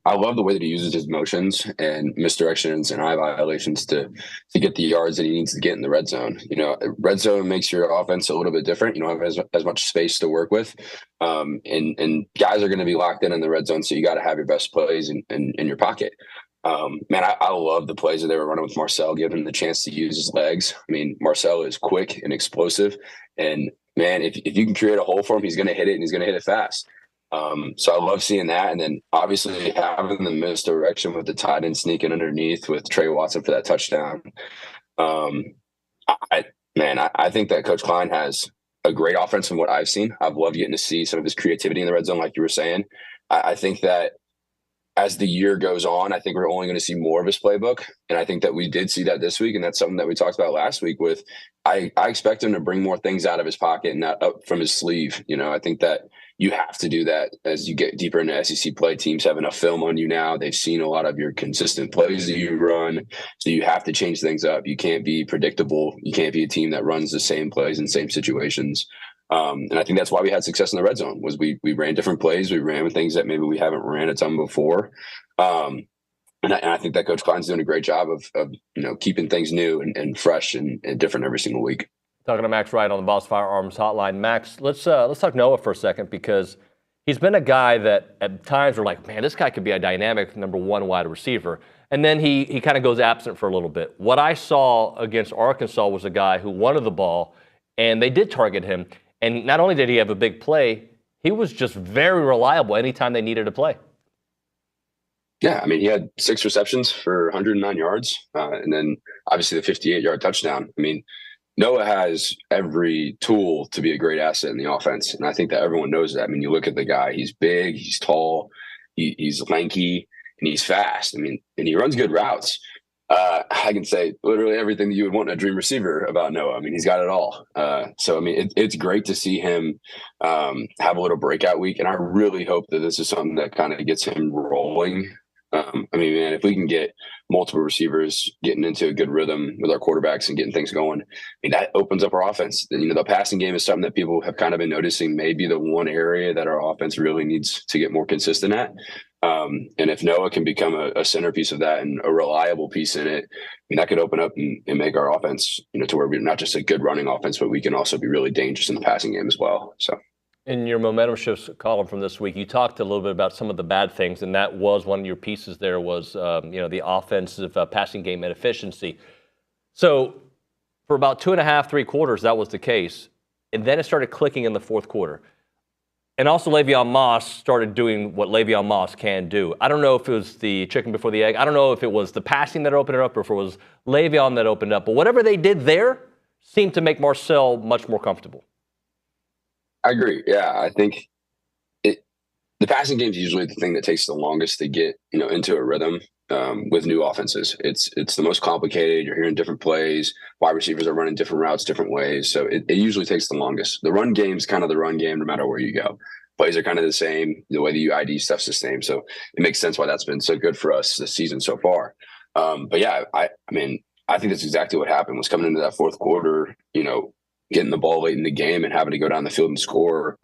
I love the way that he uses his motions and misdirections and eye violations to get the yards that he needs to get in the red zone. Red zone makes your offense a little bit different. You don't have as much space to work with, and guys are going to be locked in the red zone. So you got to have your best plays in your pocket. I love the plays that they were running with Marcel, giving him the chance to use his legs. Marcel is quick and explosive, and man, if you can create a hole for him, he's going to hit it, and he's going to hit it fast. So I love seeing that. And then obviously having the misdirection with the tight end sneaking underneath with Trey Watson for that touchdown. I think that Coach Klein has a great offense from what I've seen. I've loved getting to see some of his creativity in the red zone, like you were saying. I think that as the year goes on, I think we're only going to see more of his playbook. And I think that we did see that this week. And that's something that we talked about last week with, I expect him to bring more things out of his pocket and not up from his sleeve. I think that you have to do that as you get deeper into SEC play. Teams have enough film on you now. They've seen a lot of your consistent plays that you run. So you have to change things up. You can't be predictable. You can't be a team that runs the same plays in same situations. And I think that's why we had success in the red zone was we ran different plays. We ran with things that maybe we haven't ran a ton before. And I think that Coach Klein's doing a great job of keeping things new and fresh and different every single week. Talking to Max Wright on the Boss Firearms Hotline. Max, let's talk Noah for a second, because he's been a guy that at times we're like, man, this guy could be a dynamic number one wide receiver. And then he kind of goes absent for a little bit. What I saw against Arkansas was a guy who wanted the ball, and they did target him. And not only did he have a big play, he was just very reliable anytime they needed a play. Yeah, I mean, he had 6 receptions for 109 yards, and then obviously the 58-yard touchdown. I mean, Noah has every tool to be a great asset in the offense, and I think that everyone knows that. I mean, you look at the guy; he's big, he's tall, he's lanky, and he's fast. I mean, and he runs good routes. I can say literally everything that you would want in a dream receiver about Noah. I mean, he's got it all. So, I mean, it's great to see him have a little breakout week, and I really hope that this is something that kind of gets him rolling. I mean, man, if we can get multiple receivers getting into a good rhythm with our quarterbacks and getting things going, I mean, that opens up our offense. The passing game is something that people have kind of been noticing, maybe the one area that our offense really needs to get more consistent at. And if Noah can become a centerpiece of that and a reliable piece in it, I mean, that could open up and make our offense, to where we're not just a good running offense, but we can also be really dangerous in the passing game as well. So. In your momentum shifts column from this week, you talked a little bit about some of the bad things, and that was one of your pieces there was, the offensive passing game inefficiency. So for about 2.5, 3 quarters, that was the case. And then it started clicking in the fourth quarter. And also Le'Veon Moss started doing what Le'Veon Moss can do. I don't know if it was the chicken before the egg. I don't know if it was the passing that opened it up or if it was Le'Veon that opened up. But whatever they did there seemed to make Marcel much more comfortable. I agree. Yeah, I think the passing game is usually the thing that takes the longest to get into a rhythm with new offenses. It's the most complicated. You're hearing different plays. Wide receivers are running different routes, different ways. So it usually takes the longest. The run game's kind of the run game no matter where you go. Plays are kind of the same. The way the UID stuff's the same. So it makes sense why that's been so good for us this season so far. But yeah, I mean, I think that's exactly what happened was coming into that fourth quarter, getting the ball late in the game and having to go down the field and score.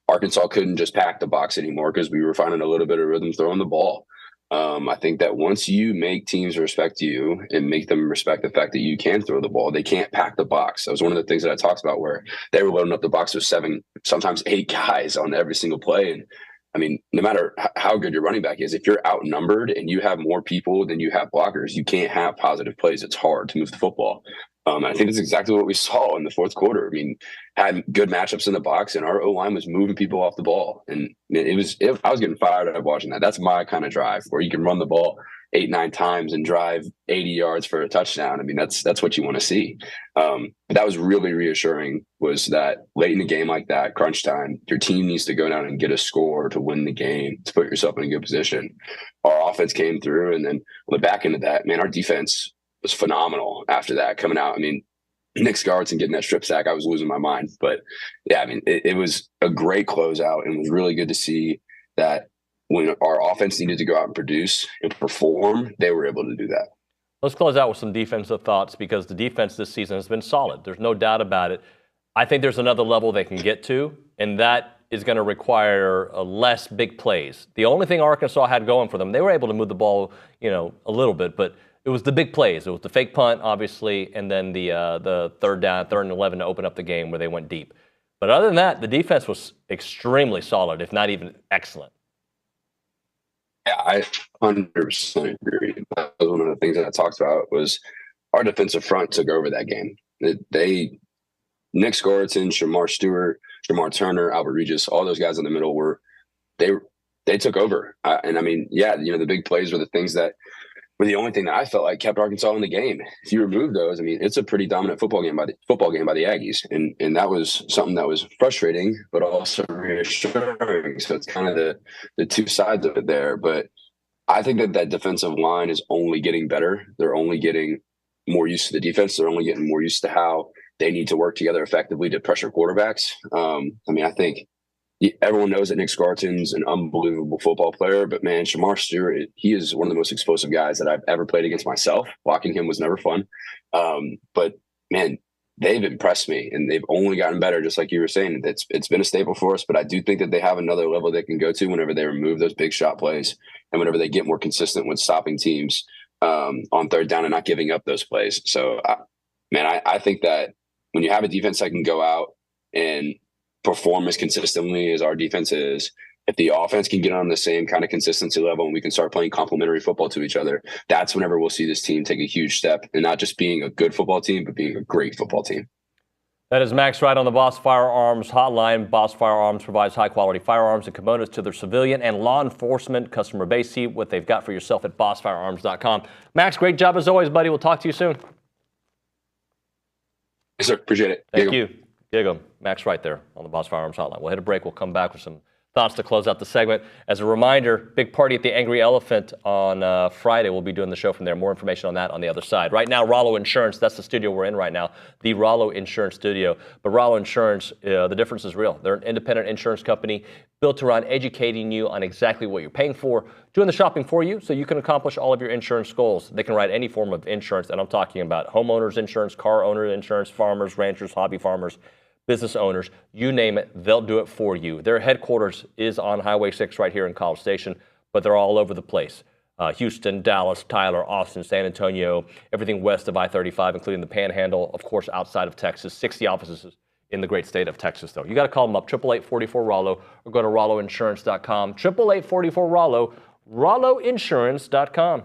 Arkansas couldn't just pack the box anymore because we were finding a little bit of rhythm throwing the ball. I think that once you make teams respect you and make them respect the fact that you can throw the ball, they can't pack the box. That was one of the things that I talked about where they were loading up the box with 7, sometimes 8 guys on every single play. And I mean, no matter how good your running back is, if you're outnumbered and you have more people than you have blockers, you can't have positive plays. It's hard to move the football. I think that's exactly what we saw in the fourth quarter. I mean, had good matchups in the box, and our O-line was moving people off the ball. And I was getting fired up watching that. That's my kind of drive, where you can run the ball 8, 9 times and drive 80 yards for a touchdown. I mean, that's what you want to see. But that was really reassuring, was that late in the game like that, crunch time, your team needs to go down and get a score to win the game, to put yourself in a good position. Our offense came through, and then on the back end of that, man, our defense was phenomenal after that coming out. I mean, Nick Scarlett getting that strip sack, I was losing my mind. But yeah, I mean, it was a great closeout, and it was really good to see that when our offense needed to go out and produce and perform, they were able to do that. Let's close out with some defensive thoughts, because the defense this season has been solid. There's no doubt about it. I think there's another level they can get to, and that is going to require less big plays. The only thing Arkansas had going for them, they were able to move the ball, a little bit, but it was the big plays. It was the fake punt, obviously, and then the third and 11 to open up the game where they went deep. But other than that, the defense was extremely solid, if not even excellent. Yeah, I 100% agree. That was one of the things that I talked about was our defensive front took over that game. Nick Scoreton, Shamar Stewart, Jamar Turner, Albert Regis, all those guys in the middle they took over. And I mean, yeah, the big plays were the things that were the only thing that I felt like kept Arkansas in the game. If you remove those, I mean, it's a pretty dominant football game by the Aggies, and that was something that was frustrating, but also reassuring. So it's kind of the two sides of it there. But I think that defensive line is only getting better. They're only getting more used to the defense. They're only getting more used to how they need to work together effectively to pressure quarterbacks. I mean, I think everyone knows that Nick Scarlton's an unbelievable football player, but man, Shamar Stewart, he is one of the most explosive guys that I've ever played against myself. Blocking him was never fun. But man, they've impressed me, and they've only gotten better, just like you were saying. It's been a staple for us, but I do think that they have another level they can go to whenever they remove those big shot plays and whenever they get more consistent with stopping teams on third down and not giving up those plays. So, I think that when you have a defense that can go out and perform as consistently as our defense is, if the offense can get on the same kind of consistency level and we can start playing complementary football to each other, that's whenever we'll see this team take a huge step and not just being a good football team, but being a great football team. That is Max Wright on the Boss Firearms Hotline. Boss Firearms provides high-quality firearms and kimonos to their civilian and law enforcement customer base. See what they've got for yourself at bossfirearms.com. Max, great job as always, buddy. We'll talk to you soon. Yes, sir. Appreciate it. Thank you. Diego. Max Wright there on the Boss Firearms Hotline. We'll hit a break. We'll come back with some thoughts to close out the segment. As a reminder, big party at the Angry Elephant on Friday. We'll be doing the show from there. More information on that on the other side. Right now, Rollo Insurance, that's the studio we're in right now, the Rollo Insurance Studio. But Rollo Insurance, the difference is real. They're an independent insurance company built around educating you on exactly what you're paying for, doing the shopping for you so you can accomplish all of your insurance goals. They can write any form of insurance, and I'm talking about homeowners insurance, car owner insurance, farmers, ranchers, hobby farmers, business owners, you name it, they'll do it for you. Their headquarters is on Highway 6 right here in College Station, but they're all over the place. Houston, Dallas, Tyler, Austin, San Antonio, everything west of I-35, including the Panhandle, of course, outside of Texas. 60 offices in the great state of Texas, though. You got to call them up, 888-44-ROLLO, or go to RolloInsurance.com, 888-44-ROLLO, RolloInsurance.com.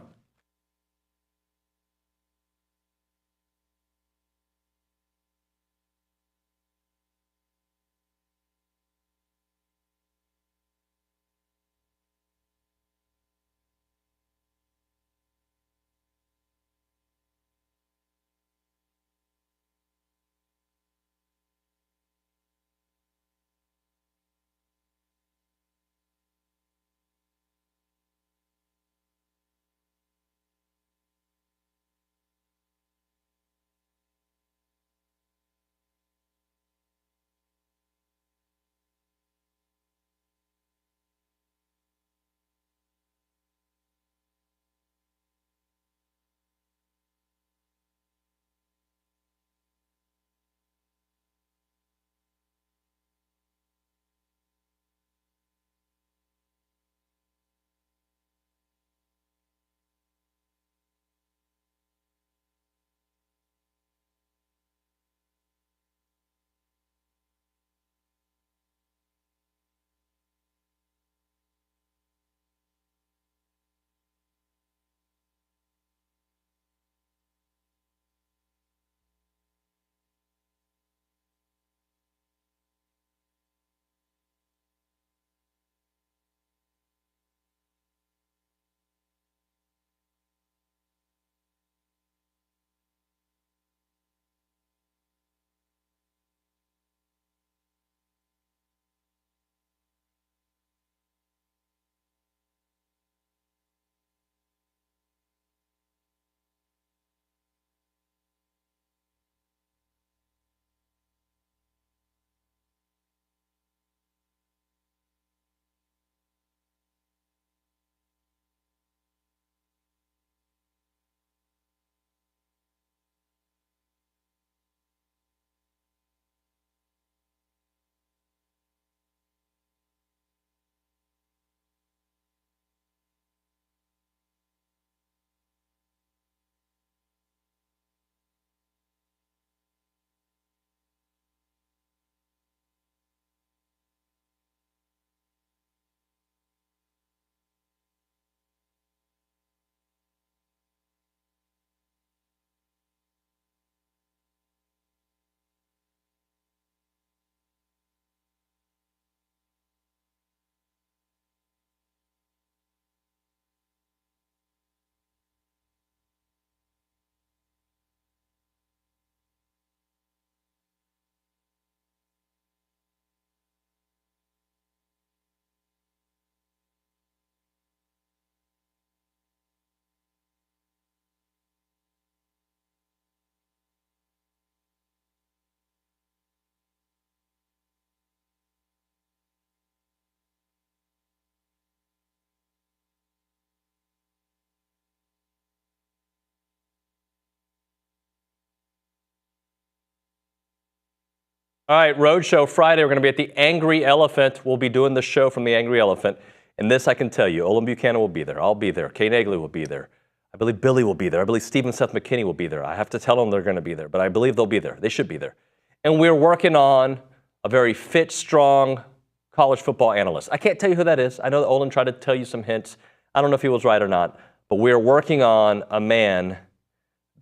All right, Roadshow Friday. We're going to be at the Angry Elephant. We'll be doing the show from the Angry Elephant. And this I can tell you, Olin Buchanan will be there. I'll be there. Kay Nagley will be there. I believe Billy will be there. I believe Steve and Seth McKinney will be there. I have to tell them they're going to be there, but I believe they'll be there. They should be there. And we're working on a very fit, strong college football analyst. I can't tell you who that is. I know that Olin tried to tell you some hints. I don't know if he was right or not, but we're working on a man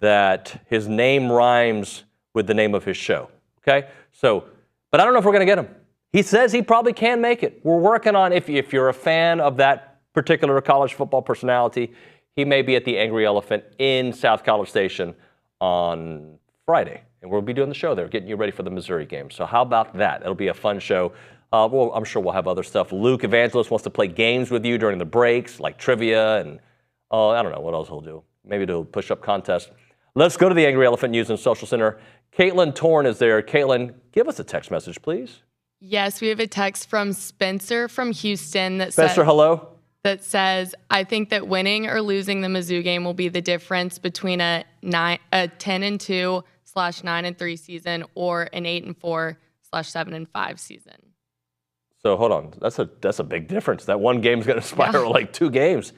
that his name rhymes with the name of his show. Okay? So, but I don't know if we're going to get him. He says he probably can make it. We're working on, if you're a fan of that particular college football personality, he may be at the Angry Elephant in South College Station on Friday. And we'll be doing the show there, getting you ready for the Missouri game. So how about that? It'll be a fun show. Well, I'm sure we'll have other stuff. Luke Evangelist wants to play games with you during the breaks, like trivia, and I don't know what else he'll do. Maybe do a push-up contest. Let's go to the Angry Elephant News and Social Center. Caitlin Torn is there. Caitlin, give us a text message, please. Yes, we have a text from Spencer from Houston that Spencer, hello. That says, I think that winning or losing the Mizzou game will be the difference between a 10-2/9-3 season or an 8-4/7-5 season. So hold on, that's a big difference. That one game's going to spiral like two games.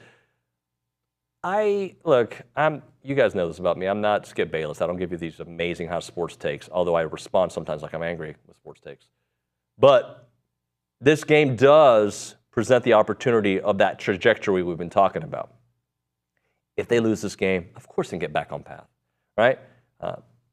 You guys know this about me. I'm not Skip Bayless. I don't give you these amazing hot sports takes, although I respond sometimes like I'm angry with sports takes. But this game does present the opportunity of that trajectory we've been talking about. If they lose this game, of course they can get back on path, right?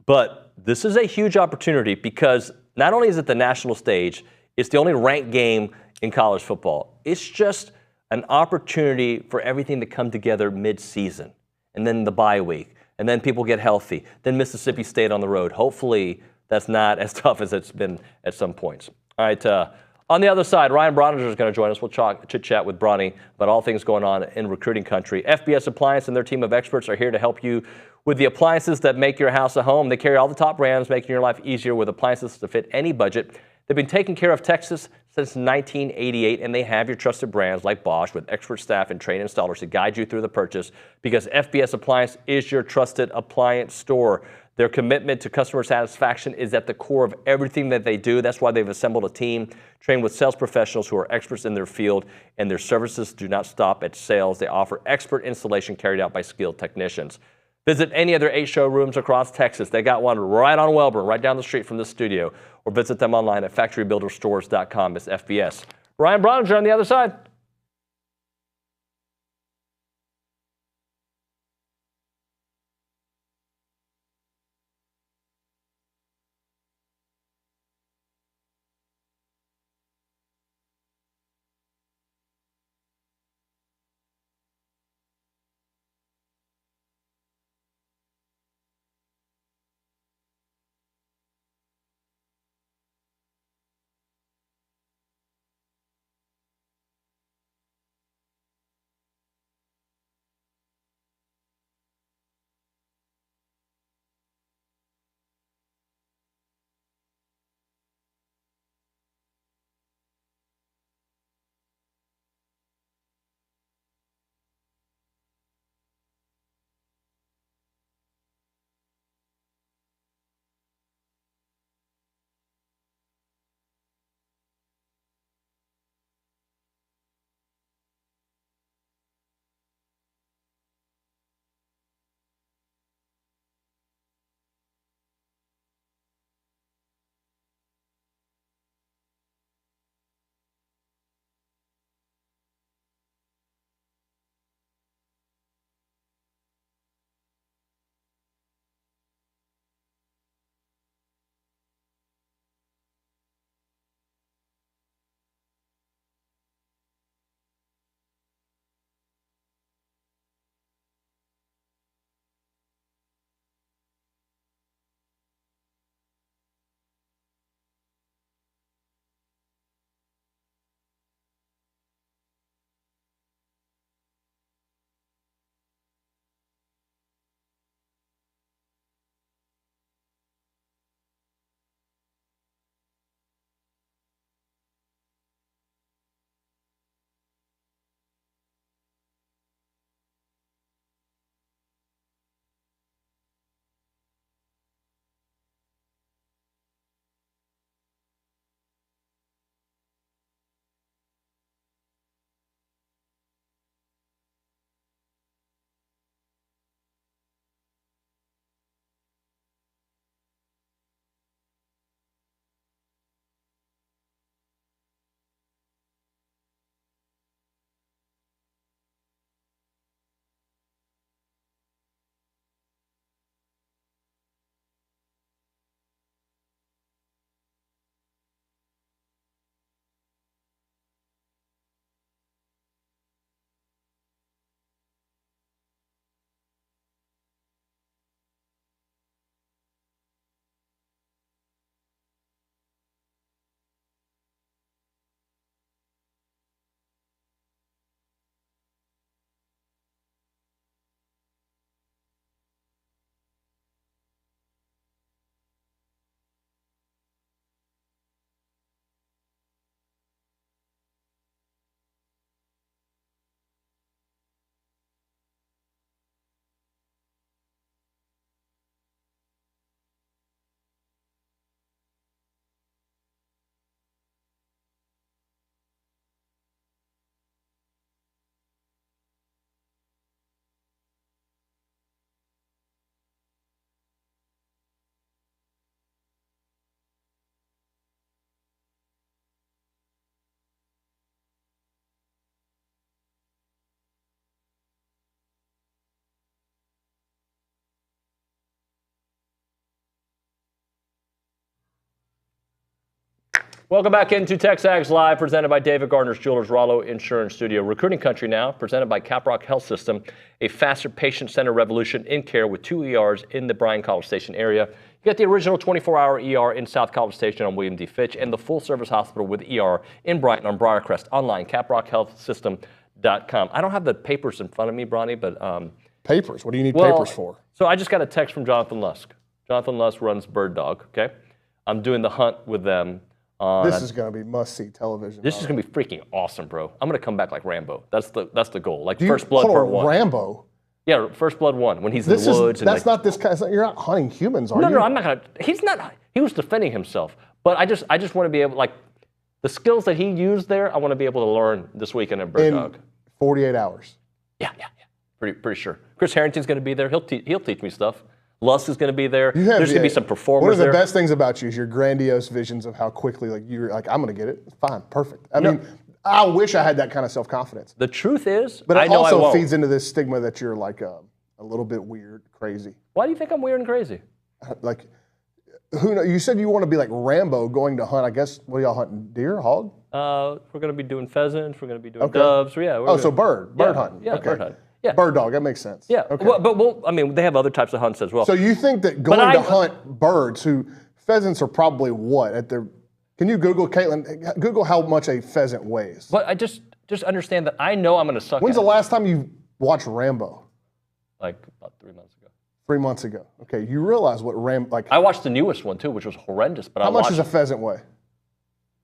But this is a huge opportunity because not only is it the national stage, it's the only ranked game in college football. It's just an opportunity for everything to come together mid-season, and then the bye week, and then people get healthy, then Mississippi State on the road. Hopefully that's not as tough as it's been at some points. All right, on the other side, Ryan Brauninger is going to join us. We'll chit-chat with Bronny about all things going on in recruiting country. FBS Appliance and their team of experts are here to help you with the appliances that make your house a home. They carry all the top brands, making your life easier with appliances to fit any budget. They've been taking care of Texas since 1988, and they have your trusted brands like Bosch with expert staff and trained installers to guide you through the purchase because FBS Appliance is your trusted appliance store. Their commitment to customer satisfaction is at the core of everything that they do. That's why they've assembled a team trained with sales professionals who are experts in their field, and their services do not stop at sales. They offer expert installation carried out by skilled technicians. Visit any of their 8 showrooms across Texas. They got one right on Welborn, right down the street from the studio, or visit them online at factorybuilderstores.com. It's FBS. Ryan Brauninger on the other side. Welcome back into TexAgs Live, presented by David Gardner's Jewelers, Rollo Insurance Studio. Recruiting Country now, presented by Caprock Health System, a faster patient-centered revolution in care with 2 ERs in the Bryan College Station area. You got the original 24-hour ER in South College Station on William D. Fitch, and the full-service hospital with ER in Brighton on Briarcrest. Online, caprockhealthsystem.com. I don't have the papers in front of me, Bronny, but... Papers? What do you need papers for? So I just got a text from Jonathan Lusk. Jonathan Lusk runs Bird Dog, okay? I'm doing the hunt with them. This is going to be must-see television. This is going to be freaking awesome, bro. I'm going to come back like Rambo. That's the goal. Like First Blood Part 1. Rambo? Yeah, First Blood 1, when he's in the woods. That's not this kind of, you're not hunting humans, are you? No, I'm not going to. He's not. He was defending himself. But I just want to be able, like, the skills that he used there, I want to be able to learn this weekend at Bird Dog. 48 hours. Yeah. Pretty sure. Chris Harrington's going to be there. He'll teach me stuff. Lusk is going to be there. There's going to be some performers there. One of the there. best things about you is your grandiose visions of how quickly, like, you're like, I'm going to get it. Fine, perfect. I mean, I wish I had that kind of self-confidence. The truth is, but it I know also I won't. feeds into this stigma that you're like a little bit weird, crazy. Why do you think I'm weird and crazy? Like, who knows? You said you want to be like Rambo going to hunt. I guess, what are y'all hunting? Deer, hog? We're going to be doing pheasants. We're going to be doing doves. Yeah. So bird hunting. Yeah, bird hunting. Yeah. Bird dog, that makes sense. Yeah, okay. Well, I mean, they have other types of hunts as well. So you think that going to hunt birds, pheasants are probably what at their? Can you Google, Caitlin? Google how much a pheasant weighs. But I just understand that I know I'm going to suck. When's the last time you watched Rambo? Like about 3 months ago. 3 months ago. Okay, you realize what I watched the newest one too, which was horrendous. But how much does a pheasant weigh?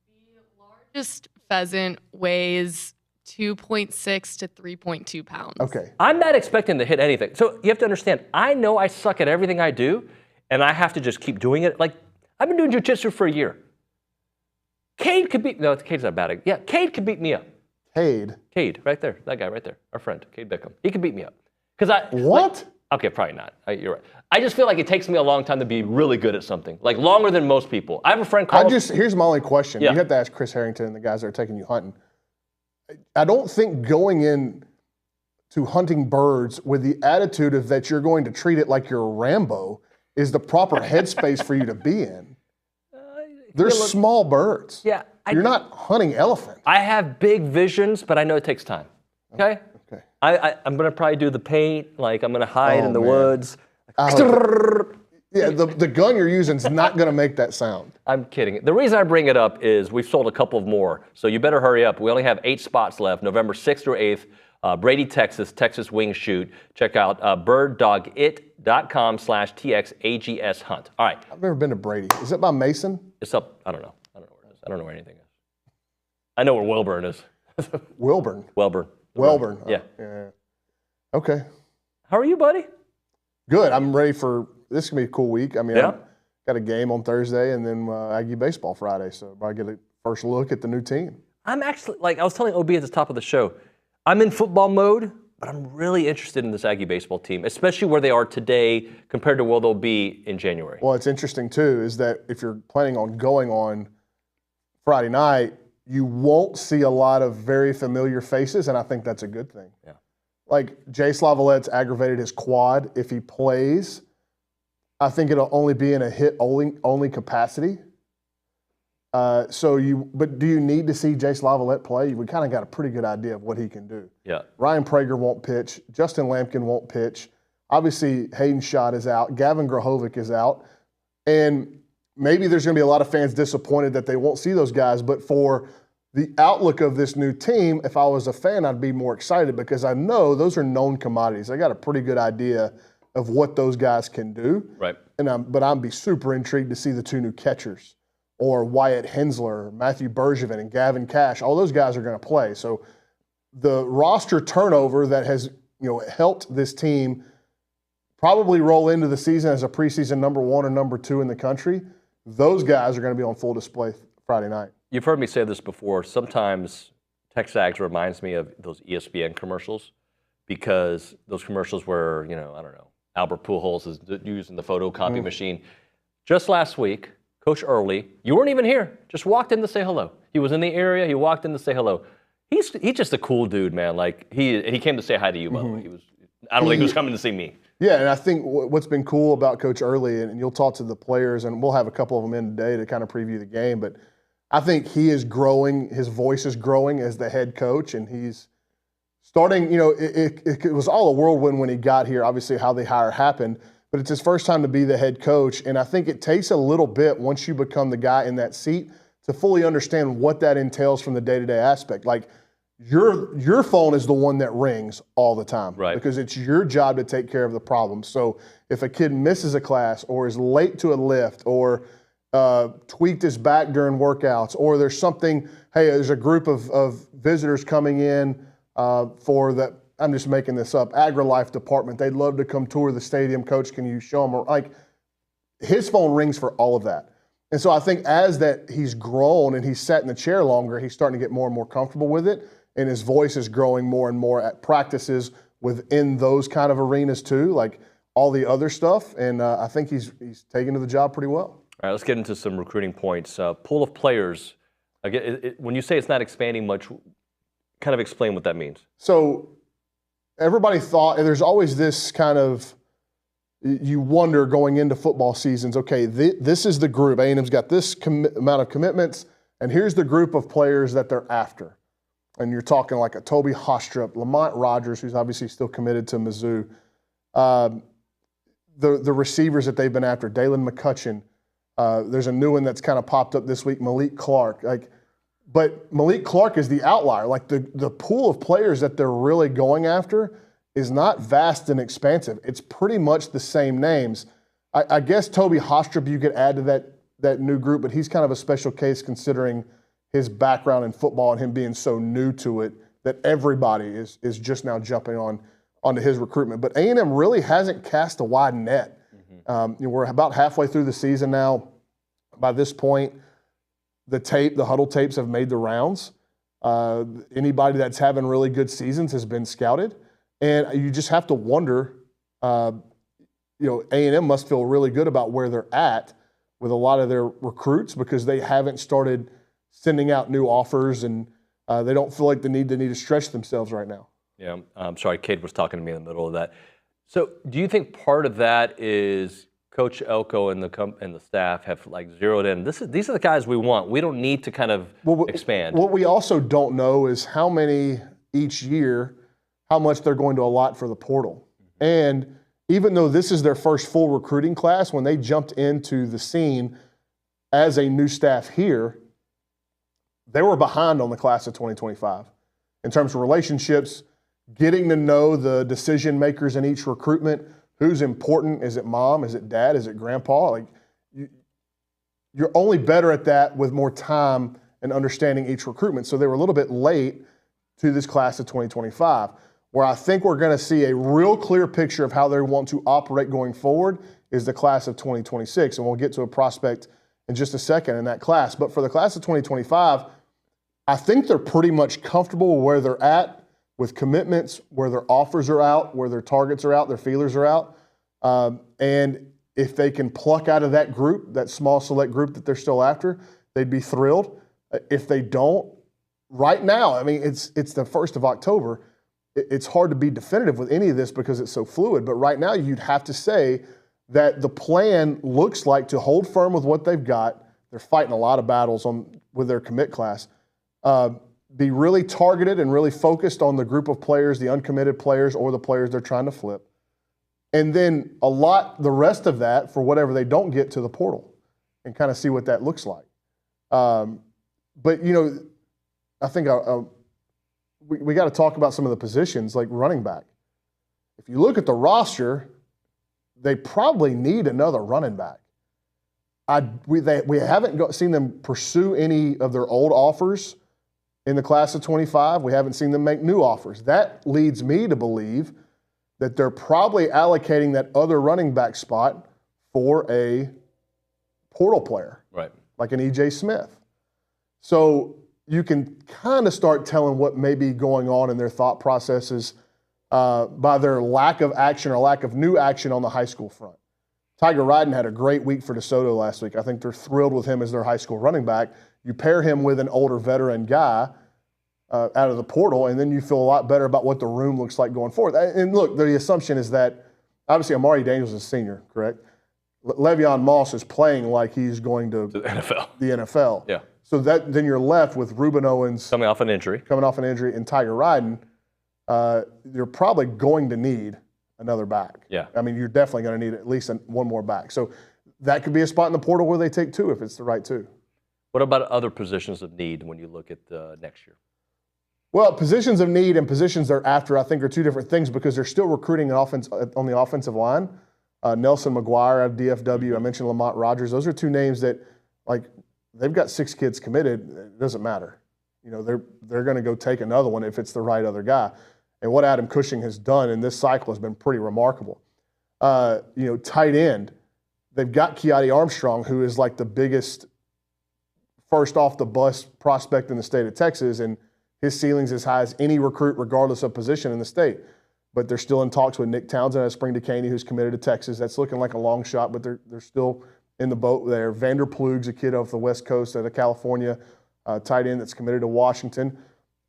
The largest pheasant weighs 2.6 to 3.2 pounds. Okay. I'm not expecting to hit anything. So you have to understand, I know I suck at everything I do, and I have to just keep doing it. Like, I've been doing jiu-jitsu for a year. Cade could beat, no, Cade's not bad. Yeah, Cade could beat me up. Cade, right there. That guy right there. Our friend, Cade Bickham. He could beat me up. What? Okay, probably not. You're right. I just feel like it takes me a long time to be really good at something. Like, longer than most people. I have a friend called... Here's my only question. Yeah. You have to ask Chris Harrington and the guys that are taking you hunting. I don't think going in to hunting birds with the attitude of that you're going to treat it like you're Rambo is the proper headspace for you to be in. They're small birds. Yeah. You're not hunting elephant. I have big visions, but I know it takes time. Okay? Okay. I'm going to probably do the paint. Like, I'm going to hide in the woods. Yeah, the gun you're using is not going to make that sound. I'm kidding. The reason I bring it up is we've sold a couple of more, so you better hurry up. We only have 8 spots left, November 6th through 8th, Brady, Texas Wing Shoot. Check out birddogit.com/TXAGS hunt. All right. I've never been to Brady. Is it by Mason? It's up, I don't know where it is. I don't know where anything is. I know where Wilburn is. Wilburn? Welburn. Yeah. Okay. How are you, buddy? Good. I'm ready for, this is going to be a cool week. I mean, I've got a game on Thursday and then Aggie baseball Friday, so I get a first look at the new team. I'm actually, like I was telling OB at the top of the show, I'm in football mode, but I'm really interested in this Aggie baseball team, especially where they are today compared to where they'll be in January. Well, it's interesting, too, is that if you're planning on going on Friday night, you won't see a lot of very familiar faces, and I think that's a good thing. Yeah. Like, Jay Slavelet's aggravated his quad. If he plays, I think it'll only be in a hit-only capacity. But do you need to see Jay Slavelet play? We kind of got a pretty good idea of what he can do. Yeah. Ryan Prager won't pitch. Justin Lampkin won't pitch. Obviously, Hayden Schott is out. Gavin Grahovic is out. And maybe there's going to be a lot of fans disappointed that they won't see those guys, but for the outlook of this new team, if I was a fan, I'd be more excited because I know those are known commodities. I got a pretty good idea of what those guys can do. Right. But I'd be super intrigued to see the 2 new catchers, or Wyatt Hensler, Matthew Bergevin, and Gavin Cash. All those guys are going to play. So the roster turnover that has helped this team probably roll into the season as a preseason number 1 or number 2 in the country, those guys are going to be on full display Friday night. You've heard me say this before. Sometimes TexAgs reminds me of those ESPN commercials because those commercials where, I don't know, Albert Pujols is using the photocopy machine. Just last week, Coach Early, you weren't even here, just walked in to say hello. He was in the area. He walked in to say hello. He's just a cool dude, man. Like, he came to say hi to you, by the way. I don't think he was coming to see me. Yeah, and I think what's been cool about Coach Early, and you'll talk to the players, and we'll have a couple of them in today to kind of preview the game, but I think he is growing. His voice is growing as the head coach, and he's starting. It was all a whirlwind when he got here. Obviously, how the hire happened, but it's his first time to be the head coach, and I think it takes a little bit once you become the guy in that seat to fully understand what that entails from the day-to-day aspect. Like your phone is the one that rings all the time, right? Because it's your job to take care of the problem. So if a kid misses a class or is late to a lift or tweaked his back during workouts, or there's something, hey, there's a group of visitors coming in for the, I'm just making this up, AgriLife department. They'd love to come tour the stadium. Coach, can you show them? Like, his phone rings for all of that. And so I think as that he's grown and he's sat in the chair longer, he's starting to get more and more comfortable with it. And his voice is growing more and more at practices within those kind of arenas too, like all the other stuff. And I think he's taken to the job pretty well. All right, let's get into some recruiting points. Pool of players. When you say it's not expanding much, kind of explain what that means. So everybody thought, and there's always this kind of, you wonder going into football seasons, okay, this is the group. A&M's got this amount of commitments, and here's the group of players that they're after. And you're talking like a Toby Hostrup, Lamont Rogers, who's obviously still committed to Mizzou. The receivers that they've been after, Dalen McCutcheon. There's a new one that's kind of popped up this week, Malik Clark. But Malik Clark is the outlier. Like the pool of players that they're really going after is not vast and expansive. It's pretty much the same names. I guess Toby Hostrup you could add to that new group, but he's kind of a special case considering his background in football and him being so new to it that everybody is just now jumping onto his recruitment. But A&M really hasn't cast a wide net. We're about halfway through the season now. By this point, the huddle tapes have made the rounds. Anybody that's having really good seasons has been scouted. And you just have to wonder, A&M must feel really good about where they're at with a lot of their recruits because they haven't started sending out new offers and they don't feel like they need to stretch themselves right now. Yeah, I'm sorry, Kate was talking to me in the middle of that. So do you think part of that is Coach Elko and the staff have zeroed in? These are the guys we want. We don't need to kind of expand. What we also don't know is how many each year, how much they're going to allot for the portal. And even though this is their first full recruiting class, when they jumped into the scene as a new staff here, they were behind on the class of 2025 in terms of relationships, getting to know the decision makers in each recruitment. Who's important? Is it mom? Is it dad? Is it grandpa? You're only better at that with more time and understanding each recruitment. So they were a little bit late to this class of 2025, where I think we're going to see a real clear picture of how they want to operate going forward is the class of 2026. And we'll get to a prospect in just a second in that class. But for the class of 2025, I think they're pretty much comfortable with where they're at with commitments, where their offers are out, where their targets are out, their feelers are out. And if they can pluck out of that group, that small select group that they're still after, they'd be thrilled. If they don't, right now, I mean, it's the 1st of October. It's hard to be definitive with any of this because it's so fluid. But right now, you'd have to say that the plan looks like to hold firm with what they've got. They're fighting a lot of battles with their commit class. Be really targeted and really focused on the group of players, the uncommitted players or the players they're trying to flip. And then the rest of that for whatever they don't get to the portal and kind of see what that looks like. But, I think we got to talk about some of the positions like running back. If you look at the roster, they probably need another running back. We haven't seen them pursue any of their old offers in the class of 25. We haven't seen them make new offers. That leads me to believe that they're probably allocating that other running back spot for a portal player, right? Like an E.J. Smith. So you can kind of start telling what may be going on in their thought processes by their lack of action or lack of new action on the high school front. Tiger Ryden had a great week for DeSoto last week. I think they're thrilled with him as their high school running back. You pair him with an older veteran guy out of the portal, and then you feel a lot better about what the room looks like going forward. And look, the assumption is that obviously Amari Daniels is a senior, correct? Le'Veon Moss is playing like he's going to the NFL. The NFL. Yeah. So then you're left with Reuben Owens coming off an injury, and Tiger Ryden. You're probably going to need another back. Yeah. I mean, you're definitely going to need at least one more back. So that could be a spot in the portal where they take two if it's the right two. What about other positions of need when you look at next year? Well, positions of need and positions they're after, I think, are two different things because they're still recruiting on the offensive line. Nelson McGuire out of DFW. I mentioned Lamont Rogers. Those are two names that, like, they've got 6 kids committed. It doesn't matter. You know, they're going to go take another one if it's the right other guy. And what Adam Cushing has done in this cycle has been pretty remarkable. Tight end, they've got Keati Armstrong, who is like the biggest first off the bus prospect in the state of Texas, and his ceiling's as high as any recruit, regardless of position in the state. But they're still in talks with Nick Townsend out of Spring Decaney, who's committed to Texas. That's looking like a long shot, but they're still in the boat there. Vander Plug's a kid off the West Coast out of California, tight end that's committed to Washington.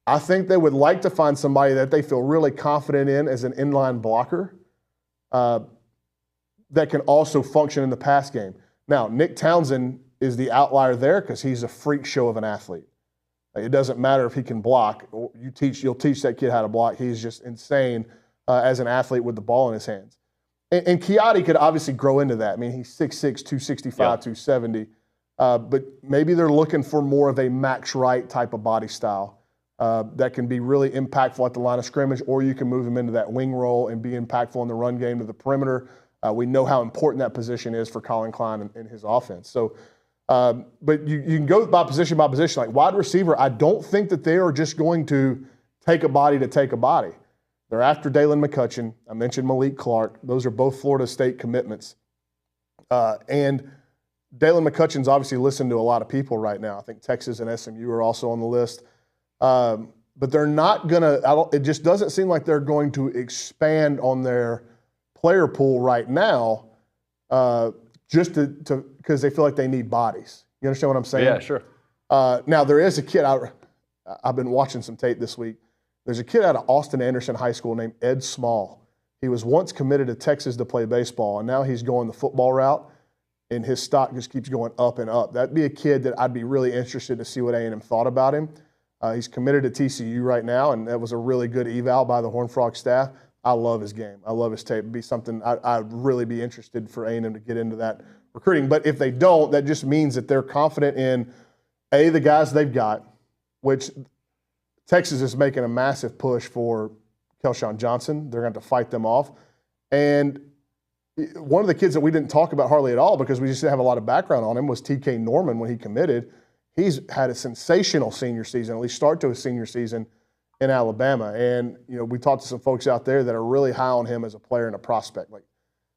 I think they would like to find somebody that they feel really confident in as an inline blocker that can also function in the pass game. Now, Nick Townsend is the outlier there because he's a freak show of an athlete. It doesn't matter if he can block. You'll teach that kid how to block. He's just insane as an athlete with the ball in his hands. And Keati could obviously grow into that. I mean, he's 6'6", 265, 270. But maybe they're looking for more of a Max Wright type of body style that can be really impactful at the line of scrimmage, or you can move him into that wing role and be impactful in the run game to the perimeter. We know how important that position is for Colin Klein and his offense. So, but you can go by position. Like wide receiver, I don't think that they are just going to take a body to take a body. They're after Dalen McCutcheon. I mentioned Malik Clark. Those are both Florida State commitments. And Dalen McCutcheon's obviously listened to a lot of people right now. I think Texas and SMU are also on the list. But they're not going to – it just doesn't seem like they're going to expand on their player pool right now just because they feel like they need bodies. You understand what I'm saying? Yeah, sure. Now, there is a kid – I've been watching some tape this week. There's a kid out of Austin Anderson High School named Ed Small. He was once committed to Texas to play baseball, and now he's going the football route, and his stock just keeps going up and up. That'd be a kid that I'd be really interested to see what A&M thought about him. He's committed to TCU right now, and that was a really good eval by the Horned Frog staff. I love his game. I love his tape. It'd be something I'd really be interested for A&M to get into that recruiting. But if they don't, that just means that they're confident in, A, the guys they've got, which Texas is making a massive push for Kelshawn Johnson. They're going to have to fight them off. And one of the kids that we didn't talk about hardly at all because we just didn't have a lot of background on him was TK Norman when he committed. He's had a sensational senior season, at least start to his senior season in Alabama. And, you know, we talked to some folks out there that are really high on him as a player and a prospect. Like,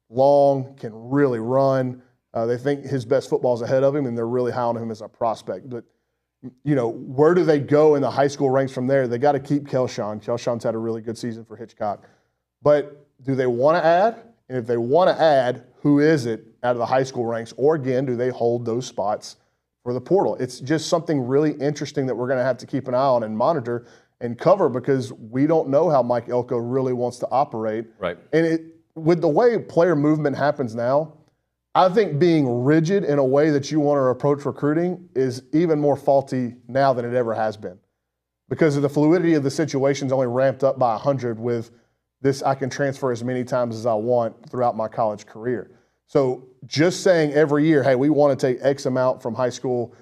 long, can really run. They think his best football is ahead of him, and they're really high on him as a prospect. But, you know, where do they go in the high school ranks from there? They got to keep Kelshawn. Kelshawn's had a really good season for Hitchcock. But do they want to add? And if they want to add, who is it out of the high school ranks? Or, again, do they hold those spots for the portal? It's just something really interesting that we're going to have to keep an eye on and monitor and cover because we don't know how Mike Elko really wants to operate. Right. And with the way player movement happens now, I think being rigid in a way that you want to approach recruiting is even more faulty now than it ever has been because of the fluidity of the situation's only ramped up by 100 with this I can transfer as many times as I want throughout my college career. So just saying every year, hey, we want to take X amount from high school,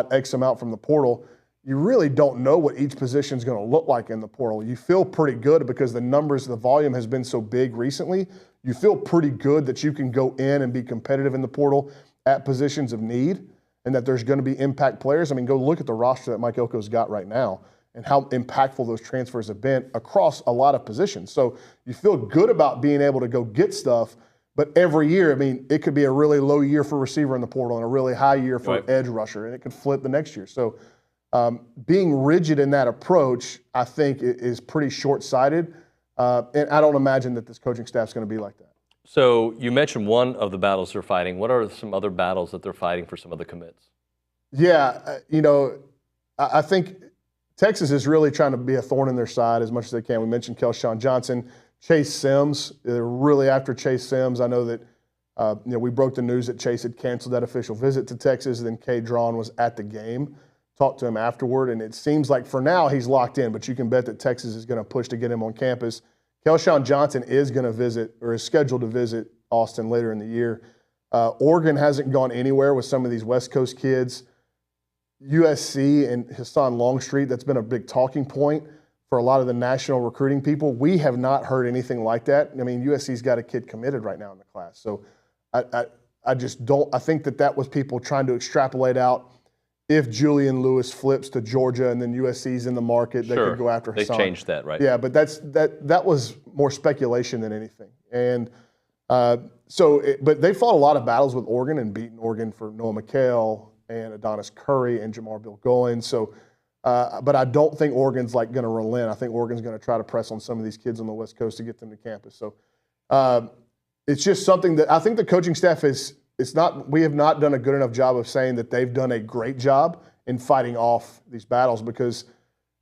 X amount from the portal, you really don't know what each position is going to look like in the portal. You feel pretty good because the numbers, the volume has been so big recently. You feel pretty good that you can go in and be competitive in the portal at positions of need and that there's going to be impact players. I mean, go look at the roster that Mike Elko's got right now and how impactful those transfers have been across a lot of positions. So you feel good about being able to go get stuff. But every year, I mean, it could be a really low year for receiver in the portal and a really high year for edge rusher, and it could flip the next year. So being rigid in that approach, I think, is pretty short-sighted. And I don't imagine that this coaching staff is going to be like that. So you mentioned one of the battles they're fighting. What are some other battles that they're fighting for some of the commits? Yeah, you know, I think Texas is really trying to be a thorn in their side as much as they can. We mentioned Kelshawn Johnson. Chase Sims, they're really after Chase Sims. I know that we broke the news that Chase had canceled that official visit to Texas, and then Kay Drawn was at the game. talked to him afterward, and it seems like for now he's locked in, but you can bet that Texas is going to push to get him on campus. Kelshawn Johnson is going to visit, or is scheduled to visit, Austin later in the year. Oregon hasn't gone anywhere with some of these West Coast kids. USC and Hassan Longstreet, that's been a big talking point for a lot of the national recruiting people. We have not heard anything like that. I mean, USC's got a kid committed right now in the class. So I just don't – I think that was people trying to extrapolate out if Julian Lewis flips to Georgia and then USC's in the market, they could go after Hassan. They changed that, right? Yeah, but that was more speculation than anything. And but they fought a lot of battles with Oregon and beaten Oregon for Noah McHale and Adonis Curry and Jamar Bill Goins. So, but I don't think Oregon's like going to relent. I think Oregon's going to try to press on some of these kids on the West Coast to get them to campus. So it's just something that I think the coaching staff we have not done a good enough job of saying that they've done a great job in fighting off these battles, because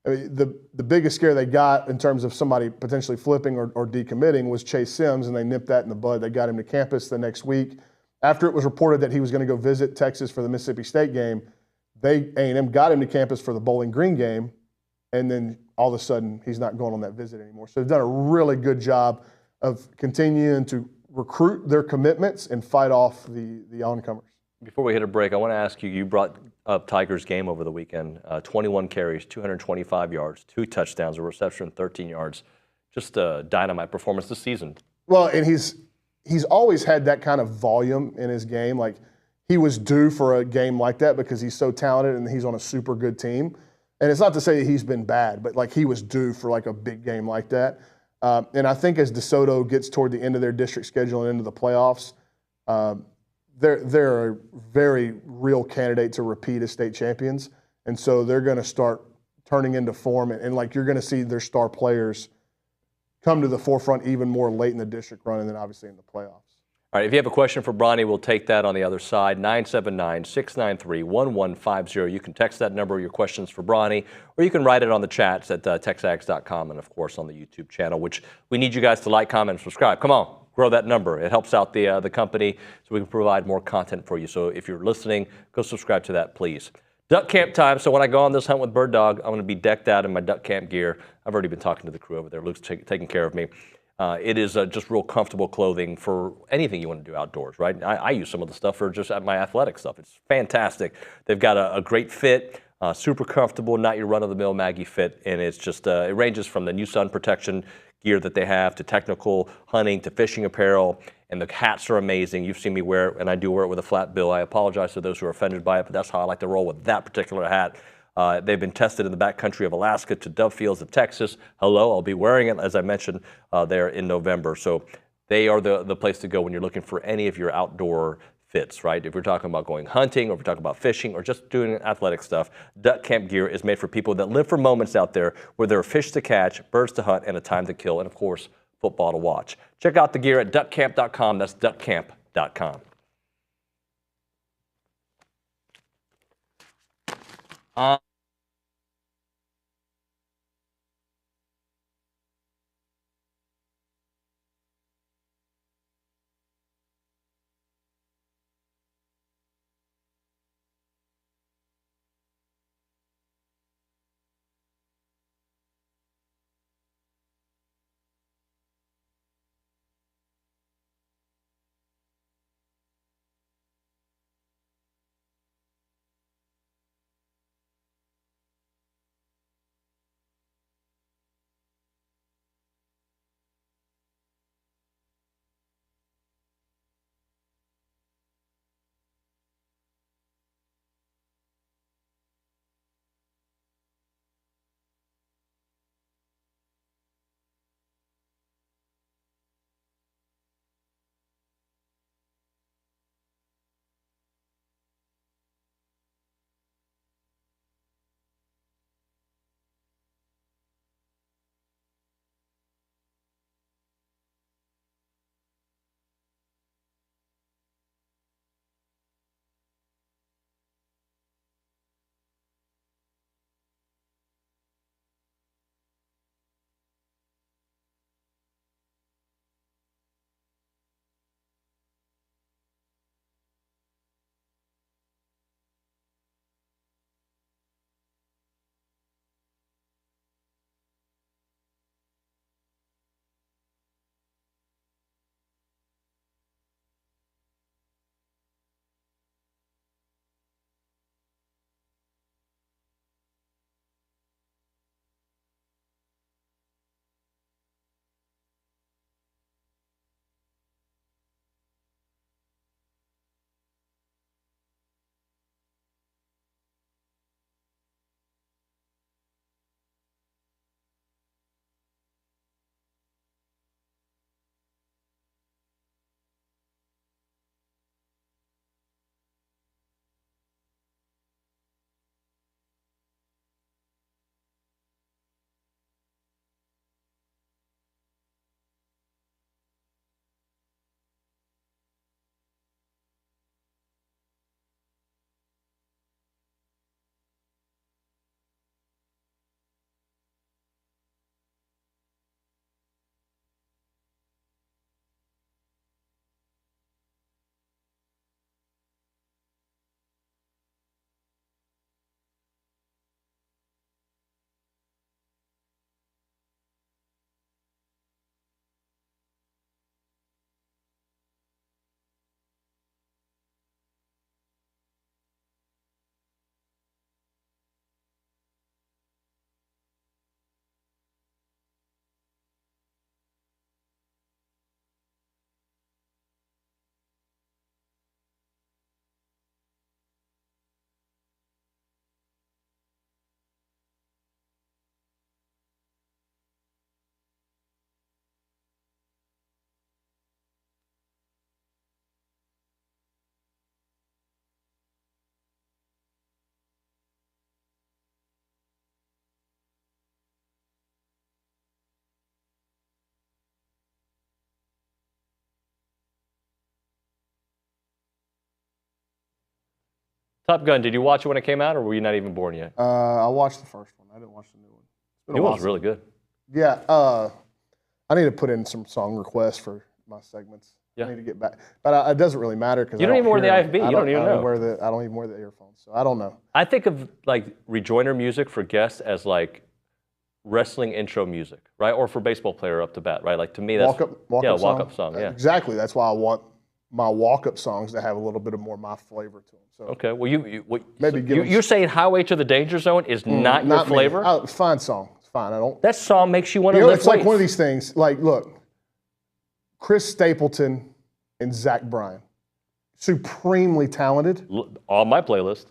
I mean, the biggest scare they got in terms of somebody potentially flipping or decommitting was Chase Sims, and they nipped that in the bud. They got him to campus the next week. After it was reported that he was going to go visit Texas for the Mississippi State game, A&M got him to campus for the Bowling Green game, and then all of a sudden he's not going on that visit anymore. So they've done a really good job of continuing to recruit their commitments and fight off the oncomers. Before we hit a break, I want to ask you, you brought up Tiger's game over the weekend, 21 carries, 225 yards, 2 touchdowns, a reception, 13 yards. Just a dynamite performance this season. Well, and he's always had that kind of volume in his game. Like, he was due for a game like that because he's so talented and he's on a super good team. And it's not to say that he's been bad, but like, he was due for like a big game like that. And I think as DeSoto gets toward the end of their district schedule and into the playoffs, they're a very real candidate to repeat as state champions. And so they're going to start turning into form. And like, you're going to see their star players come to the forefront even more late in the district run and then obviously in the playoffs. All right, if you have a question for Bronny, we'll take that on the other side, 979-693-1150. You can text that number, your questions for Bronny, or you can write it on the chats at TexAgs.com and, of course, on the YouTube channel, which we need you guys to like, comment, and subscribe. Come on, grow that number. It helps out the company so we can provide more content for you. So if you're listening, go subscribe to that, please. Duck camp time. So when I go on this hunt with Bird Dog, I'm going to be decked out in my duck camp gear. I've already been talking to the crew over there. Luke's taking care of me. It is just real comfortable clothing for anything you want to do outdoors, right? I use some of the stuff for just my athletic stuff. It's fantastic. They've got a great fit, super comfortable, not your run-of-the-mill Maggie fit, and it's just it ranges from the new sun protection gear that they have to technical hunting to fishing apparel, and the hats are amazing. You've seen me wear it, and I do wear it with a flat bill. I apologize to those who are offended by it, but that's how I like to roll with that particular hat. They've been tested in the backcountry of Alaska to dove fields of Texas. Hello, I'll be wearing it, as I mentioned, there in November. So they are the place to go when you're looking for any of your outdoor fits, right? If we're talking about going hunting, or if we're talking about fishing, or just doing athletic stuff, duck camp gear is made for people that live for moments out there where there are fish to catch, birds to hunt, and a time to kill, and of course, football to watch. Check out the gear at duckcamp.com. That's duckcamp.com. Top Gun, did you watch it when it came out, or were you not even born yet? I watched the first one. I didn't watch the new one. The new one was really good. Yeah. I need to put in some song requests for my segments. Yeah. I need to get back. But it doesn't really matter because You don't even wear the IFB. You don't even know. I don't even wear the earphones, so I don't know. I think of like rejoinder music for guests as like wrestling intro music, right? Or for baseball player up to bat, right? Like to me, that's walk-up song. Yeah, exactly. That's why I want my walk-up songs to have a little bit of more my flavor to them. So okay, well, maybe you're saying Highway to the Danger Zone is not your flavor? Fine song. It's fine. I don't. That song makes you want to lift it's like weights. one of these things. Like, look, Chris Stapleton and Zach Bryan, supremely talented. On my playlist.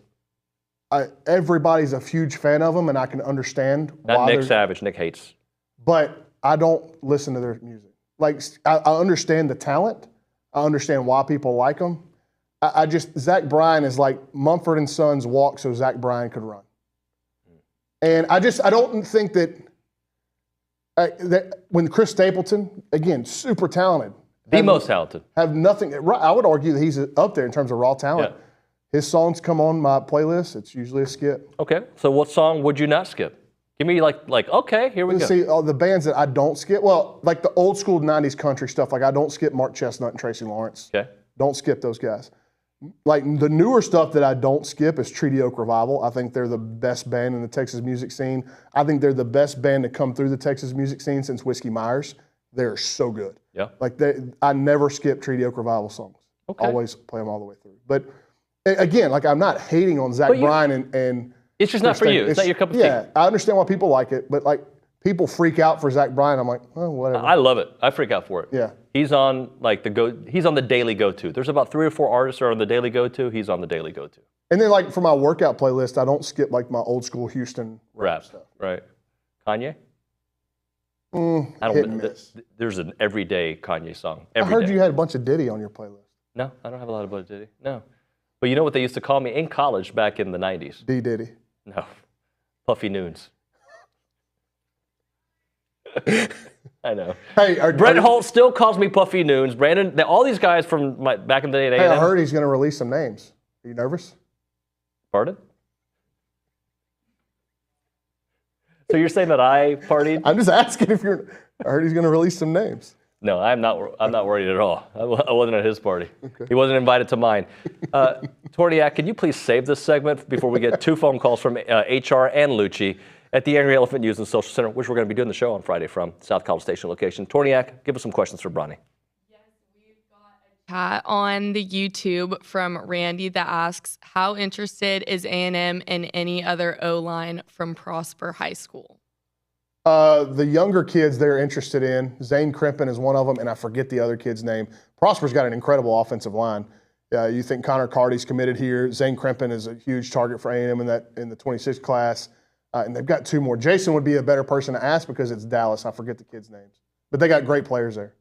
Everybody's a huge fan of them, and I can understand Not why. Nick Savage. Nick hates. But I don't listen to their music. Like, I understand the talent. I understand why people like them. Zach Bryan is like Mumford & Sons walk so Zach Bryan could run. And I don't think that when Chris Stapleton, again, super talented. The most talented. Have nothing. I would argue that he's up there in terms of raw talent. Yeah. His songs come on my playlist. It's usually a skip. Okay, so what song would you not skip? Give me like okay, here we go. See, the bands that I don't skip, well, like the old school 90s country stuff, like I don't skip Mark Chestnut and Tracy Lawrence. Okay. Don't skip those guys. Like the newer stuff that I don't skip is Treaty Oak Revival. I think they're the best band in the Texas music scene. I think they're the best band to come through the Texas music scene since Whiskey Myers. They're so good. Yeah. Like I never skip Treaty Oak Revival songs. Okay. Always play them all the way through. But again, like I'm not hating on Zach Bryan and it's just not for you. It's not your cup of tea. Yeah, I understand why people like it, but like people freak out for Zach Bryan. I'm like, oh, whatever. I love it. I freak out for it. Yeah. He's on he's on the daily go-to. There's about 3 or 4 artists that are on the daily go-to. He's on the daily go-to. And then like for my workout playlist, I don't skip like my old school Houston rap stuff. Right. Kanye? I don't. There's an everyday Kanye song. I heard you had a bunch of Diddy on your playlist. No, I don't have a lot of Diddy. No. But you know what they used to call me in college back in the 90s? D Diddy. No. Puffy Noons. I know. Hey, Brett Holt still calls me Puffy Noons. Brandon, all these guys from back in the day at A&M. I heard he's going to release some names. Are you nervous? Pardon? So you're saying that I partied? I'm just asking if you're. I heard he's going to release some names. No, I'm not worried at all. I wasn't at his party. Okay. He wasn't invited to mine. Torniak, can you please save this segment before we get 2 phone calls from HR and Lucci at the Angry Elephant News and Social Center, which we're going to be doing the show on Friday from South College Station location. Torniak, give us some questions for Bronny. Yes, we've got a chat on the YouTube from Randy that asks, how interested is A&M in any other O-line from Prosper High School? The younger kids they're interested in, Zane Crimpin is one of them, and I forget the other kid's name. Prosper's got an incredible offensive line. You think Connor Carty's committed here. Zane Crimpin is a huge target for A&M in the 26 class. And they've got 2 more. Jason would be a better person to ask because it's Dallas. I forget the kids' names. But they got great players there.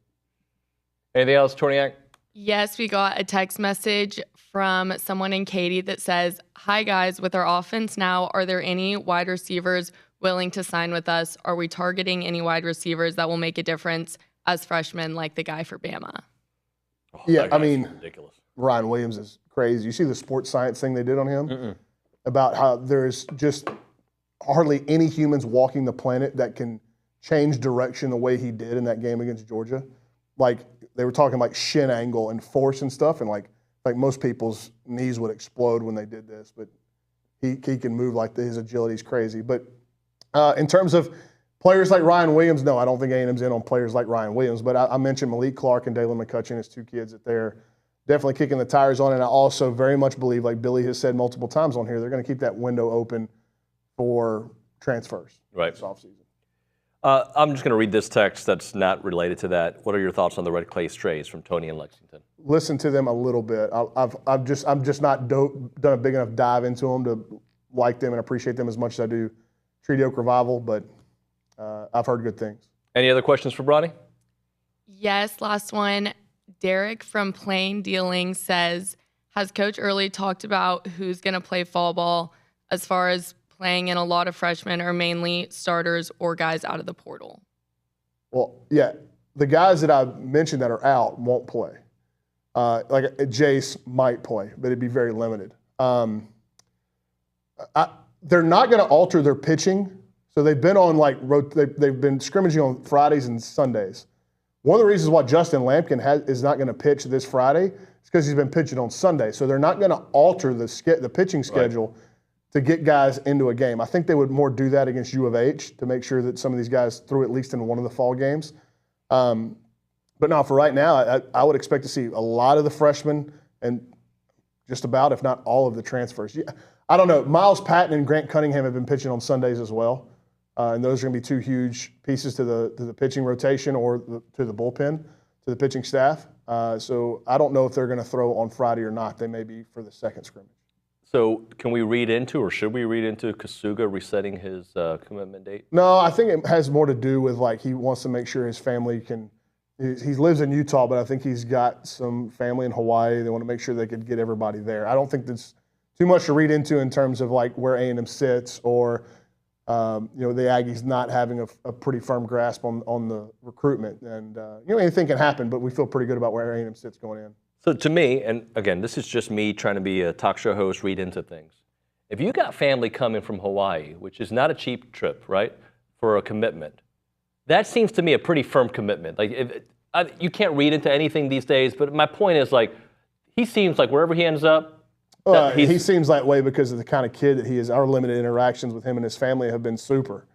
Anything else, Torniak? Yes, we got a text message from someone in Katy that says, hi, guys. With our offense now, are there any wide receivers willing to sign with us? Are we targeting any wide receivers that will make a difference as freshmen like the guy for Bama? Oh, yeah, I mean, ridiculous. Ryan Williams is crazy. You see the sports science thing they did on him? About how there's just hardly any humans walking the planet that can change direction the way he did in that game against Georgia. Like, they were talking like shin angle and force and stuff, and like most people's knees would explode when they did this, but he can move like his agility is crazy. But in terms of players like Ryan Williams, no, I don't think A&M's in on players like Ryan Williams, but I mentioned Malik Clark and Dalen McCutcheon as 2 kids that they're definitely kicking the tires on, and I also very much believe, like Billy has said multiple times on here, they're going to keep that window open for transfers this offseason. I'm just going to read this text that's not related to that. What are your thoughts on the Red Clay Strays from Tony in Lexington? Listen to them a little bit. I'm just not done a big enough dive into them to like them and appreciate them as much as I do Treaty Oak Revival, but I've heard good things. Any other questions for Bronny? Yes, last one. Derek from Plain Dealing says, has Coach Early talked about who's going to play fall ball as far as playing in a lot of freshmen or mainly starters or guys out of the portal? Well, yeah, the guys that I mentioned that are out won't play. Like Jace might play, but it'd be very limited. they're not going to alter their pitching. So they've been on they've been scrimmaging on Fridays and Sundays. One of the reasons why Justin Lampkin is not going to pitch this Friday is because he's been pitching on Sunday. So they're not going to alter the pitching schedule to get guys into a game. I think they would more do that against U of H to make sure that some of these guys threw at least in one of the fall games. But no, for right now, I would expect to see a lot of the freshmen and just about, if not all of the transfers. Yeah, I don't know. Miles Patton and Grant Cunningham have been pitching on Sundays as well. And those are going to be two huge pieces to the pitching rotation or to the bullpen, to the pitching staff. So I don't know if they're going to throw on Friday or not. They may be for the second scrimmage. So can we read into, or should we read into Kasuga resetting his commitment date? No, I think it has more to do with he wants to make sure his family can. He lives in Utah, but I think he's got some family in Hawaii. They want to make sure they could get everybody there. I don't think that's too much to read into in terms of where A&M sits or the Aggies not having a pretty firm grasp on the recruitment. And anything can happen, but we feel pretty good about where A&M sits going in. So to me, and again, this is just me trying to be a talk show host, read into things. If you got family coming from Hawaii, which is not a cheap trip, right, for a commitment, that seems to me a pretty firm commitment. You can't read into anything these days, but my point is he seems like wherever he ends up. He seems that way because of the kind of kid that he is. Our limited interactions with him and his family have been super.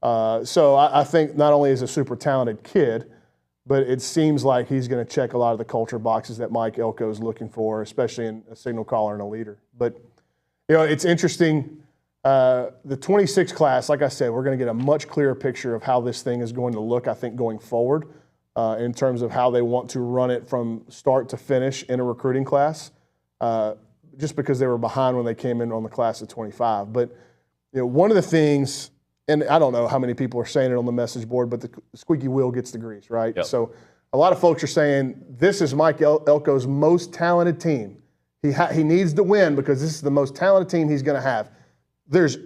So I think not only is he a super talented kid, but it seems like he's going to check a lot of the culture boxes that Mike Elko is looking for, especially in a signal caller and a leader. But it's interesting. The 26 class, like I said, we're going to get a much clearer picture of how this thing is going to look, I think, going forward in terms of how they want to run it from start to finish in a recruiting class, just because they were behind when they came in on the class of 25. But one of the things, and I don't know how many people are saying it on the message board, but the squeaky wheel gets the grease, right? Yep. So a lot of folks are saying this is Mike Elko's most talented team. He needs to win because this is the most talented team he's going to have. There's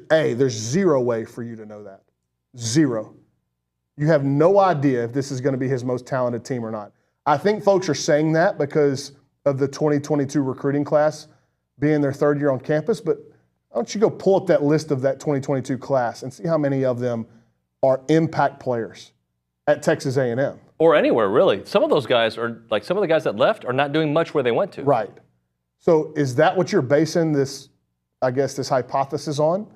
zero way for you to know that. Zero. You have no idea if this is going to be his most talented team or not. I think folks are saying that because of the 2022 recruiting class being their third year on campus, but why don't you go pull up that list of that 2022 class and see how many of them are impact players at Texas A&M. Or anywhere, really. Some of those guys are, some of the guys that left are not doing much where they went to. Right. So is that what you're basing this hypothesis on,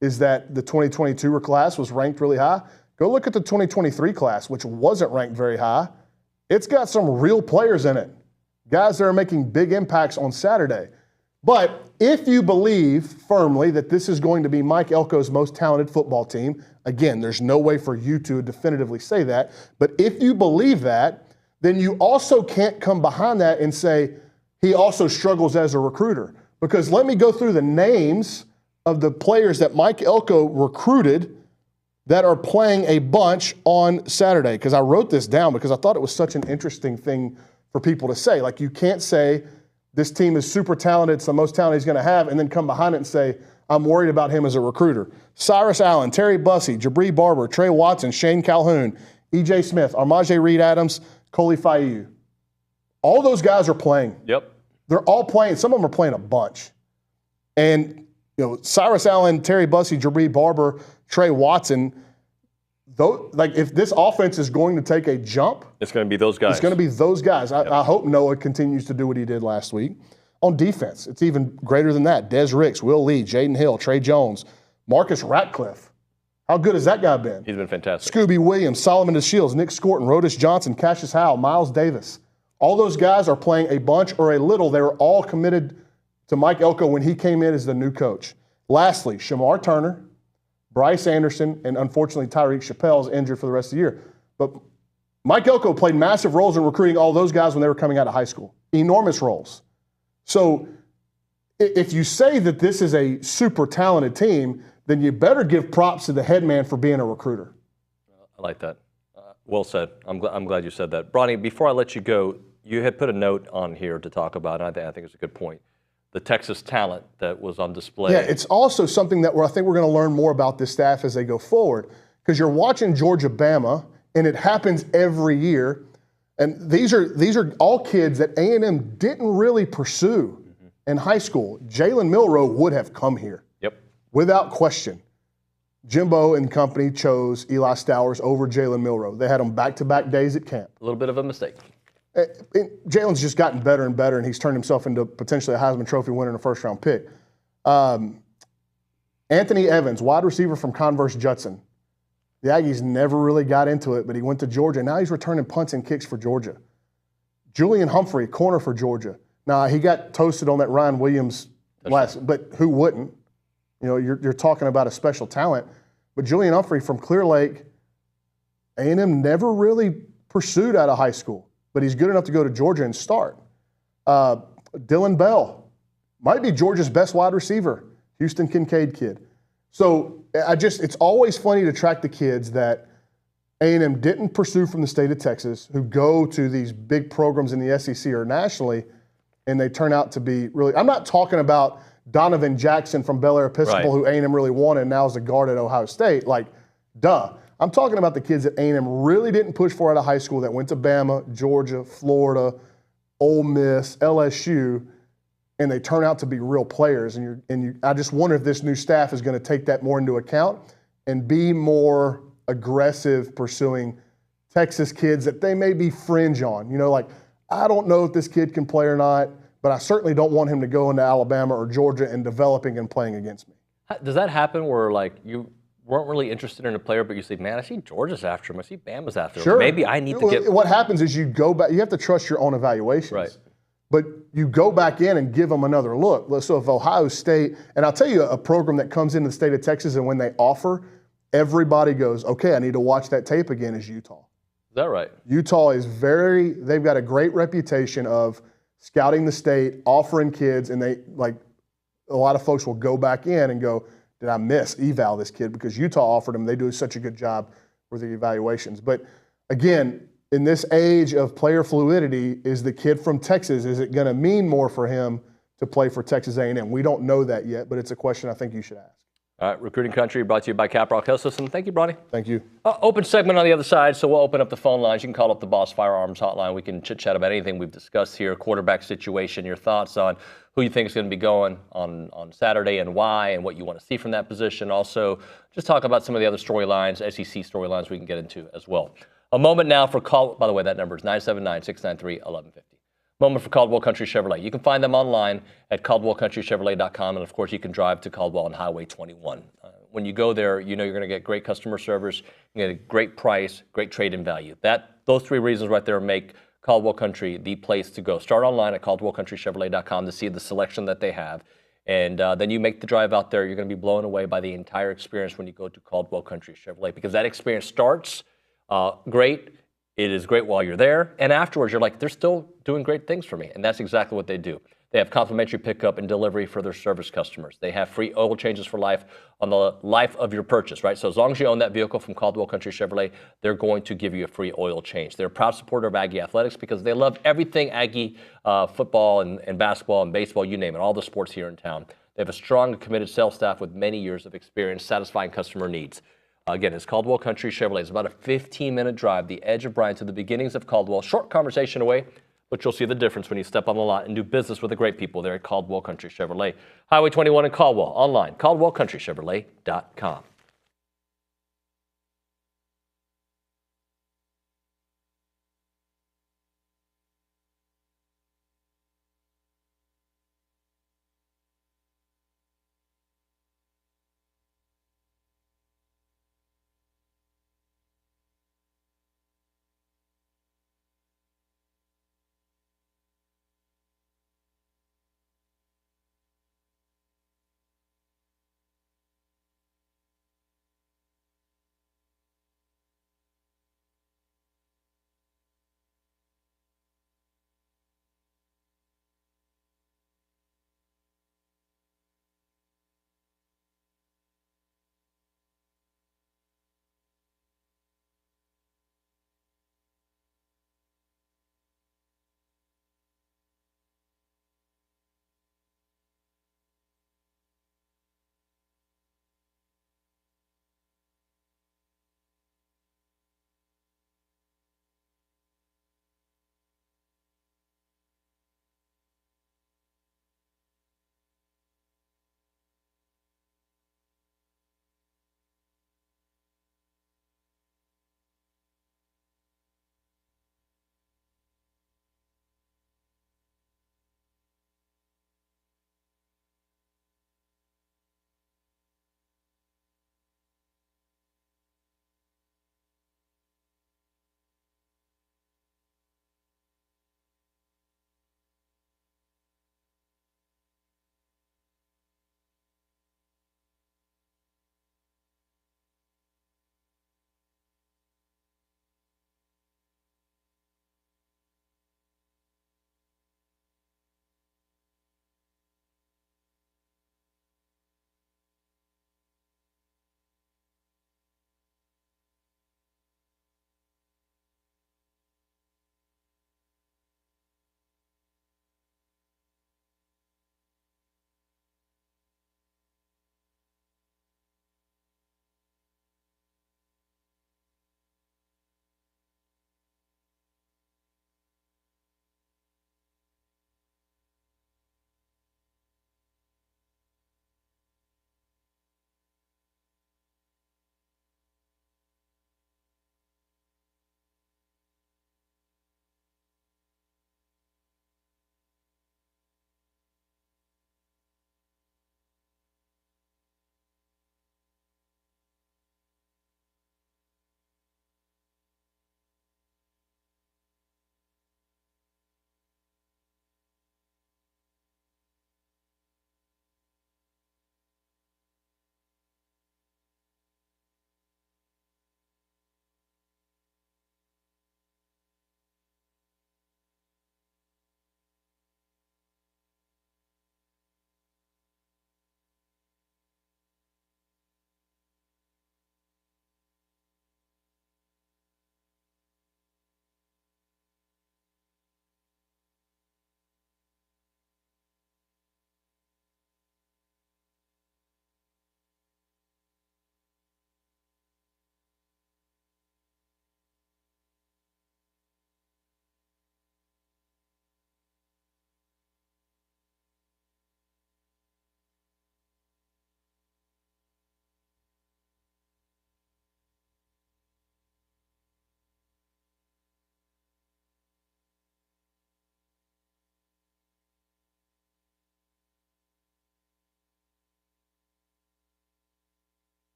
is that the 2022 class was ranked really high? Go look at the 2023 class, which wasn't ranked very high. It's got some real players in it, guys that are making big impacts on Saturday. But if you believe firmly that this is going to be Mike Elko's most talented football team, again, there's no way for you to definitively say that, but if you believe that, then you also can't come behind that and say he also struggles as a recruiter. Because let me go through the names of the players that Mike Elko recruited that are playing a bunch on Saturday. Because I wrote this down because I thought it was such an interesting thing for people to say. You can't say this team is super talented, it's the most talented he's going to have, and then come behind it and say, I'm worried about him as a recruiter. Cyrus Allen, Terry Bussey, Jabri Barber, Trey Watson, Shane Calhoun, E.J. Smith, Armaje Reed-Adams, Coley Fayu. All those guys are playing. Yep. They're all playing. Some of them are playing a bunch. And, Cyrus Allen, Terry Bussey, Jabri Barber, Trey Watson, if this offense is going to take a jump, it's going to be those guys. It's going to be those guys. Yep. I hope Noah continues to do what he did last week. On defense, it's even greater than that. Des Ricks, Will Lee, Jaden Hill, Trey Jones, Marcus Ratcliffe. How good has that guy been? He's been fantastic. Scooby Williams, Solomon DeShields, Nick Scorton, Rodis Johnson, Cassius Howell, Miles Davis. All those guys are playing a bunch or a little. They were all committed to Mike Elko when he came in as the new coach. Lastly, Shamar Turner, Bryce Anderson, and unfortunately Tyreek Chappelle is injured for the rest of the year. But Mike Elko played massive roles in recruiting all those guys when they were coming out of high school. Enormous roles. So if you say that this is a super talented team, then you better give props to the head man for being a recruiter. I like that. Well said. I'm glad you said that. Bronny, before I let you go, you had put a note on here to talk about, and I think it's a good point, the Texas talent that was on display. Yeah, it's also something that I think we're going to learn more about this staff as they go forward, because you're watching Georgia-Bama, and it happens every year, and these are all kids that A&M didn't really pursue in high school. Jalen Milroe would have come here. Yep. without question, Jimbo and company chose Eli Stowers over Jalen Milroe. They had him back-to-back days at camp. A little bit of a mistake. Jalen's just gotten better and better, and he's turned himself into potentially a Heisman Trophy winner and a first-round pick. Anthony Evans, wide receiver from Converse Judson. The Aggies never really got into it, but he went to Georgia. Now he's returning punts and kicks for Georgia. Julian Humphrey, corner for Georgia. Now, he got toasted on that Ryan Williams but who wouldn't? You know, you're talking about a special talent. But Julian Humphrey from Clear Lake, A&M never really pursued out of high school, but he's good enough to go to Georgia and start. Dylan Bell might be Georgia's best wide receiver, Houston Kincaid kid. So it's always funny to track the kids that A&M didn't pursue from the state of Texas, who go to these big programs in the SEC or nationally, and they turn out to be really. I'm not talking about Donovan Jackson from Bel Air Episcopal, who A&M really wanted, and now is a guard at Ohio State. Like, duh. I'm talking about the kids that A&M really didn't push for out of high school that went to Bama, Georgia, Florida, Ole Miss, LSU, and they turn out to be real players. I just wonder if this new staff is going to take that more into account and be more aggressive pursuing Texas kids that they may be fringe on. You know, like, I don't know if this kid can play or not, but I certainly don't want him to go into Alabama or Georgia and developing and playing against me. Does that happen where, like, you weren't really interested in a player, but you say, man, I see Georgia's after him. I see Bama's after him. Sure. Maybe I need to get. What happens is you go back. You have to trust your own evaluations. Right. But you go back in and give them another look. So if Ohio State, and I'll tell you a program that comes into the state of Texas and when they offer, everybody goes, okay, I need to watch that tape again, is Utah. Is that right? Utah is they've got a great reputation of scouting the state, offering kids, and they, like, a lot of folks will go back in and go, did I eval this kid? Because Utah offered him. They do such a good job with the evaluations. But again, in this age of player fluidity, is the kid from Texas, is it going to mean more for him to play for Texas A&M? We don't know that yet, but it's a question I think you should ask. All right, Recruiting Country brought to you by Caprock Health System. Thank you, Bronny. Thank you. Open segment on the other side, so we'll open up the phone lines. You can call up the Boss Firearms Hotline. We can chit-chat about anything we've discussed here, quarterback situation, your thoughts on who you think is going to be going on Saturday and why, and what you want to see from that position. Also, just talk about some of the other storylines, SEC storylines we can get into as well. A moment now for call. By the way, that number is 979-693-1150. Moment for Caldwell Country Chevrolet. You can find them online at caldwellcountrychevrolet.com, and of course, you can drive to Caldwell on Highway 21. When you go there, you know you're going to get great customer service, you get a great price, great trade-in value. Those three reasons right there make Caldwell Country the place to go. Start online at caldwellcountrychevrolet.com to see the selection that they have, and then you make the drive out there. You're going to be blown away by the entire experience when you go to Caldwell Country Chevrolet, because that experience starts great. It is great while you're there, and afterwards you're like, they're still doing great things for me, and that's exactly what they do. They have complimentary pickup and delivery for their service customers. They have free oil changes for life on the life of your purchase, right? So as long as you own that vehicle from Caldwell Country Chevrolet, they're going to give you a free oil change. They're a proud supporter of Aggie athletics because they love everything Aggie, football and basketball and baseball, you name it, all the sports here in town. They have a strong and committed sales staff with many years of experience satisfying customer needs. Again, it's Caldwell Country Chevrolet. It's about a 15-minute drive, the edge of Bryan to the beginnings of Caldwell. Short conversation away, but you'll see the difference when you step on the lot and do business with the great people there at Caldwell Country Chevrolet. Highway 21 in Caldwell, online, caldwellcountrychevrolet.com.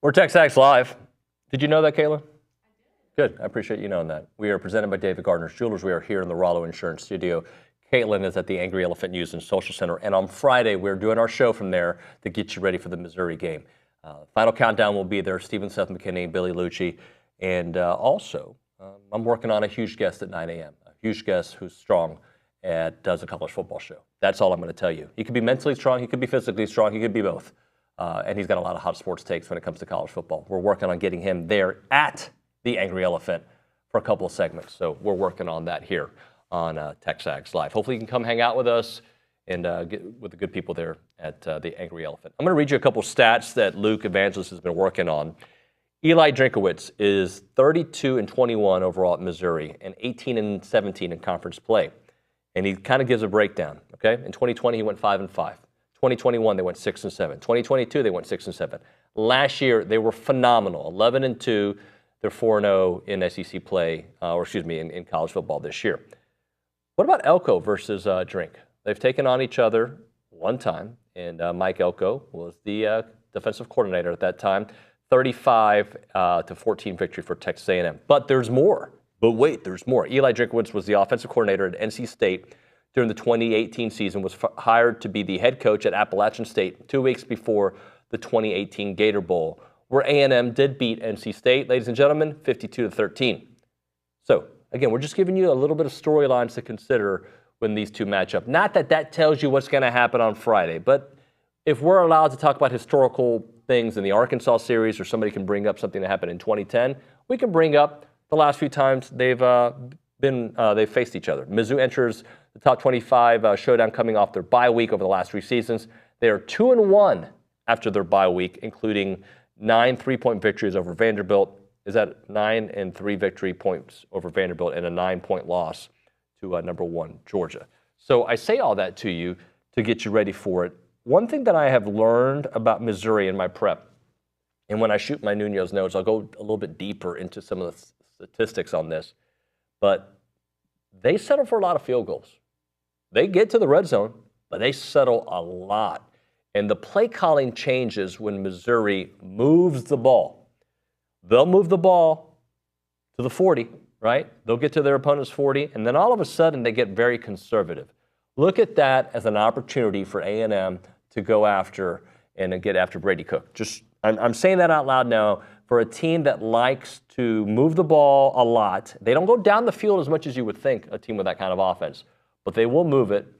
We're TexAgs Live. Did you know that, Kayla? Good. I appreciate you knowing that. We are presented by David Gardner's Jewelers. We are here in the Rollo Insurance Studio. Caitlin is at the Angry Elephant News and Social Center. And on Friday, we're doing our show from there to get you ready for the Missouri game. Final countdown will be there. Stephen Seth McKinney, Billy Lucci. And also, I'm working on a huge guest at 9 a.m. A huge guest who's strong and does a college football show. That's all I'm going to tell you. He could be mentally strong. He could be physically strong. He could be both. And he's got a lot of hot sports takes when it comes to college football. We're working on getting him there at the Angry Elephant for a couple of segments. So we're working on that here on TexAgs Live. Hopefully you can come hang out with us and get with the good people there at the Angry Elephant. I'm going to read you a couple stats that Luke Evangelist has been working on. Eli Drinkowitz is 32-21 overall at Missouri and 18-17 in conference play. And he kind of gives a breakdown, okay? In 2020, he went 5-5. 2021, they went 6-7. 2022, they went 6-7. Last year, they were phenomenal. 11-2. They're 4-0 in SEC play, in college football this year. What about Elko versus Drink? They've taken on each other one time, and Mike Elko was the defensive coordinator at that time. 35-14 victory for Texas A&M. But there's more. But wait, there's more. Eli Drinkowitz was the offensive coordinator at NC State during the 2018 season, was hired to be the head coach at Appalachian State 2 weeks before the 2018 Gator Bowl, where A&M did beat NC State, ladies and gentlemen, 52-13. So, again, we're just giving you a little bit of storylines to consider when these two match up. Not that that tells you what's going to happen on Friday, but if we're allowed to talk about historical things in the Arkansas series, or somebody can bring up something that happened in 2010, we can bring up the last few times they've faced each other. Mizzou enters the top 25 showdown coming off their bye week over the last 3 seasons. They are 2-1 after their bye week, including 9 3-point victories over Vanderbilt. Is that 9 and 3 victory points over Vanderbilt and a 9-point loss to number 1 Georgia. So I say all that to you to get you ready for it. One thing that I have learned about Missouri in my prep, and when I shoot my Nuño's notes, I'll go a little bit deeper into some of the statistics on this, but they settle for a lot of field goals. They get to the red zone, but they settle a lot. And the play calling changes when Missouri moves the ball. They'll move the ball to the 40, right? They'll get to their opponent's 40, and then all of a sudden they get very conservative. Look at that as an opportunity for A&M to go after and get after Brady Cook. I'm saying that out loud now. For a team that likes to move the ball a lot, they don't go down the field as much as you would think, a team with that kind of offense, but they will move it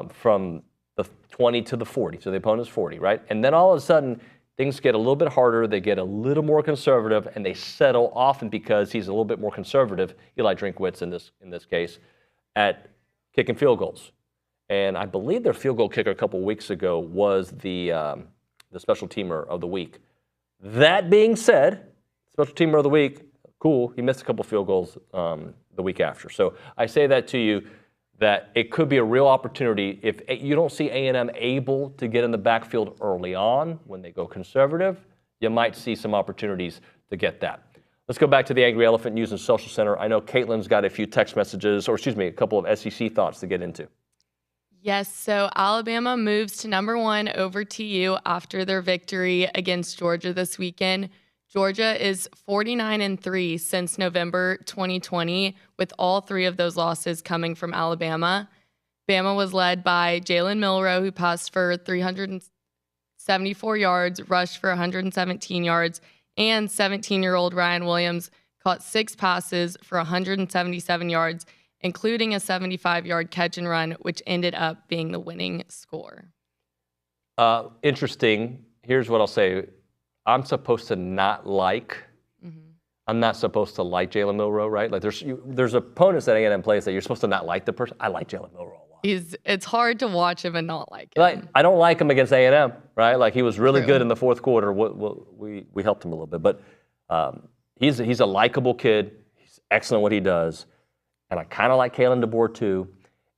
from the 20 to the 40, so the opponent's 40, right? And then all of a sudden, things get a little bit harder, they get a little more conservative, and they settle often because he's a little bit more conservative, Eli Drinkowitz in this case, at kicking field goals. And I believe their field goal kicker a couple weeks ago was the special teamer of the week. That being said, special teamer of the week, cool, he missed a couple field goals the week after. So I say that to you, that it could be a real opportunity if you don't see A&M able to get in the backfield early on when they go conservative, you might see some opportunities to get that. Let's go back to the Angry Elephant News and Social Center. I know Caitlin's got a few text messages, a couple of SEC thoughts to get into. Yes, so Alabama moves to number 1 over TU after their victory against Georgia this weekend. Georgia is 49-3 since November 2020, with all 3 of those losses coming from Alabama. Bama was led by Jalen Milroe, who passed for 374 yards, rushed for 117 yards, and 17-year-old Ryan Williams caught 6 passes for 177 yards, including a 75-yard catch and run, which ended up being the winning score. Interesting. Here's what I'll say. I'm supposed to not like. I'm not supposed to like Jalen Milroe, right? Like there's opponents that A&M plays that you're supposed to not like the person. I like Jalen Milroe a lot. It's hard to watch him and not like him. Like, I don't like him against A&M, right? Like he was really good in the fourth quarter. We helped him a little bit, but he's a likable kid. He's excellent at what he does. And I kind of like Kalen DeBoer too.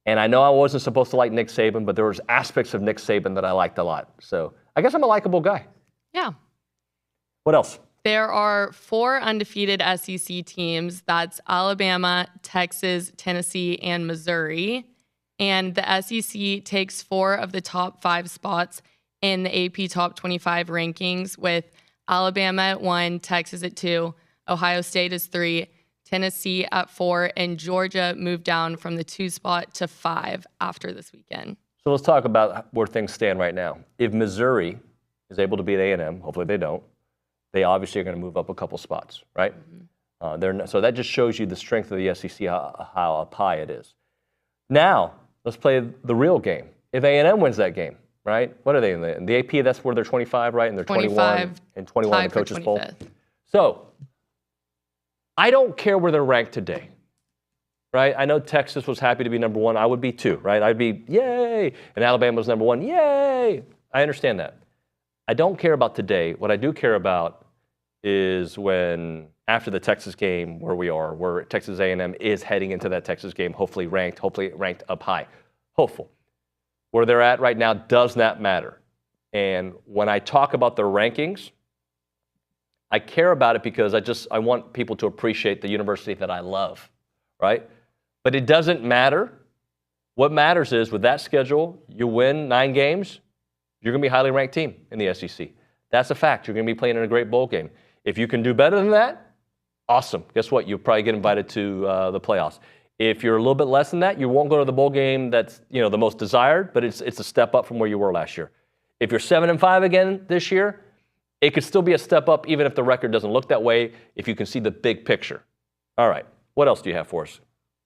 And I know I wasn't supposed to like Nick Saban, but there was aspects of Nick Saban that I liked a lot. So I guess I'm a likable guy. Yeah. What else? There are 4 undefeated SEC teams. That's Alabama, Texas, Tennessee, and Missouri. And the SEC takes 4 of the top 5 spots in the AP Top 25 rankings, with Alabama at 1, Texas at 2, Ohio State is 3, Tennessee at 4, and Georgia moved down from the 2 spot to 5 after this weekend. So let's talk about where things stand right now. If Missouri is able to beat A&M, hopefully they don't, they obviously are going to move up a couple spots, right? So that just shows you the strength of the SEC, how up high it is. Now, let's play the real game. If A&M wins that game, right? What are they in the AP? That's where they're 25, right? And they're 21 and 21 in the coaches poll. So I don't care where they're ranked today, right? I know Texas was happy to be number 1. I would be too, right? I'd be yay, and Alabama was number 1, yay. I understand that. I don't care about today. What I do care about is when after the Texas game where Texas A&M is heading into that Texas game, hopefully ranked up high. Hopeful. Where they're at right now does not matter. And when I talk about their rankings, I care about it because I want people to appreciate the university that I love, right? But it doesn't matter. What matters is with that schedule, you win 9 games, you're going to be a highly ranked team in the SEC. That's a fact. You're going to be playing in a great bowl game. If you can do better than that, awesome. Guess what? You'll probably get invited to the playoffs. If you're a little bit less than that, you won't go to the bowl game that's the most desired, but it's a step up from where you were last year. If you're 7-5 again this year, it could still be a step up even if the record doesn't look that way, if you can see the big picture. All right. What else do you have for us?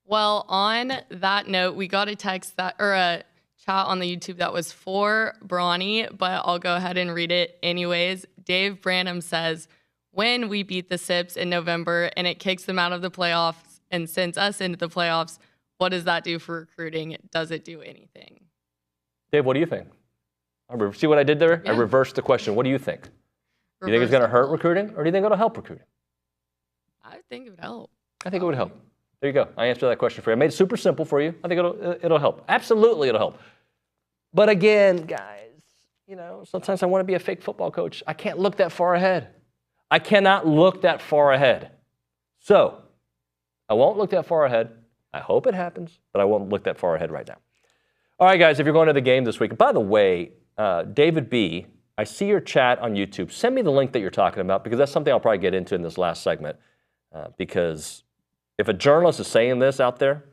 Well, on that note, we got a text or a chat on the YouTube that was for Brawny, but I'll go ahead and read it anyways. Dave Branham says, when we beat the Sips in November and it kicks them out of the playoffs and sends us into the playoffs, what does that do for recruiting? Does it do anything? Dave, what do you think? See what I did there? Yeah. I reversed the question. What do you think? Do you think it's going to hurt recruiting, or do you think it'll help recruiting? I think it would help. I think it would help. There you go. I answered that question for you. I made it super simple for you. I think it'll help. Absolutely, it'll help. But again, guys, sometimes I want to be a fake football coach. I can't look that far ahead. I cannot look that far ahead. So I won't look that far ahead. I hope it happens, but I won't look that far ahead right now. All right, guys, if you're going to the game this week, and by the way, David B., I see your chat on YouTube. Send me the link that you're talking about because that's something I'll probably get into in this last segment. Because if a journalist is saying this out there,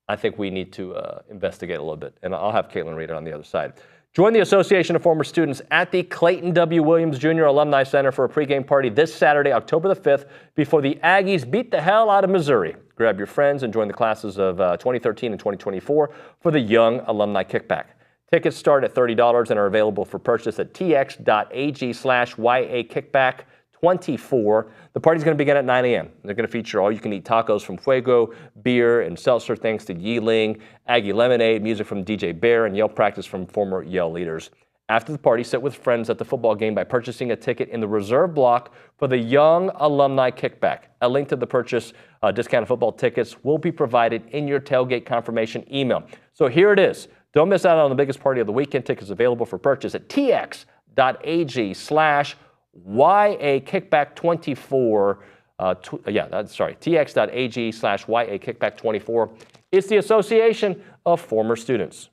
I think we need to investigate a little bit. And I'll have Caitlin read it on the other side. Join the Association of Former Students at the Clayton W. Williams Jr. Alumni Center for a pregame party this Saturday, October the 5th, before the Aggies beat the hell out of Missouri. Grab your friends and join the classes of 2013 and 2024 for the Young Alumni Kickback. Tickets start at $30 and are available for purchase at tx.ag/YAKickback24. The party's going to begin at 9 a.m. They're going to feature all-you-can-eat tacos from Fuego, beer and seltzer thanks to Yiling, Aggie Lemonade, music from DJ Bear, and yell practice from former Yell leaders. After the party, sit with friends at the football game by purchasing a ticket in the reserve block for the Young Alumni Kickback. A link to the purchase discounted football tickets will be provided in your tailgate confirmation email. So here it is. Don't miss out on the biggest party of the weekend. Tickets available for purchase at tx.ag/YAKickback24. tx.ag/YAKickback24. It's the Association of Former Students.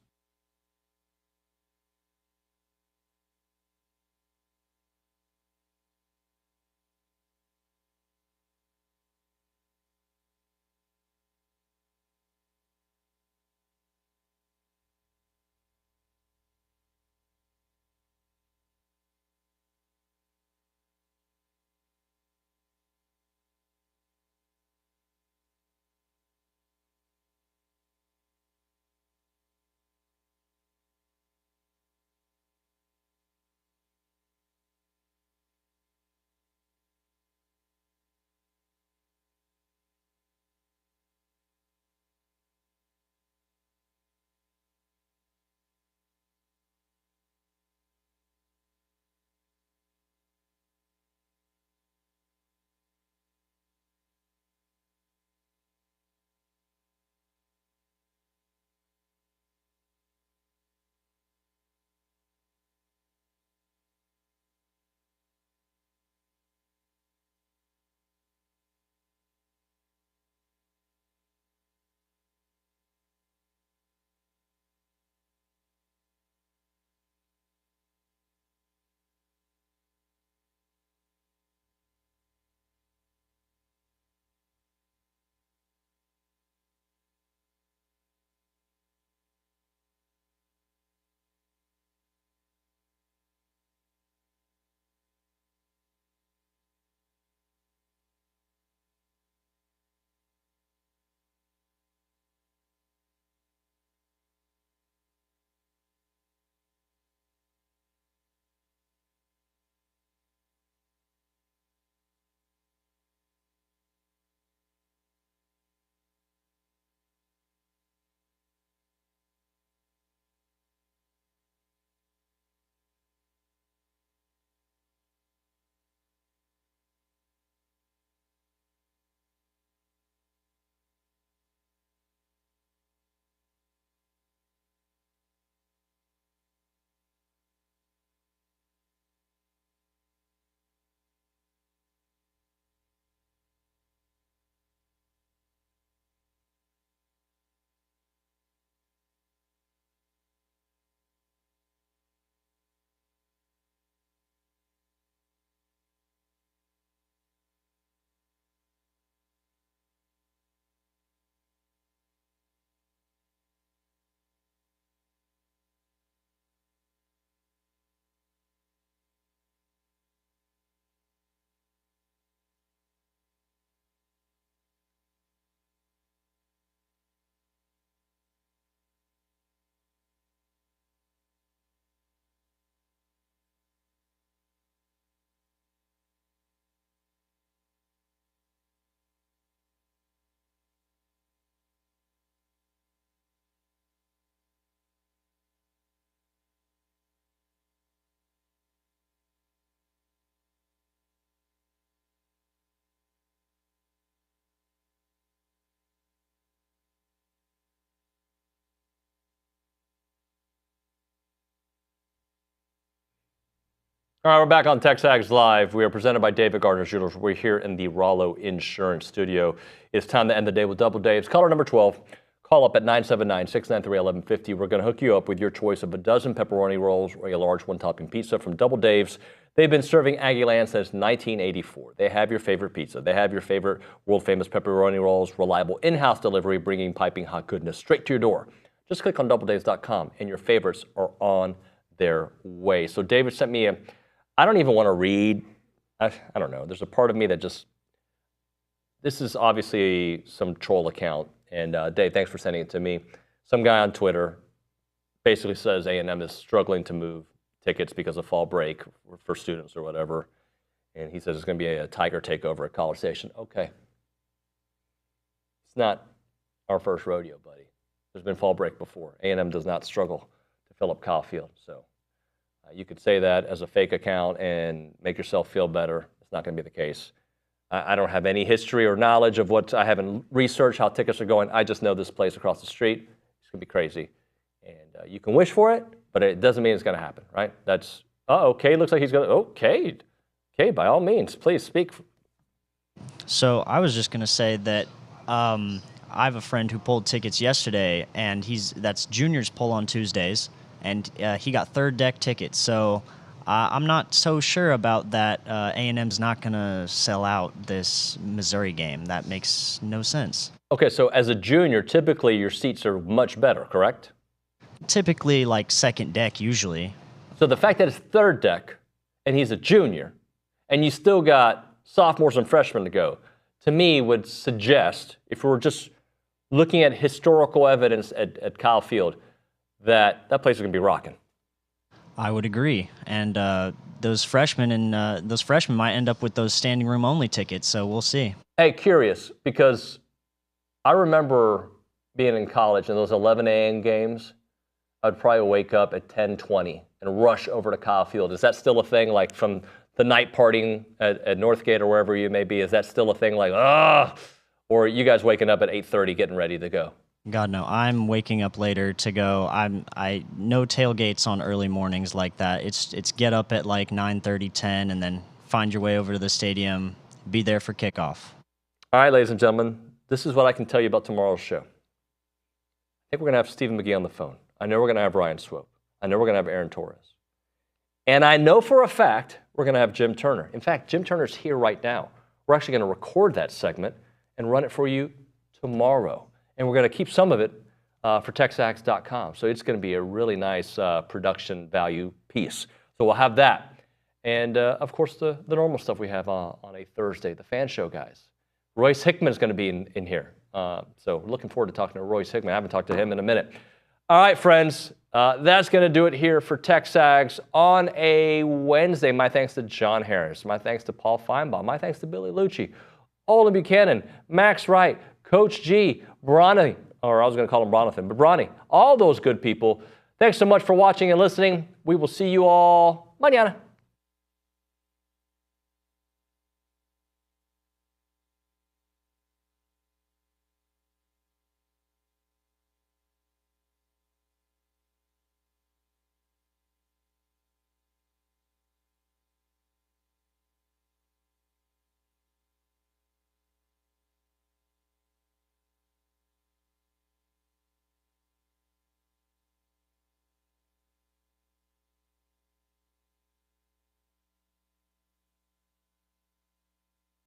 All right, we're back on TexAgs Live. We are presented by David Gardner Jewelers. We're here in the Rollo Insurance Studio. It's time to end the day with Double Dave's. Caller number 12. Call up at 979-693-1150. We're going to hook you up with your choice of a dozen pepperoni rolls or a large one-topping pizza from Double Dave's. They've been serving Aggie land since 1984. They have your favorite pizza. They have your favorite world-famous pepperoni rolls, reliable in-house delivery, bringing piping hot goodness straight to your door. Just click on doubledaves.com, and your favorites are on their way. So David sent me I don't even want to read. I don't know. There's a part of me that just, this is obviously some troll account. And Dave, thanks for sending it to me. Some guy on Twitter basically says A&M is struggling to move tickets because of fall break for students or whatever. And he says it's going to be a Tiger takeover at College Station. Okay. It's not our first rodeo, buddy. There's been fall break before. A&M does not struggle to fill up Kyle Field. So you could say that as a fake account and make yourself feel better. It's not going to be the case. I don't have any history or knowledge of what, I haven't researched how tickets are going. I just know this place across the street. It's going to be crazy. And you can wish for it, but it doesn't mean it's going to happen, right? That's, okay, looks like he's going to, okay, by all means, please speak. So I was just going to say that I have a friend who pulled tickets yesterday, and that's juniors pull on Tuesdays, and he got third deck tickets. So I'm not so sure about that. A&M's not going to sell out this Missouri game. That makes no sense. Okay, so as a junior, typically your seats are much better, correct? Typically like second deck usually. So the fact that it's third deck and he's a junior and you still got sophomores and freshmen to go, to me would suggest, if we were just looking at historical evidence at Kyle Field, that place is going to be rocking. I would agree, and those freshmen might end up with those standing room only tickets. So we'll see. Hey, curious, because I remember being in college and those 11 a.m. games, I'd probably wake up at 10:20 and rush over to Kyle Field. Is that still a thing? Like from the night partying at Northgate or wherever you may be, is that still a thing? Like, or are you guys waking up at 8:30 getting ready to go? God, no. I'm waking up later to go. I no tailgates on early mornings like that. It's get up at like 9:30, 10, and then find your way over to the stadium, be there for kickoff. All right, ladies and gentlemen, this is what I can tell you about tomorrow's show. I think we're going to have Stephen McGee on the phone. I know we're going to have Ryan Swope. I know we're going to have Aaron Torres. And I know for a fact we're going to have Jim Turner. In fact, Jim Turner's here right now. We're actually going to record that segment and run it for you tomorrow. And we're going to keep some of it for TexAgs.com. So it's going to be a really nice production value piece. So we'll have that. And, of course, the normal stuff we have on a Thursday, the fan show guys. Royce Hickman is going to be in here. So looking forward to talking to Royce Hickman. I haven't talked to him in a minute. All right, friends. That's going to do it here for TexAgs on a Wednesday. My thanks to John Harris. My thanks to Paul Finebaum. My thanks to Billy Lucci, Olin Buchanan, Max Wright, Coach G, Bronny, or I was going to call him Bronathan, but Bronny, all those good people. Thanks so much for watching and listening. We will see you all mañana.